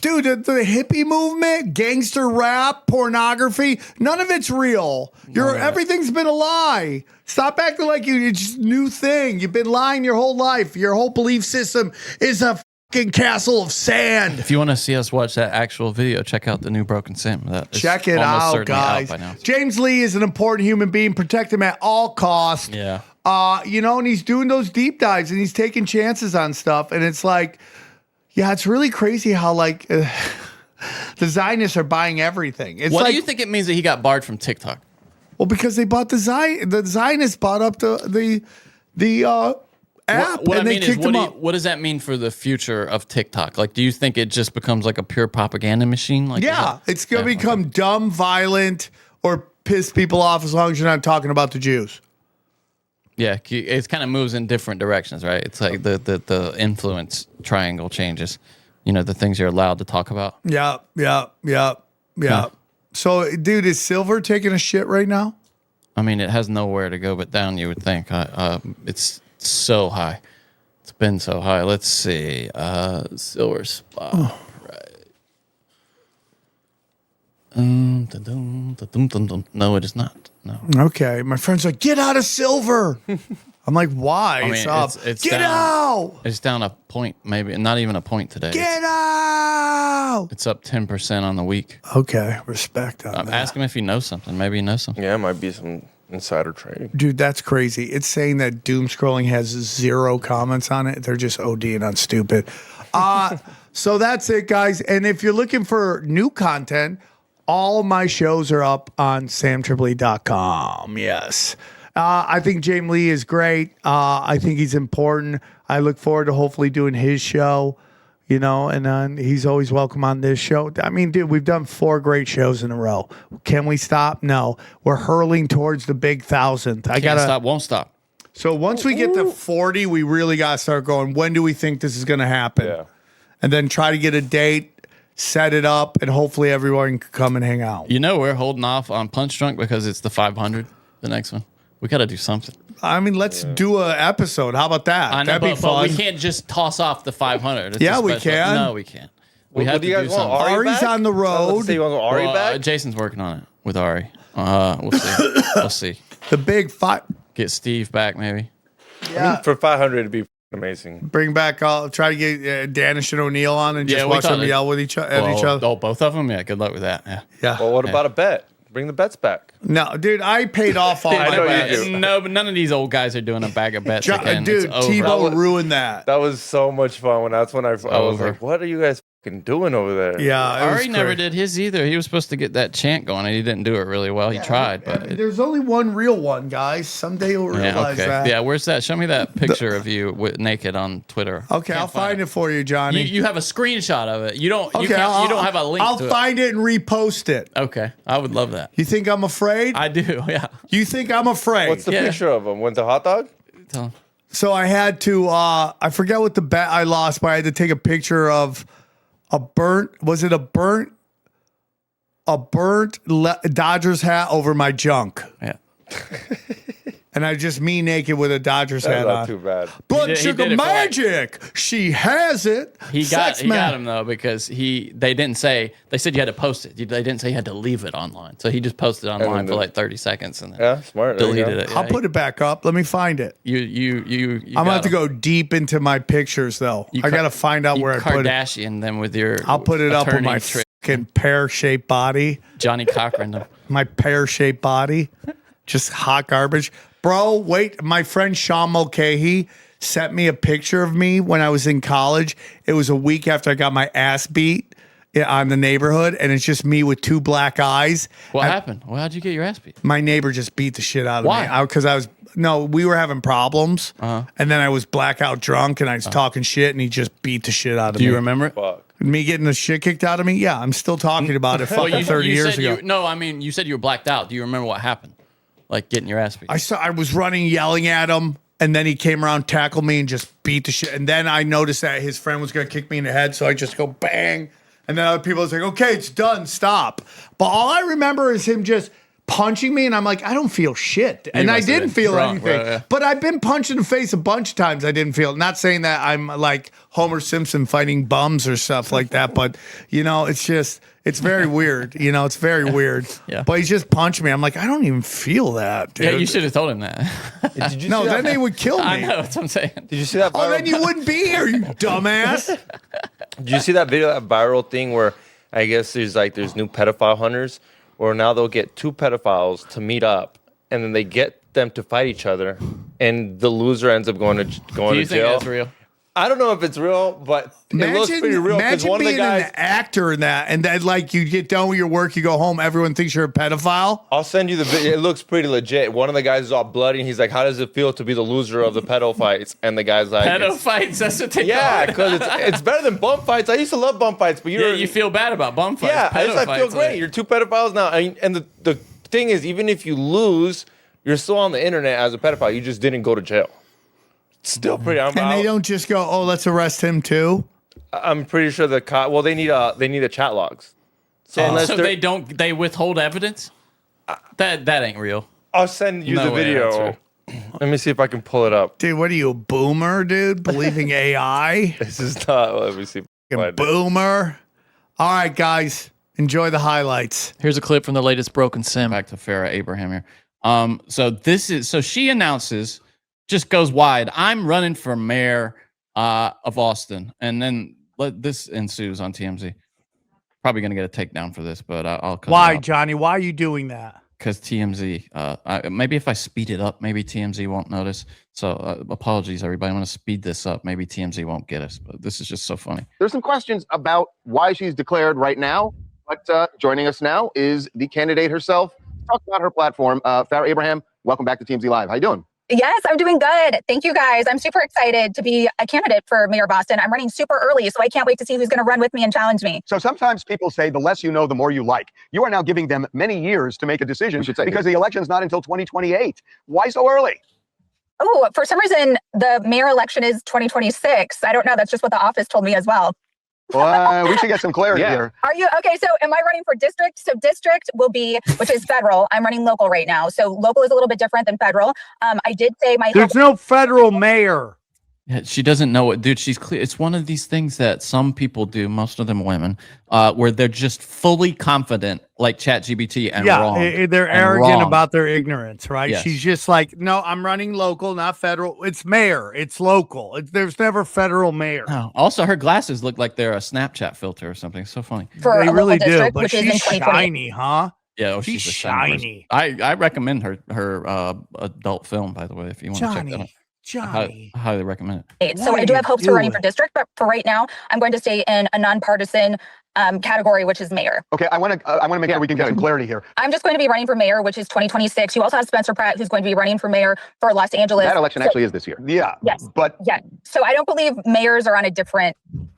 Dude, the hippie movement, gangster rap, pornography, none of it's real. Everything's been a lie. Stop acting like it's just a new thing. You've been lying your whole life. Your whole belief system is a fucking castle of sand. If you want to see us watch that actual video, check out the new Broken Sim. That is Check it almost out, certainly guys. by now. James Lee is an important human being. Protect him at all costs. Yeah. And he's doing those deep dives and he's taking chances on stuff. And it's like, yeah, it's really crazy how like the Zionists are buying everything. It's What like, do you think it means that he got barred from TikTok? well, because they bought the Zionists bought up the app What I and they mean is, kicked him up. what does that mean for the future of TikTok? Like, do you think it just becomes like a pure propaganda machine? Like, Yeah, it's going to become dumb, violent, or piss people off as long as you're not talking about the Jews. Yeah, it kind of moves in different directions, right? It's like the influence triangle changes. the things you're allowed to talk about. Yeah. So, dude, is Silver taking a shit right now? I mean, it has nowhere to go but down, you would think. It's so high. It's been so high. Let's see. Silver spot. Right. No, it is not. No. Okay. My friend's like, get out of Silver. I'm like, why? I mean, it's up. it's Get down, out. It's down a point, maybe. Not even a point today. Get out. It's up 10% on the week. Okay. Respect on that. Ask him if he knows something. Maybe he knows something. Yeah, it might be some insider trading. Dude, that's crazy. It's saying that doom scrolling has 0 comments on it. They're just ODing on stupid. So that's it, guys. And if you're looking for new content, all my shows are up on samtripoli.com. Yes. I think James Lee is great. I think he's important. I look forward to hopefully doing his show, and then he's always welcome on this show. I mean, dude, we've done 4 great shows in a row. Can we stop? No. We're hurling towards the big 1,000th. I gotta stop, won't stop. So once we get to 40, we really got to start going, when do we think this is going to happen? Yeah. And then try to get a date, set it up, and hopefully everyone can come and hang out. We're holding off on Punch Drunk because it's the 500, the next one. We got to do something. I mean, let's do an episode. How about that? I know, That'd be fun. but we can't just toss off the 500. It's Yeah, a we special- can. No, we can't. We What have do to you do guys want? something. Ari Ari's back? on the road. Let's say you want to go Ari back? Jason's working on it with Ari. We'll see. We'll see. The big 5. Get Steve back, maybe. Yeah. For 500, it'd be amazing. Bring back all. Try to get Danish and O'Neill on and just Yeah, we watch them thought- yell with each other. At each other. Oh, both of them? Yeah, good luck with that. Yeah. Yeah. Well, what about a bet? Bring the bets back. No, dude, I paid off all I my know you bets. do. No, but none of these old guys are doing a bag of bets again. Dude, It's over. Tebow ruined that. That was so much fun. That's when I was Over. like, what are you guys fucking doing over there? Yeah, it was Ari never great. did his either. He was supposed to get that chant going, and he didn't do it really well. He tried, but There's only one real one, guys. Someday you'll realize that. Yeah, where's that? Show me that picture of you naked on Twitter. Okay, I'll find it for you, Johnny. You have a screenshot of it. You don't. You, Okay, can't, you don't have a link. I'll to find it and repost it. it. Okay, I would love that. You think I'm afraid? I do. Yeah. You think I'm afraid? What's the Yeah. picture of him? Went to hot dog? Tell him. So I had to. I forget what the bet I lost, but I had to take a picture of a burnt. Was it a burnt Dodgers hat over my junk? Yeah. And I just me naked with a Dodgers That's hat not on. too bad. Blood He sugar did it for, like- magic. She has it. He got Sex man. him though because they didn't say they said you had to post it. They didn't say you had to leave it online. So he just posted it online then for like 30 seconds and then Yeah, smart. There you deleted go. it. I'll put it back up. Let me find it. You I'm gonna have to go deep into my pictures though. I gotta find out where I put it. Kardashian them with your. I'll put it up with attorney my fucking pear-shaped body. Johnny Cochran. Them. My pear-shaped body. Just hot garbage. Bro, wait. My friend Sean Mulcahy sent me a picture of me when I was in college. It was a week after I got my ass beat on the neighborhood, and it's just me with 2 black eyes. What happened? Well, how'd you get your ass beat? My neighbor just beat the shit out of Why? me. Because we were having problems, and then I was blackout drunk, and I was talking shit, and he just beat the shit out of me. Do you remember it? Fuck. Me getting the shit kicked out of me? Yeah, I'm still talking about it fucking 30 years ago. You said you were blacked out. Do you remember what happened? Like getting your ass beat? I was running, yelling at him, and then he came around, tackled me, and just beat the shit. And then I noticed that his friend was going to kick me in the head, so I just go bang. And then other people was like, okay, it's done, stop. But all I remember is him just punching me, and I'm like, I don't feel shit. And I must have didn't been feel drunk, anything. bro, yeah. But I've been punched in the face a bunch of times. I didn't feel it. Not saying that I'm like Homer Simpson fighting bums or stuff like that, but, it's very weird. It's very weird. Yeah. But he just punched me. I'm like, I don't even feel that, dude. Yeah, you should have told him that. Did you No, see then that? they would kill me. I know, that's what I'm saying. Did you see that? Oh, then you wouldn't be here, you dumbass. Did you see that video, that viral thing where I guess there's new pedophile hunters, where now they'll get 2 pedophiles to meet up, and then they get them to fight each other, and the loser ends up going to Do you jail. think that's real? I don't know if it's real, but it looks pretty real because Imagine one of the being guys. an actor in that, and then like you get done with your work, you go home, everyone thinks you're a pedophile. I'll send you the video. It looks pretty legit. One of the guys is all bloody, and he's like, "How does it feel to be the loser of the pedo fights?" And the guy's like, Pedo fights, that's what they "Yeah, call it. because it's better than bum fights. I used to love bum fights, but Yeah, you feel bad about bum fights. yeah, Pedo I feel fights, great. like- You're 2 pedophiles now, and the thing is, even if you lose, you're still on the internet as a pedophile. You just didn't go to jail. It's still pretty. And they don't just go, oh, let's arrest him too. I'm pretty sure well, they need the chat logs. So unless So they withhold evidence. That ain't real. I'll send you No the way, video. Let me see if I can pull it up. Dude, what are you, a boomer, dude? Believing AI? This is not. Let me see. Boomer. All right, guys. Enjoy the highlights. Here's a clip from the latest Broken Sim. Back to Farrah Abraham here. So she announces, just goes wide, I'm running for mayor of Austin. And then this ensues on TMZ. Probably going to get a takedown for this, but I'll cut Why, it out. Johnny? Why are you doing that? Because TMZ, maybe if I speed it up, maybe TMZ won't notice. So apologies, everybody. I'm going to speed this up. Maybe TMZ won't get us, but this is just so funny. There's some questions about why she's declared right now, but joining us now is the candidate herself. Talk about her platform. Farrah Abraham, welcome back to TMZ Live. How you doing? Yes, I'm doing good. Thank you, guys. I'm super excited to be a candidate for Mayor of Boston. I'm running super early, so I can't wait to see who's going to run with me and challenge me. So sometimes people say the less you know, the more you like. You are now giving them many years to make a decision because the election's not until 2028. Why so early? Oh, for some reason, the mayor election is 2026. I don't know. That's just what the office told me as well. Well, we should get some clarity here. Are you okay? So am I running for district? So district will be, which is federal. I'm running local right now. So local is a little bit different than federal. I did say There's no federal mayor. Yeah, she doesn't know it, dude. She's clear. It's one of these things that some people do, most of them women, where they're just fully confident, like ChatGPT, and wrong. They're arrogant about their ignorance, right? Yes. She's just like, no, I'm running local, not federal. It's mayor. It's local. There's never federal mayor. Oh, also, her glasses look like they're a Snapchat filter or something. So funny. For they a really local do, district, but which is in she's 2020. shiny, huh? Yeah, she's a shiny. I recommend her adult film, by the way, if you want to check that out. Johnny. I highly recommend it. So I do have hopes for running for district, but for right now, I'm going to stay in a nonpartisan category, which is mayor. Okay, I want to make sure we can get some clarity here. I'm just going to be running for mayor, which is 2026. You also have Spencer Pratt, who's going to be running for mayor for Los Angeles. That election actually is this year. Yeah. Yes. But yeah. So I don't believe mayors are on a different.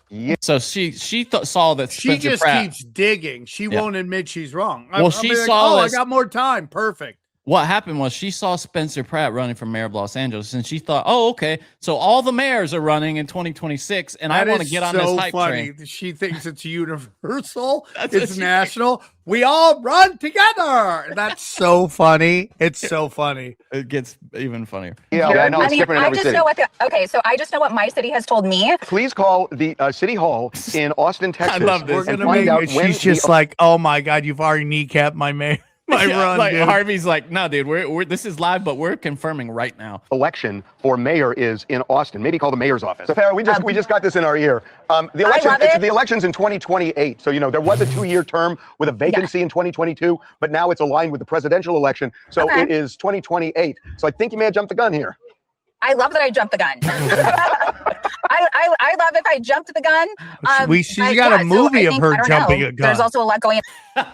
Yeah. So she saw that she just Pratt, keeps digging. She won't admit she's wrong. Well, she saw. I got more time. Perfect. What happened was she saw Spencer Pratt running for mayor of Los Angeles, and she thought, "Oh, okay, so all the mayors are running in 2026, and I want to get on this hype train." She thinks it's universal. It's national. We all run together. That's so funny. It's so funny. It gets even funnier. Yeah, I know. It's different in every city. So I just know what my city has told me. Please call the city hall in Austin, Texas. I love this. We're gonna make it. She's just like, oh my god, you've already kneecapped my mayor. Run, like dude. Harvey's like, no, dude, we're this is live, but we're confirming right now. Election for mayor is in Austin. Maybe call the mayor's office. So Farrah, we just got this in our ear. The election's in 2028. So there was a 2-year term with a vacancy in 2022, but now it's aligned with the presidential election. So it is 2028. So I think you may have jumped the gun here. I love that I jumped the gun. I love if I jumped the gun. She's got a movie of her jumping a gun. There's also a lot going on.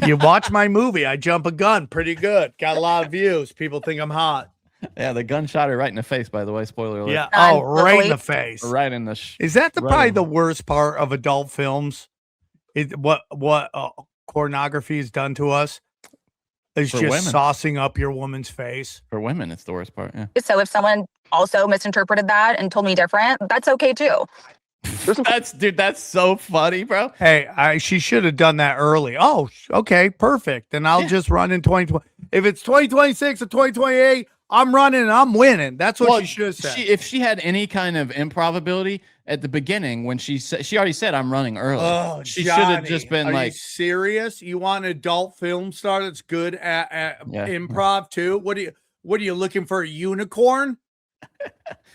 You watch my movie, I jump a gun. Pretty good. Got a lot of views. People think I'm hot. Yeah, the gun shot her right in the face, by the way. Spoiler alert. Yeah. Oh, right in the face. Right in the Is that probably the worst part of adult films? What pornography has done to us? It's just women. Saucing up your woman's face. For women, it's the worst part. Yeah. So if someone also misinterpreted that and told me different, that's okay too. That's so funny, bro. Hey, she should have done that early. Oh, okay, perfect. Then I'll just run in 2020. If it's 2026 or 2028, I'm running and I'm winning. That's what she should have said. If she had any kind of improv at the beginning, when she already said I'm running early. Oh, she should have just been Are you serious? You want an adult film star that's good at improv too? What are you looking for? A unicorn?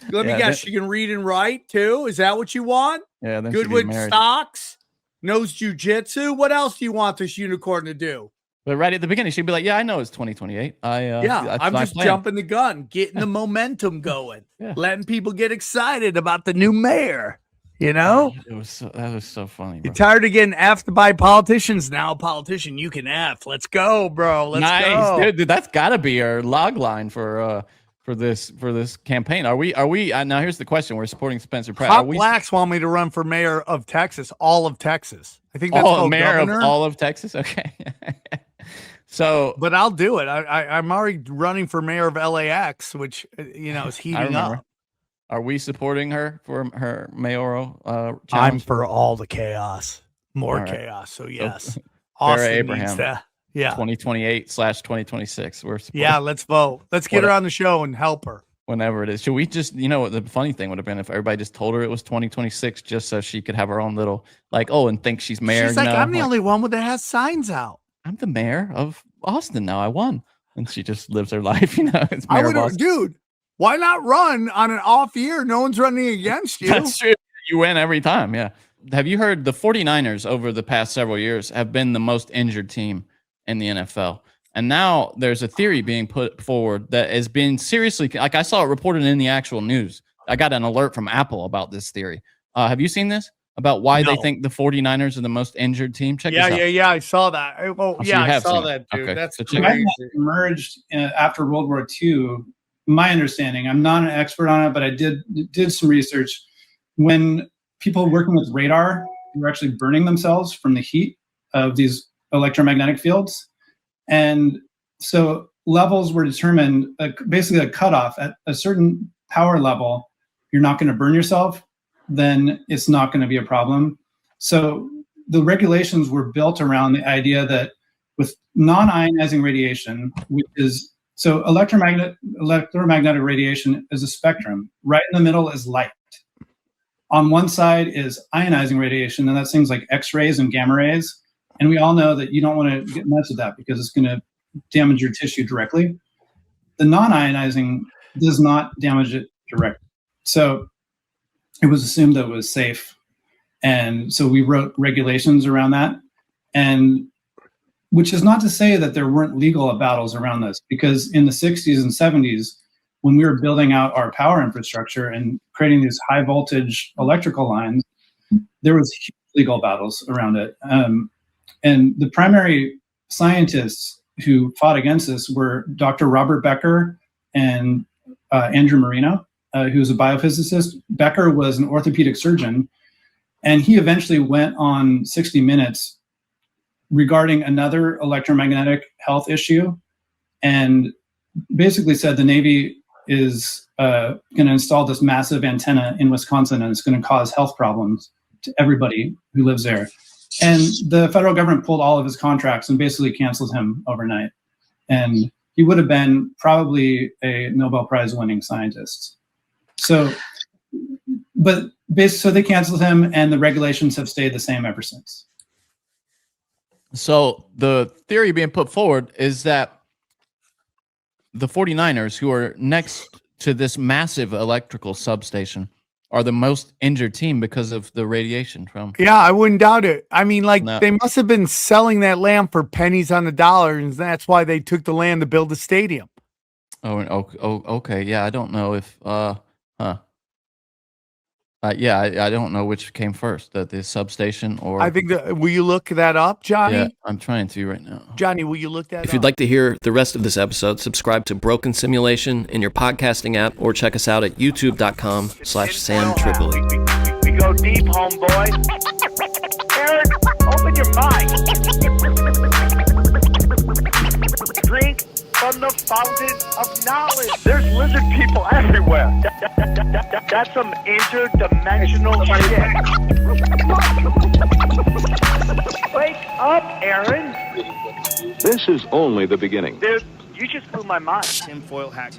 Let me guess. She can read and write too. Is that what you want? Yeah. Then good with stocks. Knows jujitsu. What else do you want this unicorn to do? But right at the beginning, she'd be like, "Yeah, I know it's 2028. I'm just jumping the gun, getting the momentum going, letting people get excited about the new mayor." That was so funny. Bro. You're tired of getting effed by politicians now. Politician, you can F. Let's go, bro. Let's go. Dude. That's got to be our log line for this campaign. Are we now here's the question. We're supporting Spencer Pratt. Hot blacks want me to run for mayor of Texas, all of Texas. I think that's called mayor governor. Of all of Texas. Okay. So, but I'll do it. I'm already running for mayor of LAX, which is heating up. Are we supporting her for her mayoral challenge? I'm for all the chaos, more All right. chaos. So yes, Farrah Austin Abraham, needs that. Yeah, 2028/2026. We're supporting yeah. Let's vote. Let's get her on the show and help her. whenever it is. Should we just, the funny thing would have been if everybody just told her it was 2026 just so she could have her own little, and think she's mayor. She's like, I'm the only one that has signs out. I'm the mayor of Austin now. I won. And she just lives her life, as mayor of Austin. Dude, why not run on an off year? No one's running against you. That's true. You win every time, yeah. Have you heard the 49ers over the past several years have been the most injured team in the NFL? And now there's a theory being put forward that has been seriously, like I saw it reported in the actual news. I got an alert from Apple about this theory. Have you seen this? About why they think the 49ers are the most injured team? Check this out. Yeah, I saw that. I saw that, dude. Okay. That's crazy. Emerged after World War II. My understanding, I'm not an expert on it, but I did some research. When people working with radar were actually burning themselves from the heat of these electromagnetic fields. And so levels were determined, basically a cutoff at a certain power level. You're not going to burn yourself, then it's not going to be a problem. So the regulations were built around the idea that with non-ionizing radiation, which is, so electromagnetic radiation is a spectrum. Right in the middle is light. On one side is ionizing radiation, and that's things like X-rays and gamma rays. And we all know that you don't want to get much of that because it's going to damage your tissue directly. The non-ionizing does not damage it directly. So it was assumed that it was safe. And so we wrote regulations around that. And which is not to say that there weren't legal battles around this, because in the 60s and 70s, when we were building out our power infrastructure and creating these high voltage electrical lines, there was huge legal battles around it. And the primary scientists who fought against this were Dr. Robert Becker and Andrew Marino, who's a biophysicist. Becker was an orthopedic surgeon, and he eventually went on 60 Minutes regarding another electromagnetic health issue and basically said the Navy is going to install this massive antenna in Wisconsin, and it's going to cause health problems to everybody who lives there. And the federal government pulled all of his contracts and basically canceled him overnight. And he would have been probably a Nobel Prize winning scientist. So they canceled him, and the regulations have stayed the same ever since. So the theory being put forward is that the 49ers, who are next to this massive electrical substation, are the most injured team because of the radiation from. Yeah, I wouldn't doubt it. I mean, they must have been selling that land for pennies on the dollar, and that's why they took the land to build the stadium. Oh, okay. Yeah, I don't know if, I don't know which came first, the substation or. I think will you look that up, Johnny? Yeah, I'm trying to right now. Johnny, will you look that up? If you'd like to hear the rest of this episode, subscribe to Broken Simulation in your podcasting app or check us out at youtube.com/Sam Tripoli. We go deep, homeboy. Aaron, open your mind. Drink from the fountain of knowledge. There's lizard people everywhere. That's some interdimensional shit. Wake up, Aaron. This is only the beginning. Dude, you just blew my mind. Tinfoil hat.